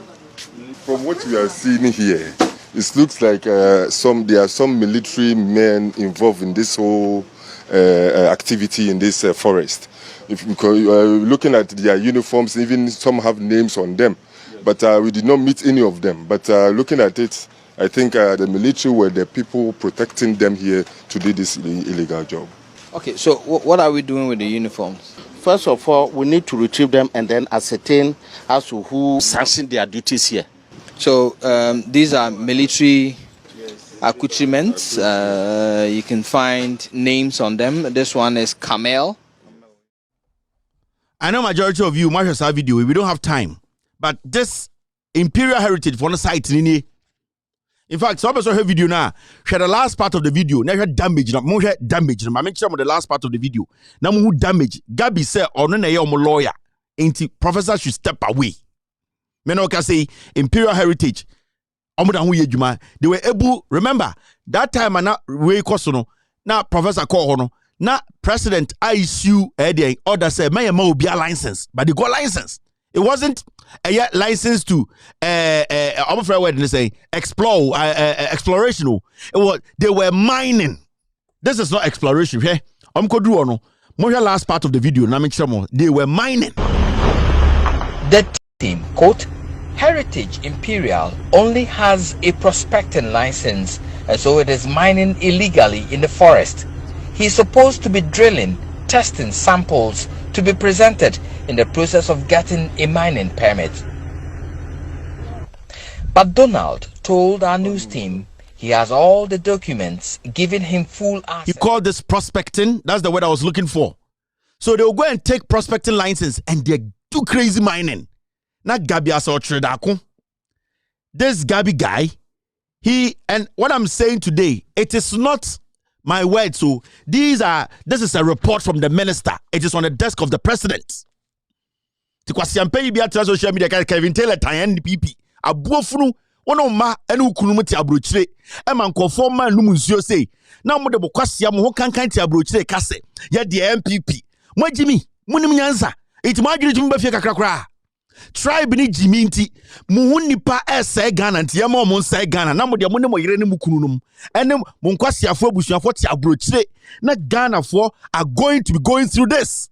From what we are seeing here, it looks like there are some military men involved in this whole activity in this forest. If looking at their uniforms, even some have names on them. but we did not meet any of them. But looking at it, I think the military were the people protecting them here to do this illegal job. Okay, so what are we doing with the uniforms? First of all, we need to retrieve them and then ascertain as to who sanctioned their duties here. So these are military accoutrements. You can find names on them. This one is camel. I know majority of you might have saw video. We don't have time, but this imperial heritage for the site. In fact, some people have video now. Share the last part of the video. Now damage. Now more damage. I make sure the last part of the video. Now more damage. Gabi said, "Oh no, no, I'm a lawyer. Ain't professor should step away." Men can say imperial heritage. They were able. Remember that time and now we kosono. Now professor call hono. Now president issue order say may be a license, but they got license. It wasn't a license to I'm afraid what they say explore exploration. It was they were mining. This is not exploration. Hey, I'm going to do no. More last part of the video. They were mining. The team quote Heritage Imperial only has a prospecting license, and so it is mining illegally in the forest. He's supposed to be drilling, testing samples to be presented in the process of getting a mining permit. But Donald told our news team he has all the documents giving him full access. He called this prospecting. That's the word I was looking for. So they'll go and take prospecting license and they do crazy mining. Not Gabi Asotredako. This Gabi guy, and what I'm saying today, it is not my word. So this is a report from the minister. It is on the desk of the president. Social media Kevin Taylor NPP. Abuofunu one ma enu kunumu ti abrochire e man konfo man numu nsuo sei na mo de bokwasia mo ho kankan ti abrochire kase ye de MPP mo agimi munim nyansa iti mo adwiri tum ba fie kakrakra tribe ni jimi nti mo hu nipa ese Ghana nti ye ma mo nsa Ghana na mo de mo ne mo yire ne mu kununum ene mo nkwasiafo abusuafo ti abrochire na Ghana for are going to be going through this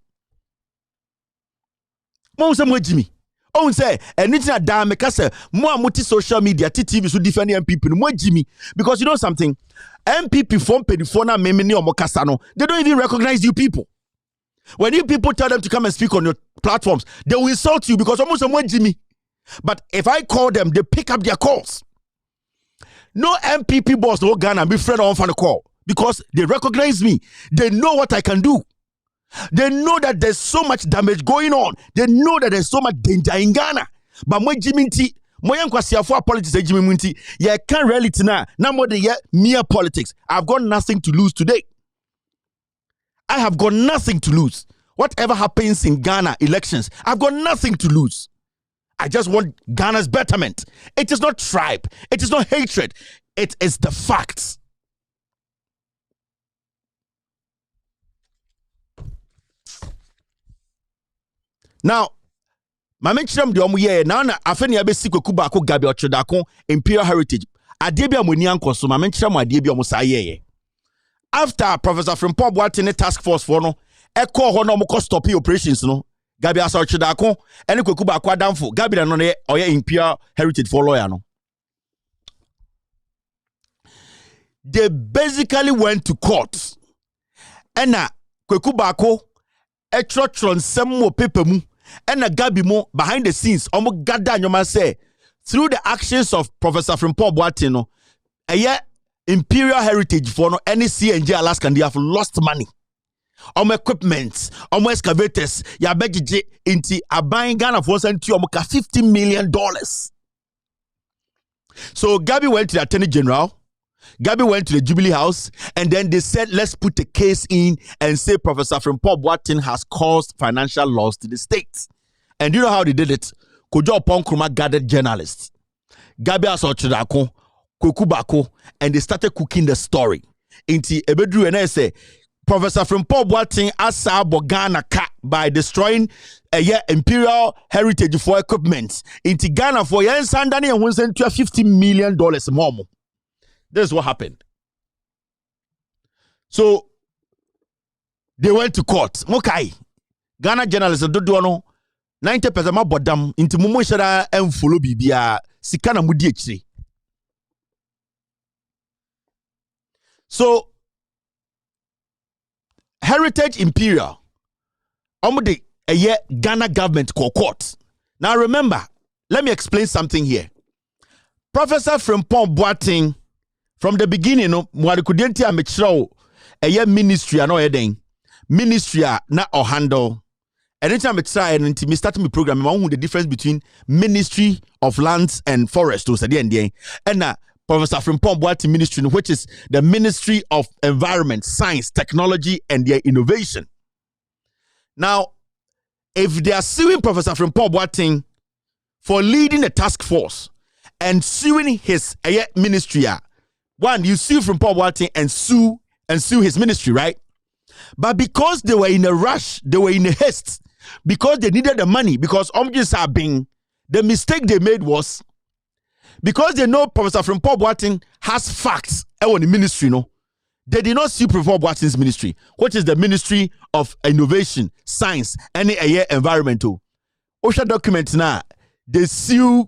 mo se mo agimi on say anything that me kase mo amuti social media TV so defend MPP no mo agimi because you know something MPP form pedifo na me ni omokasa no they don't even recognize you people. When you people tell them to come and speak on your platforms, they will insult you because almost someone Jimmy. But if I call them, they pick up their calls. No MPP boss no Ghana be friend on the call because they recognize me. They know what I can do. They know that there's so much damage going on. They know that there's so much danger in Ghana. But my Jimmy T, my for politics, Jimmy Munti, yeah, can't reality now. Now more than mere politics. I've got nothing to lose today. I have got nothing to lose. Whatever happens in Ghana elections, I've got nothing to lose. I just want Ghana's betterment. It is not tribe. It is not hatred. It is the facts. Now, my mention the omuye now na afeni abesi kokuba ko Gabi Otredako Imperial Heritage. Adebia moni anko so my mention mo adebia mo saye. After Professor Frimpong Boateng task force for no eko ho no mo stop operations no Gabi Otredako ene kokuba ko adamfo Gabi na no oye Imperial Heritage for lawyer no. They basically went to court. Ena kokuba ko etrotron semmo paper mu ena Gabi mo behind the scenes omo gada nyoma say through the actions of Professor Frimpong Boateng no Imperial Heritage for no any CNG Alaska they have lost money. Equipment, excavators, ya begije inti abaying Ghana for $50 million. So Gabi went to the Attorney General, Gabi went to the Jubilee House, and then they said, let's put the case in and say Professor Frimpong Boateng has caused financial loss to the state. And you know how they did it? Kojo Opon Nkrumah gathered journalists. Gabi Otredako, Kokubako, and they started cooking the story. Inti ebedru and say Professor Frimpong Boateng asa Ghana by destroying Imperial Heritage for equipment. Inti Ghana for yen sandani and $50 million more. This is what happened. So they went to court. Mokai Ghana journalists do no 90% ma bodam into mumu shara and follow bibia sikana mudi echire. So Heritage Imperial omude a year Ghana government court. Now remember, let me explain something here. Professor Frimpong Boateng from the beginning no mwadikudenti amechiro a year ministry ano eden ministry na or handle. Anytime I try and me start my program, I want the difference between Ministry of Lands and Forests and Professor Frimpong Boateng Ministry, which is the Ministry of Environment, Science, Technology, and their Innovation. Now, if they are suing Professor Frimpong Boateng for leading a task force and suing his ministry, one, you sue Frimpong Boateng and sue his ministry, right? But because they were in a rush, they were in a haste, because they needed the money, because the mistake they made was because they know Professor Frimpong Boateng has facts on the ministry, no, they did not sue Frimpong Boateng's ministry, which is the Ministry of Innovation, Science, and Environmental. OSHA documents now, they sue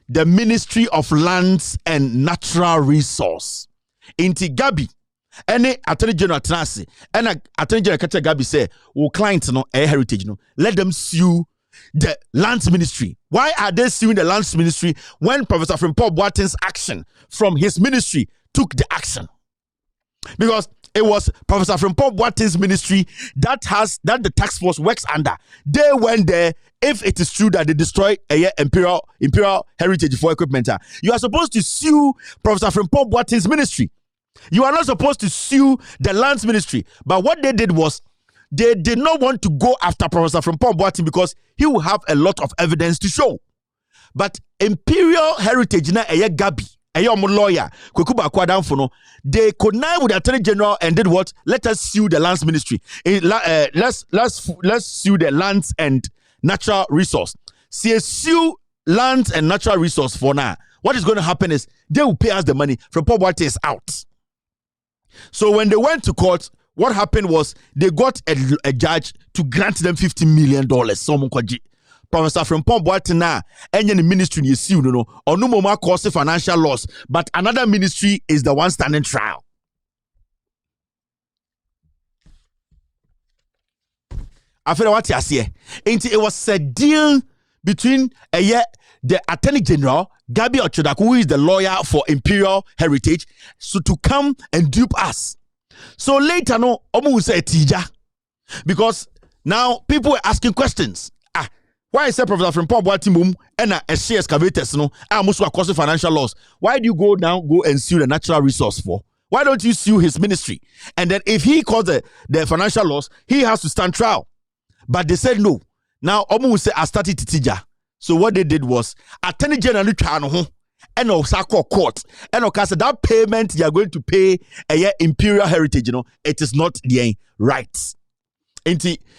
the Ministry of Lands and Natural Resource. Inti Gabi, any Attorney General Tanasi, and Attorney General Kata Gabi say, "Oh, clients no, heritage no, let them sue the Lands Ministry." Why are they suing the Lands Ministry when Professor Frimpong Boateng's action from his ministry took the action? Because it was Professor Frimpong Boateng's ministry that the task force works under. They went there. If it is true that they destroy a imperial heritage for equipment, you are supposed to sue Professor Frimpong Boateng's ministry. You are not supposed to sue the Lands Ministry. But what they did was they did not want to go after Professor Frimpong Boateng because he will have a lot of evidence to show. But Imperial Heritage na Gabi, lawyer, they connived with the Attorney General and did what? Let us sue the Lands Ministry. Let's sue the Lands and Natural Resource. See, sue Lands and Natural Resource for now. What is going to happen is they will pay us the money. Frimpong Boateng is out. So when they went to court, what happened was they got a judge to grant them $50 million. Professor Frimpong Boateng na any ministry you see no or no more cause financial loss, but another ministry is the one standing trial. After what you see, it was a deal between the Attorney General Gabi Ochodaku, who is the lawyer for Imperial Heritage, so to come and dupe us. So later, no, Omu say Tija, because now people were asking questions. Why is Professor Frimpong Boateng and a share excavators no? Must cause financial loss. Why do you go and sue the natural resource for? Why don't you sue his ministry? And then if he caused the financial loss, he has to stand trial. But they said no. Now Omu say I started Tija. So what they did was Attorney General and also court and said that payment you are going to pay Imperial Heritage, it is not the right.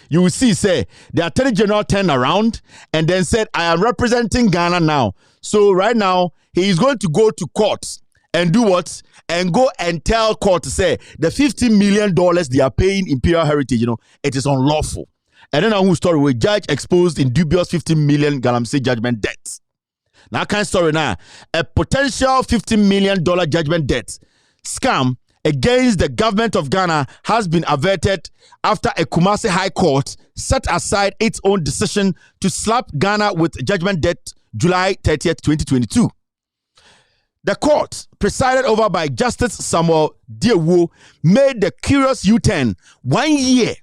You will see, say the Attorney General turned around and then said, "I am representing Ghana now. So right now he is going to go to court and do what? And go and tell court to say the $50 million they are paying Imperial Heritage, it is unlawful." And then whose story where judge exposed in dubious 15 million galamsey judgment debt. Now kind of story now, a potential $50 million judgment debt scam against the government of Ghana has been averted after a Kumasi High Court set aside its own decision to slap Ghana with judgment debt July 30th, 2022. The court, presided over by Justice Samuel Diewu, made the curious U-turn 1 year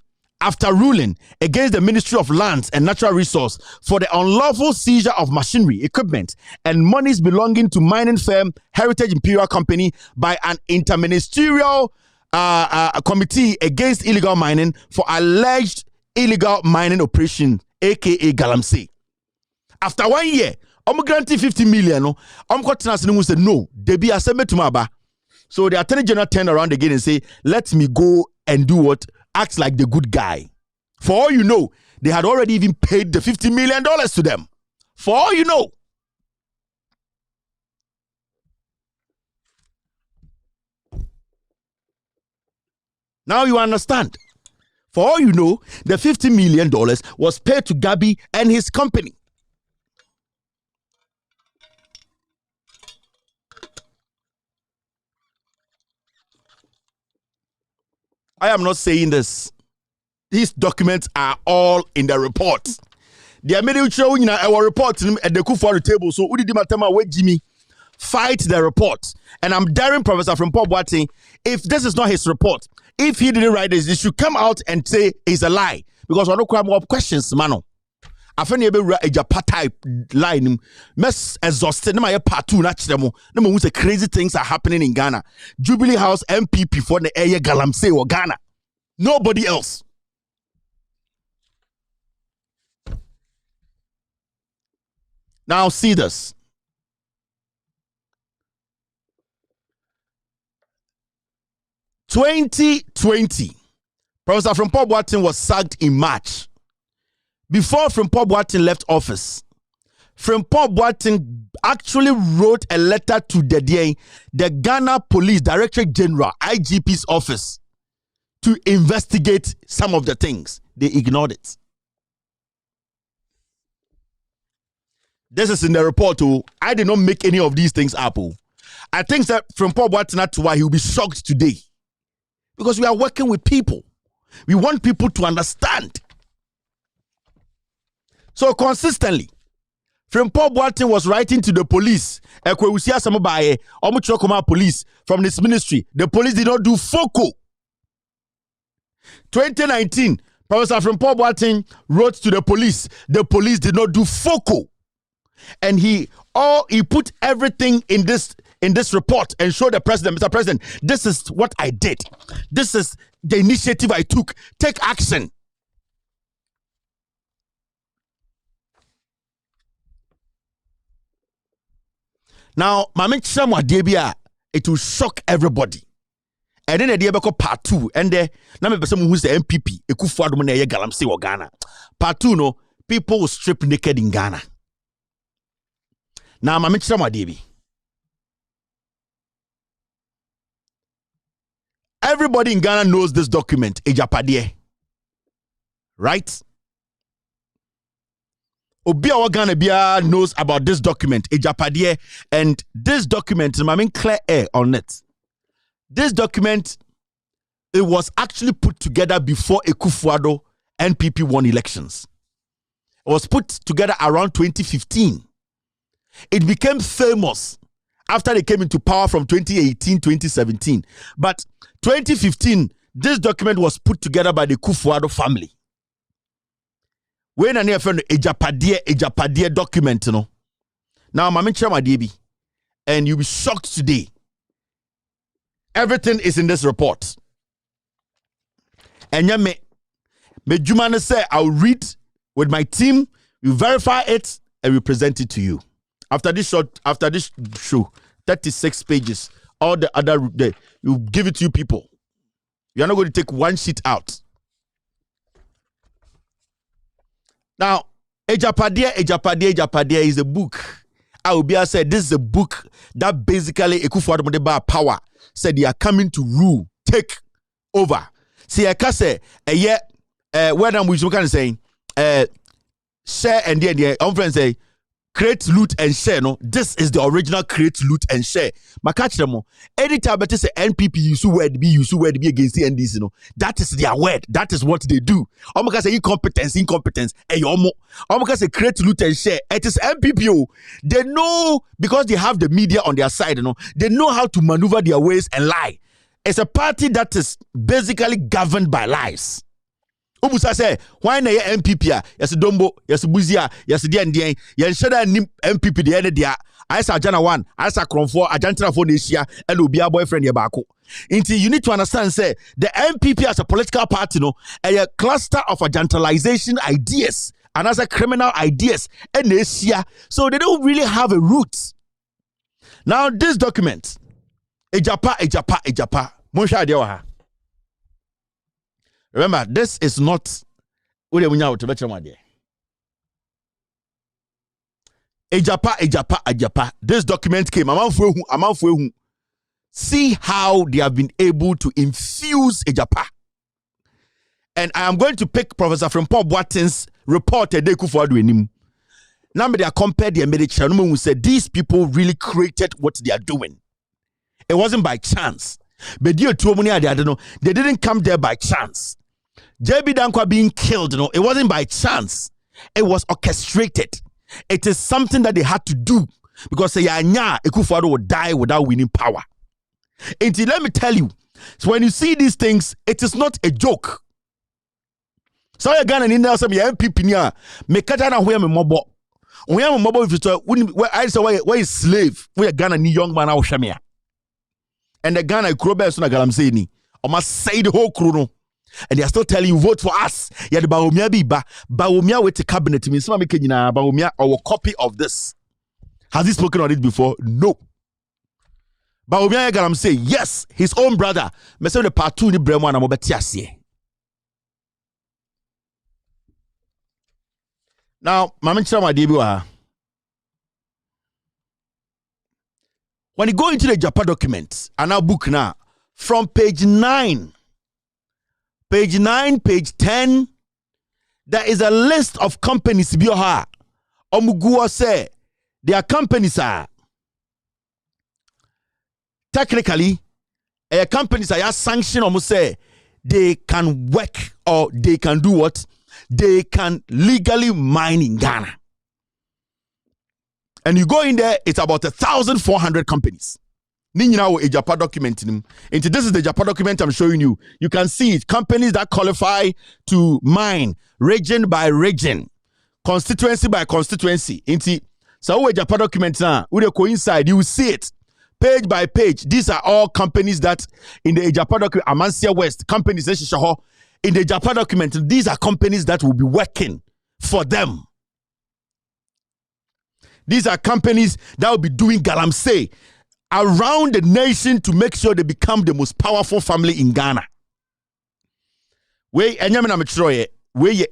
after ruling against the Ministry of Lands and Natural Resource for the unlawful seizure of machinery, equipment, and monies belonging to mining firm Heritage Imperial Company by an Inter-ministerial committee against illegal mining for alleged illegal mining operation, aka galamsey. After 1 year, I'm granting 50 million. I'm going to say no. They be assembled to my bar. So the Attorney General turned around again and say, "Let me go and do what? Act like the good guy." For all you know, they had already even paid the $50 million to them. For all you know. Now you understand. For all you know, the $50 million was paid to Gabi and his company. I am not saying this. These documents are all in the report. The American show our report at the Kufuor table. So Udi Matema with Jimmy fight the report. And I'm daring Professor from Paul Boateng, if this is not his report, if he didn't write this, he should come out and say it's a lie. Because I don't have more questions, mano. I find you a Japan type line. Mess exhausted. My part two natural. No more crazy things are happening in Ghana. Jubilee House MPP for the anti-galamsey or Ghana. Nobody else. Now see this. In 2020, Professor Frimpong Boateng was sacked in March. Before Frimpong Boateng left office, Frimpong Boateng actually wrote a letter to the Ghana Police Directorate General, IGP's office, to investigate some of the things. They ignored it. This is in the report. I did not make any of these things up. I think that Frimpong Boateng, that's why he will be shocked today. Because we are working with people. We want people to understand. So consistently, Frimpong Boateng was writing to the police. Police from this ministry. The police did not do FOCO. 2019, Professor Frimpong Boateng wrote to the police. The police did not do FOCO. And he put everything in this report and showed the president, Mr. President, this is what I did. This is the initiative I took. Take action. Now, it will shock everybody. And then the idea part 2, and then now person who's the MPP, galamsey or Ghana. Part 2, no, people will strip naked in Ghana. Now, everybody in Ghana knows this document, Ejapadie. Right? Obia Ghana Bia knows about this document, Ejapadie, and this document, clear air on it. This document, it was actually put together before Kufuor NPP won elections. It was put together around 2015. It became famous after they came into power from 2018, 2017. But 2015, this document was put together by the Kufuor family. When I found Ejapadie document, Now, Mami Chama Debi, and you'll be shocked today. Everything is in this report. And yeah, me Jumane say I'll read with my team, we verify it, and we present it to you. After this show, 36 pages, all the other you give it to you people. You are not going to take one sheet out. Now, Ejapadie is a book. I will be said this is a book that basically Kufuor power said they are coming to rule, take over. See, I can say when I'm saying share and then I'm friends say create, loot, and share. No, this is the original create, loot, and share. Makachemo. Anytime I say NPP use word be against the NDC. No, that is their word. That is what they do. Omaka say incompetence. Hey, Omaka say create, loot, and share. It is NPP. They know because they have the media on their side. No, they know how to maneuver their ways and lie. It's a party that is basically governed by lies. Ubusa say why na MPP yes Dombo yes Buzia yes Dien yen sheda MPP de ene dia Aisa Jana 1 Aisa Kronfo Ajantra for Asia and Obia boyfriend ye bako. Until you need to understand say the MPP as a political party no a cluster of agentalization ideas and as a criminal ideas and Asia, so they don't really have a root. Now this document Ejapa Monsha Dewa. Remember, this is not Ejapa. This document came. See how they have been able to infuse Ejapa. And I am going to pick Professor Frimpong Boateng's report a day for doing. Now they are compared the American who said these people really created what they are doing. It wasn't by chance. But they didn't come there by chance. JB Dankwa being killed, it wasn't by chance. It was orchestrated. It is something that they had to do because Ekufuado would die without winning power. And let me tell you, so when you see these things, it is not a joke. So you Ghana in there some MPP nia me kata na hoya me mobo. Hoya me mobo if I say why is slave? We Ghana ni young man ahwe me. And the Ghana Krobe so na galamsey ni. O must say the whole crew no. And they are still telling you vote for us. Yeah, the Bawumia biba. Bawumia with the cabinet means some make nyina Bawumia or copy of this. Has he spoken on it before? No. Bawumia galamsey, yes, his own brother. Me say the part 2 ni bremo na mo betiasie. Now, when you go into the Japan documents, and our book now, from page 9, page 10, there is a list of companies. Omugua say, their companies are technically, companies are sanctioned almost say they can work or they can do what? They can legally mine in Ghana. And you go in there, it's about 1,400 companies. Ninjinawo a Japan document. Into this is the Japan document I'm showing you. You can see it. Companies that qualify to mine region by region, constituency by constituency. Into so a Japan document now, with go inside, you will see it. Page by page. These are all companies that in the Japan document, Amansia West, companies in the Japan document, these are companies that will be working for them. These are companies that will be doing galamsey around the nation to make sure they become the most powerful family in Ghana. We a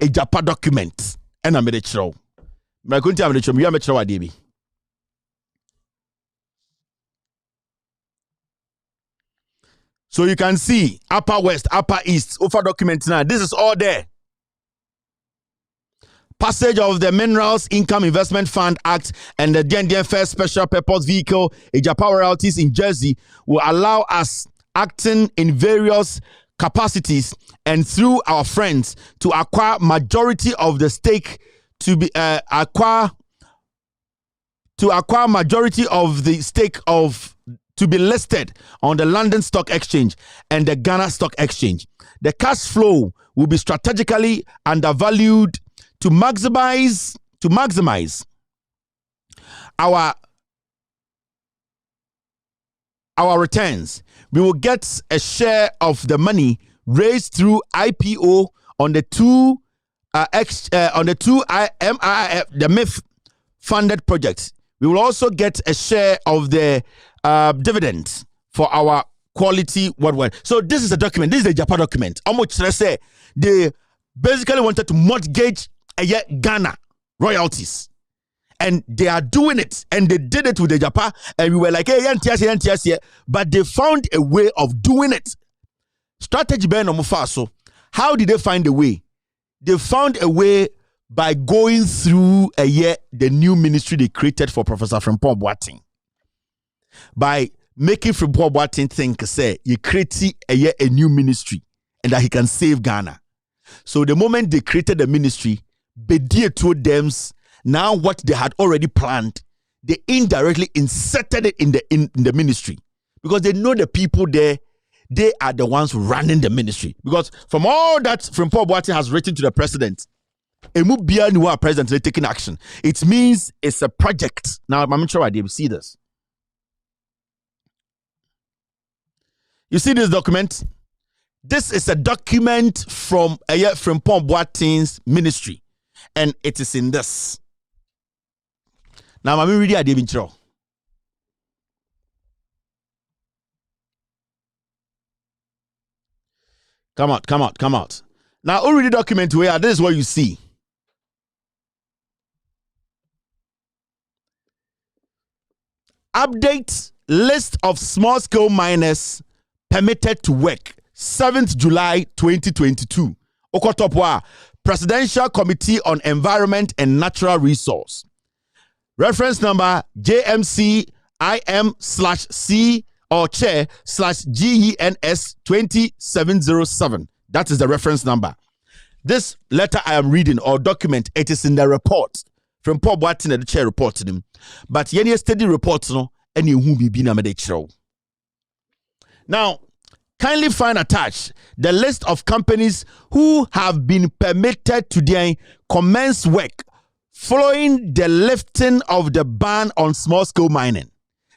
Japan document and I'm show. So you can see Upper West, Upper East, over document now. This is all there. Passage of the Minerals Income Investment Fund Act and the DNDN First Special Purpose Vehicle, a Japan royalties in Jersey, will allow us acting in various capacities and through our friends to acquire majority of the stake to be majority of the stake of to be listed on the London Stock Exchange and the Ghana Stock Exchange. The cash flow will be strategically undervalued to maximize our returns. We will get a share of the money raised through IPO on the two MIF funded projects. We will also get a share of the dividends for our quality worldwide. So this is a document. This is the Japan document. How much should I say? They basically wanted to mortgage Ghana royalties. And they are doing it. And they did it with the Japan. And we were like, hey, but they found a way of doing it. Strategy Ben Omufaso. How did they find a way? They found a way by going through the new ministry they created for Professor Frimpong Boateng. By making Frimpong Boateng think, say, you create a new ministry and that he can save Ghana. So the moment they created the ministry, Bedia told them now what they had already planned, they indirectly inserted it in the ministry. Because they know the people there, they are the ones running the ministry. Because from all that Frimpong Boateng has written to the president, Emubia president is taking action. It means it's a project. Now, I'm sure I did see this. You see this document? This is a document from Frimpong Boateng's ministry. And it is in this. Now, I'm reading a intro. Come out. Now, already document where this is what you see. Update list of small-scale miners permitted to work. 7th July 2022. Okotopwa, Presidential Committee on Environment and Natural Resource. Reference number JMCIM/C or chair/GENS 2707. That is the reference number. This letter I am reading or document, it is in the report from Paul Boatin and the chair reporting him. But any steady report, no, any who be na medechro. Now, kindly find attached the list of companies who have been permitted to commence work following the lifting of the ban on small-scale mining.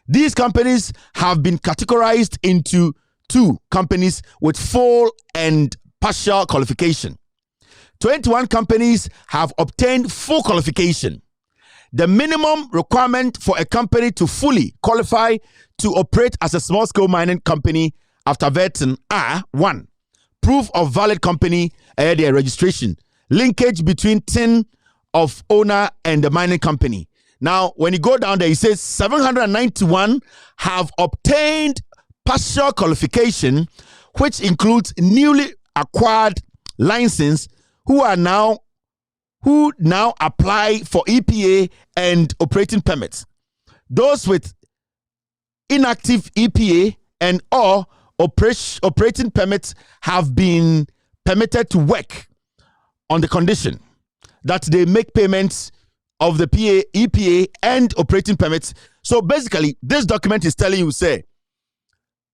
These companies have been categorized into 2 companies with full and partial qualification. 21 companies have obtained full qualification. The minimum requirement for a company to fully qualify to operate as a small-scale mining company after vetting are 1. Proof of valid company their registration. Linkage between tin of owner and the mining company. Now, when you go down there, it says 791 have obtained partial qualification, which includes newly acquired license who now apply for EPA and operating permits. Those with inactive EPA and or operating permits have been permitted to work on the condition that they make payments of the EPA and operating permits. So basically, this document is telling you, say,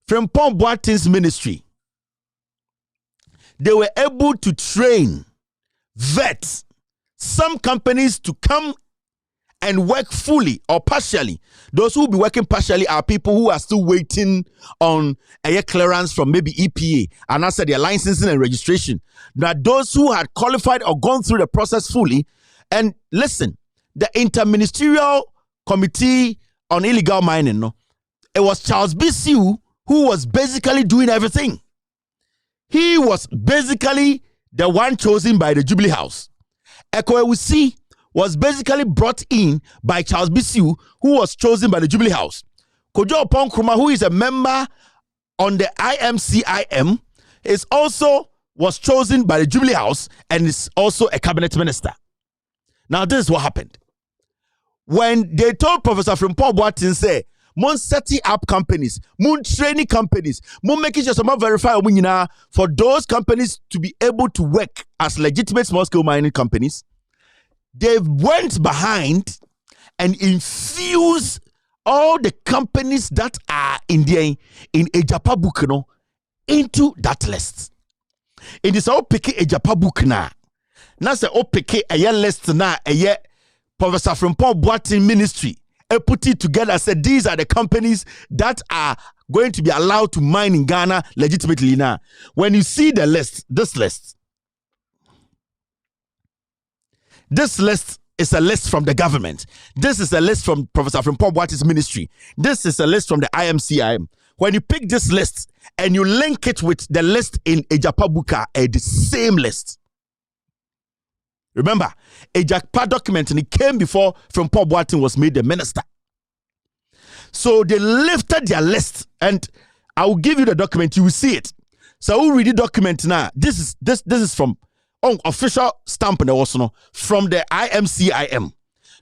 from Paul Boatin's ministry, they were able to train, vet some companies to come and work fully or partially. Those who will be working partially are people who are still waiting on a clearance from maybe EPA and also their licensing and registration. Now, those who had qualified or gone through the process fully, and listen, the Inter-ministerial Committee on Illegal Mining, no, it was Charles Bissiou who was basically doing everything. He was basically the one chosen by the Jubilee House. Ekowewusi was basically brought in by Charles Bissiou, who was chosen by the Jubilee House. Kojo Oppong Nkrumah, who is a member on the IMCIM, was chosen by the Jubilee House and is also a cabinet minister. Now, this is what happened. When they told Professor Frimpong Boatin, say, Mon setting up companies, mon training companies, mon making sure someone verify for those companies to be able to work as legitimate small-scale mining companies, they went behind and infused all the companies that are in Ejapa book into that list. It is all picking Ejapa book now. Now say all picking a list now a Professor Frimpong Boatin ministry. Put it together and said these are the companies that are going to be allowed to mine in Ghana legitimately now. When you see the list, this list is a list from the government. This is a list from Professor Frimpong Boatin's ministry. This is a list from the IMCIM. When you pick this list and you link it with the list in Ejapa Buka, the same list. Remember, a Ejapa document, and it came before Frimpong Boatin was made the minister. So they lifted their list, and I will give you the document. You will see it. So we'll read the document now. This is from official stamp and also from the IMCIM.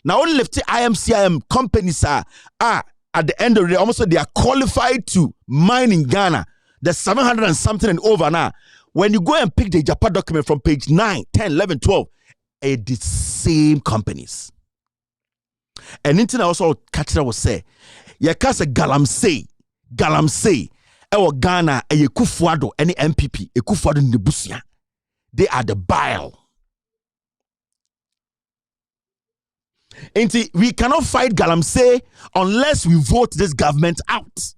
Now only left the IMCIM companies are at the end of the day, almost they are qualified to mine in Ghana. There's 700 and something and over now. When you go and pick the Ejapa document from page 9, 10, 11, 12. The same companies. And internet also catcher will say, Yakasa galamsey, ewa Ghana, a Kufuado, any MPP, a Kufuado in the Busia. They are the bile. And we cannot fight galamsey unless we vote this government out.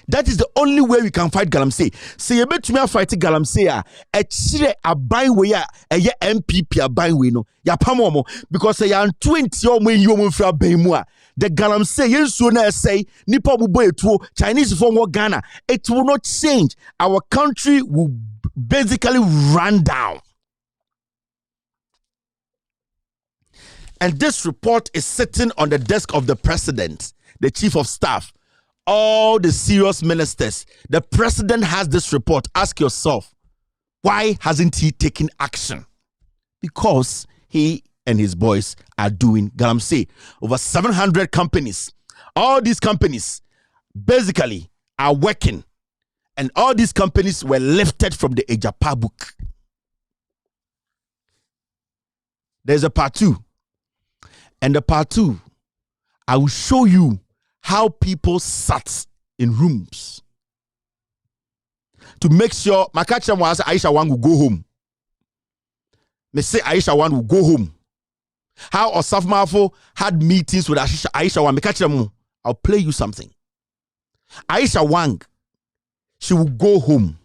That is the only way we can fight galamsey. Say you bet me fight galamsey a chire abanwe a ye MPP abanwe no ya pamomo because ya 20 you fra banmu the galamsey yensuo na say nipa bubo etuo Chinese for Ghana, it will not change. Our country will basically run down. And this report is sitting on the desk of the president, the chief of staff, all the serious ministers. The president has this report. Ask yourself, Why hasn't he taken action? Because he and his boys are doing galamsey. Over 700 companies. All these companies basically are working. And all these companies were lifted from the Ejapa book. There's a part 2. And the part 2, I will show you how people sat in rooms to make sure Makacha was Aisha Wang will go home. Me say Aisha Wang will go home. How Osaf Mafo had meetings with Aisha Wang. I'll play you something. Aisha Wang, she will go home.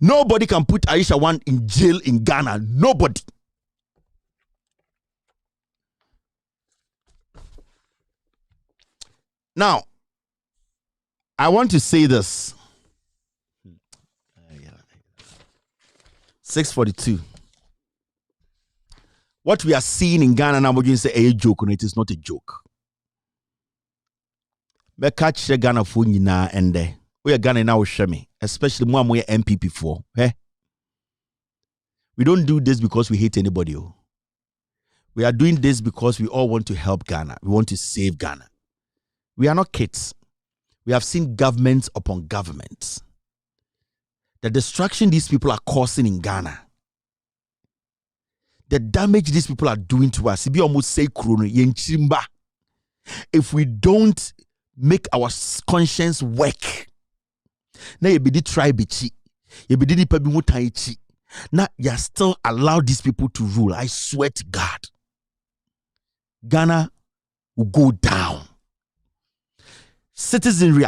Nobody can put Aisha Wang in jail in Ghana. Nobody. Now, I want to say this. 6:42. What we are seeing in Ghana now, you say a joke, and it is not a joke. Me catch the Ghana for na ende. We are Ghana now shame, especially more we MPP for. Eh? We don't do this because we hate anybody. Oh. We are doing this because we all want to help Ghana. We want to save Ghana. We are not kids. We have seen governments upon governments. The destruction these people are causing in Ghana. The damage these people are doing to us. If we don't make our conscience work, now you be try bichi, you be di pabi mutaichi. Now you still allow these people to rule. I swear to God, Ghana will go down. Citizenry,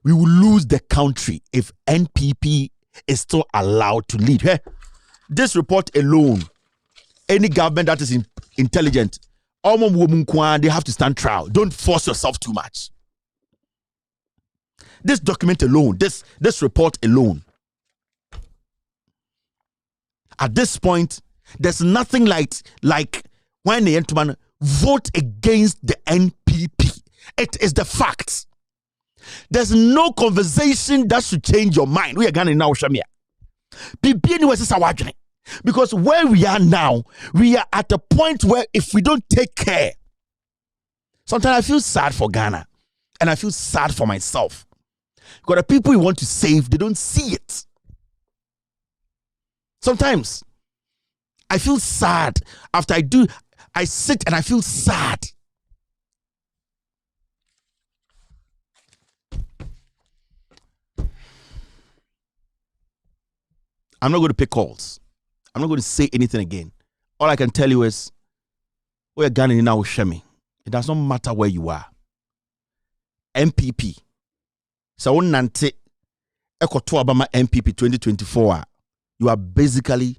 we will lose the country if NPP is still allowed to lead. Hey, this report alone, any government that is intelligent, they have to stand trial. Don't force yourself too much. This document alone, this report alone, at this point, there's nothing like when the gentleman vote against the NPP. It is the facts. There's no conversation that should change your mind. We are going to now Shamia. Because where we are now, we are at a point where if we don't take care, sometimes I feel sad for Ghana and I feel sad for myself. Because the people we want to save, they don't see it. Sometimes I feel sad after I sit and I feel sad. I'm not going to pick calls. I'm not going to say anything again. All I can tell you is, we are Ghana in our Shemi. It does not matter where you are. MPP. So on Nante Ekoto Obama MPP 2024. You are basically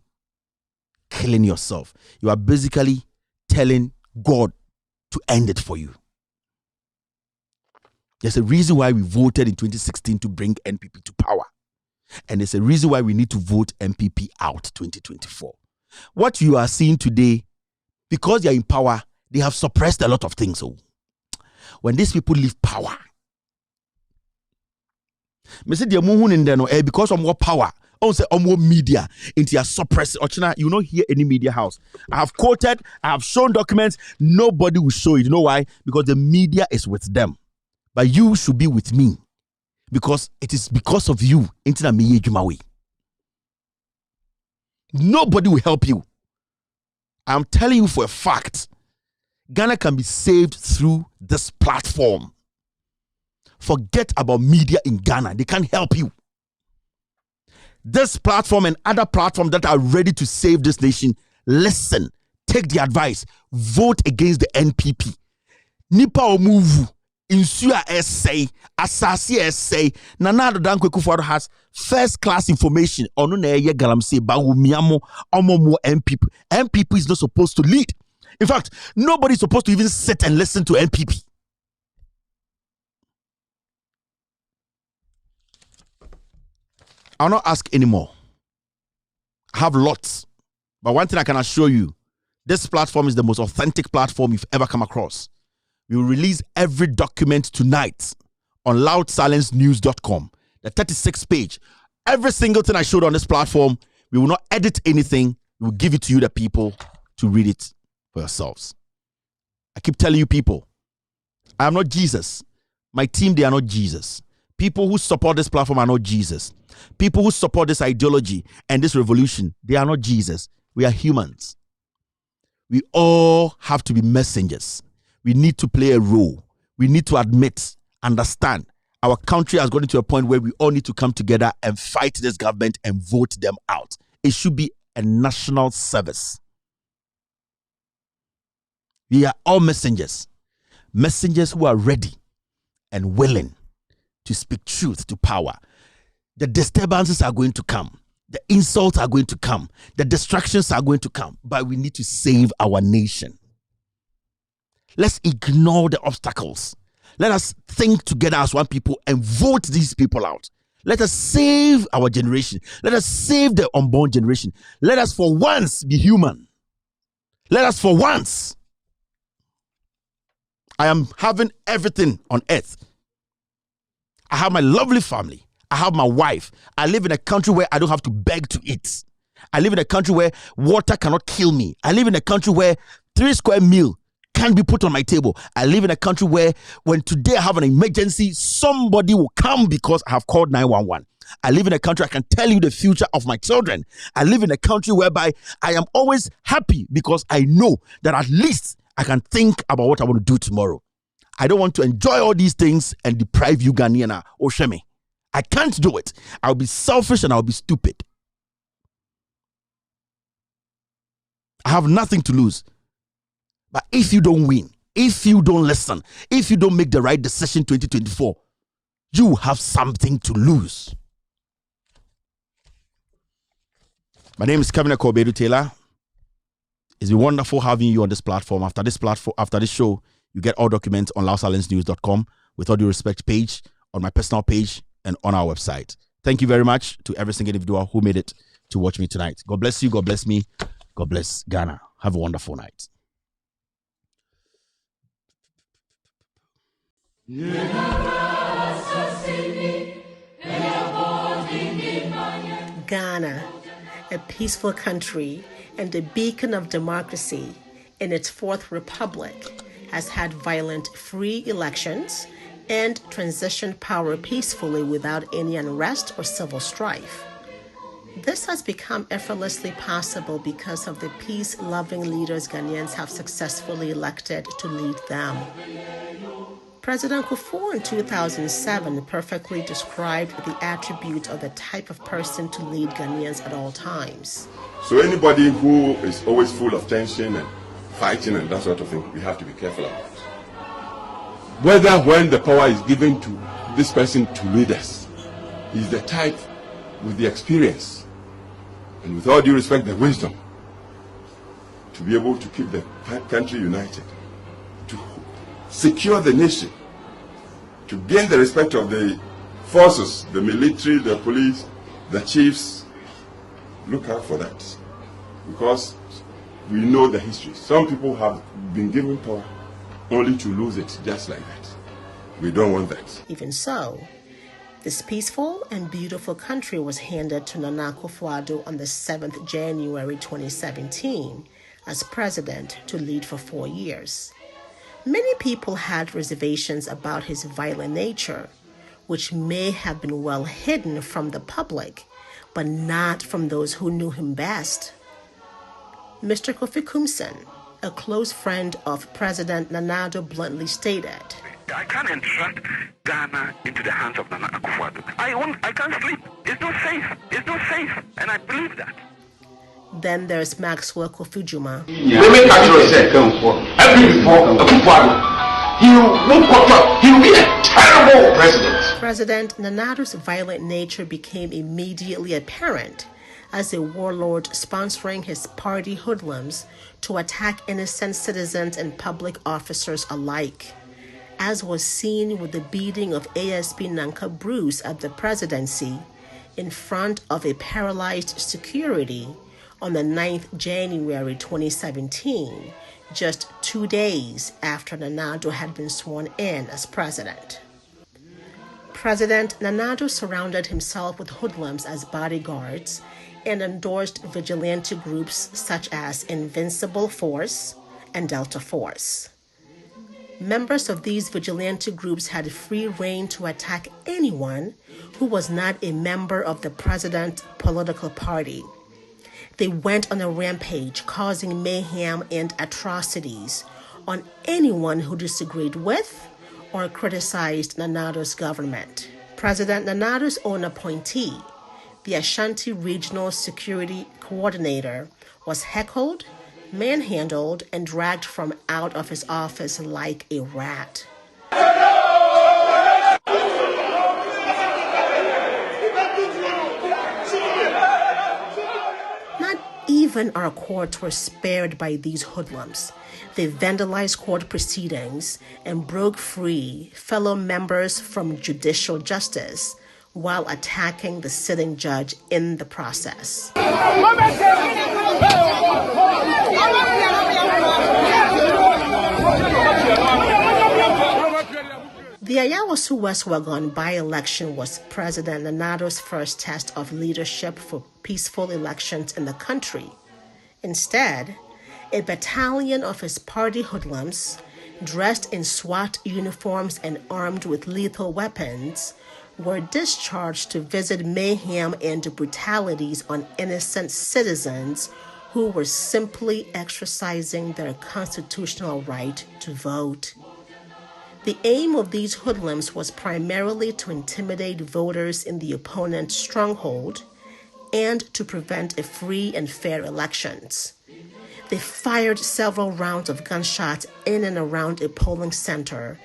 killing yourself. You are basically telling God to end it for you. There's a reason why we voted in 2016 to bring NPP to power. And there's a reason why we need to vote MPP out 2024. What you are seeing today, because they are in power, they have suppressed a lot of things. So when these people leave power, because of more power, also more media into your suppress. You don't hear any media house. I have quoted, I have shown documents. Nobody will show it. You know why? Because the media is with them. But you should be with me. Because it is because of you. Nobody will help you. I'm telling you for a fact, Ghana can be saved through this platform. Forget about media in Ghana. They can't help you. This platform and other platforms that are ready to save this nation, listen, take the advice, vote against the NPP. Nipa omuvu. Insua essay, Asasi essay, Nana Dankwe Kufuor has first class information on galamsey Bawumiamo Omomo MPP. MPP is not supposed to lead. In fact, nobody is supposed to even sit and listen to MPP. I'll not ask anymore. I have lots. But one thing I can assure you, this platform is the most authentic platform you've ever come across. We will release every document tonight on loudsilencenews.com. the 36th page. Every single thing I showed on this platform, we will not edit anything. We will give it to you, the people, to read it for yourselves. I keep telling you, people, I am not Jesus. My team, they are not Jesus. People who support this platform are not Jesus. People who support this ideology and this revolution, they are not Jesus. We are humans. We all have to be messengers. We need to play a role. We need to admit, understand, our country has gotten to a point where we all need to come together and fight this government and vote them out. It should be a national service. We are all messengers. Messengers who are ready and willing to speak truth to power. The disturbances are going to come. The insults are going to come. The distractions are going to come. But we need to save our nation. Let's ignore the obstacles. Let us think together as one people and vote these people out. Let us save our generation. Let us save the unborn generation. Let us for once be human. Let us for once. I am having everything on earth. I have my lovely family. I have my wife. I live in a country where I don't have to beg to eat. I live in a country where water cannot kill me. I live in a country where 3 square meal can be put on my table. I live in a country where when today I have an emergency, somebody will come because I have called 911. I live in a country I can tell you the future of my children. I live in a country whereby I am always happy because I know that at least I can think about what I want to do tomorrow. I don't want to enjoy all these things and deprive you, Ghanaian or Shemi. I can't do it. I'll be selfish and I'll be stupid. I have nothing to lose. But if you don't win, if you don't listen, if you don't make the right decision 2024, you have something to lose. My name is Kevin Akobedu Taylor. It's been wonderful having you on this platform. After this show, you get all documents on lausalensnews.com with all due respect page, on my personal page, and on our website. Thank you very much to every single individual who made it to watch me tonight. God bless you. God bless me. God bless Ghana. Have a wonderful night. Ghana, a peaceful country and a beacon of democracy in its fourth republic, has had violent free elections and transitioned power peacefully without any unrest or civil strife. This has become effortlessly possible because of the peace-loving leaders Ghanaians have successfully elected to lead them. President Kufuor in 2007 perfectly described the attributes of the type of person to lead Ghanaians at all times. So anybody who is always full of tension and fighting and that sort of thing, we have to be careful about. Whether when the power is given to this person to lead us, he's the type with the experience and with all due respect, the wisdom to be able to keep the country united, to secure the nation, to gain the respect of the forces, the military, the police, the chiefs. Look out for that, because we know the history. Some people have been given power only to lose it just like that. We don't want that. Even so, this peaceful and beautiful country was handed to Nana Akufo-Addo on the 7th January 2017 as president to lead for 4 years. Many people had reservations about his violent nature, which may have been well hidden from the public, but not from those who knew him best. Mr. Kofi Kumsen, a close friend of President Nana Addo, bluntly stated, I can't entrust Ghana into the hands of Nana Akufo-Addo. I can't sleep. It's not safe. It's not safe. And I believe that. Then there's Maxwell Kofi-Juma. He will be a terrible president. President Nana Addo's violent nature became immediately apparent as a warlord sponsoring his party hoodlums to attack innocent citizens and public officers alike, as was seen with the beating of ASP Nanka Bruce at the presidency in front of a paralyzed security on the 9th January 2017, just 2 days after Nana Addo had been sworn in as president. President Nana Addo surrounded himself with hoodlums as bodyguards and endorsed vigilante groups such as Invincible Force and Delta Force. Members of these vigilante groups had free rein to attack anyone who was not a member of the president's political party. They went on a rampage, causing mayhem and atrocities on anyone who disagreed with or criticized Nana Addo's government. President Nana Addo's own appointee, the Ashanti Regional Security Coordinator, was heckled, manhandled, and dragged from out of his office like a rat. Not even our courts were spared by these hoodlums. They vandalized court proceedings and broke free fellow members from judicial justice while attacking the sitting judge in the process. The Ayawaso West Wagon by-election was President Nana Addo's first test of leadership for peaceful elections in the country. Instead, a battalion of his party hoodlums, dressed in SWAT uniforms and armed with lethal weapons, were discharged to visit mayhem and brutalities on innocent citizens who were simply exercising their constitutional right to vote. The aim of these hoodlums was primarily to intimidate voters in the opponent's stronghold and to prevent a free and fair elections. They fired several rounds of gunshots in and around a polling center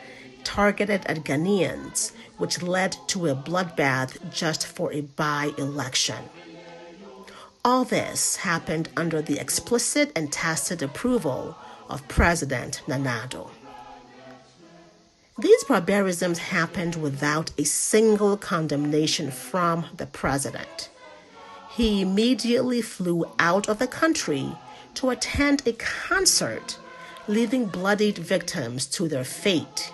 targeted at Ghanaians, which led to a bloodbath just for a by-election. All this happened under the explicit and tacit approval of President Nana Addo. These barbarisms happened without a single condemnation from the president. He immediately flew out of the country to attend a concert, leaving bloodied victims to their fate.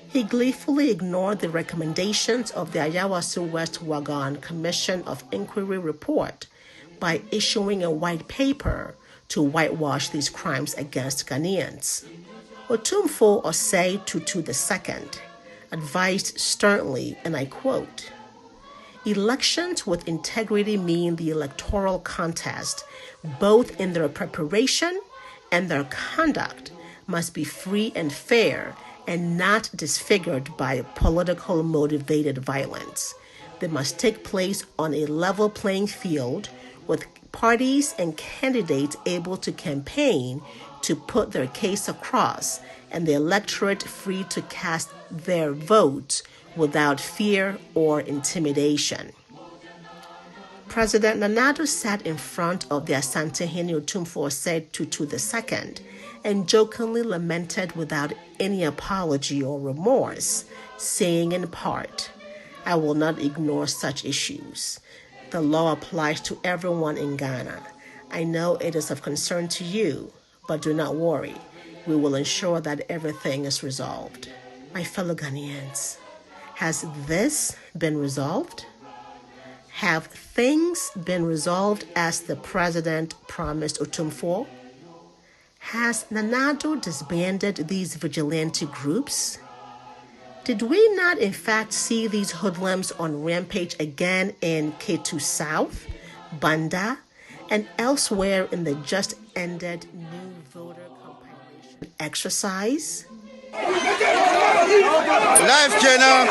He gleefully ignored the recommendations of the Ayawaso West Wagon Commission of Inquiry report by issuing a white paper to whitewash these crimes against Ghanaians. Otumfuo Osei Tutu II advised sternly, and I quote, "Elections with integrity mean the electoral contest, both in their preparation and their conduct, must be free and fair and not disfigured by political motivated violence. They must take place on a level playing field with parties and candidates able to campaign to put their case across and the electorate free to cast their votes without fear or intimidation." President Nana Addo sat in front of the Asantehene Otumfuo Osei Tutu II and jokingly lamented without any apology or remorse, saying in part, "I will not ignore such issues. The law applies to everyone in Ghana. I know it is of concern to you, but do not worry. We will ensure that everything is resolved." My fellow Ghanaians, has this been resolved? Have things been resolved as the president promised Otumfuo? Has Nana Addo disbanded these vigilante groups? Did we not in fact see these hoodlums on rampage again in Ketu South, Banda, and elsewhere in the just ended new voter compilation exercise? Life channel.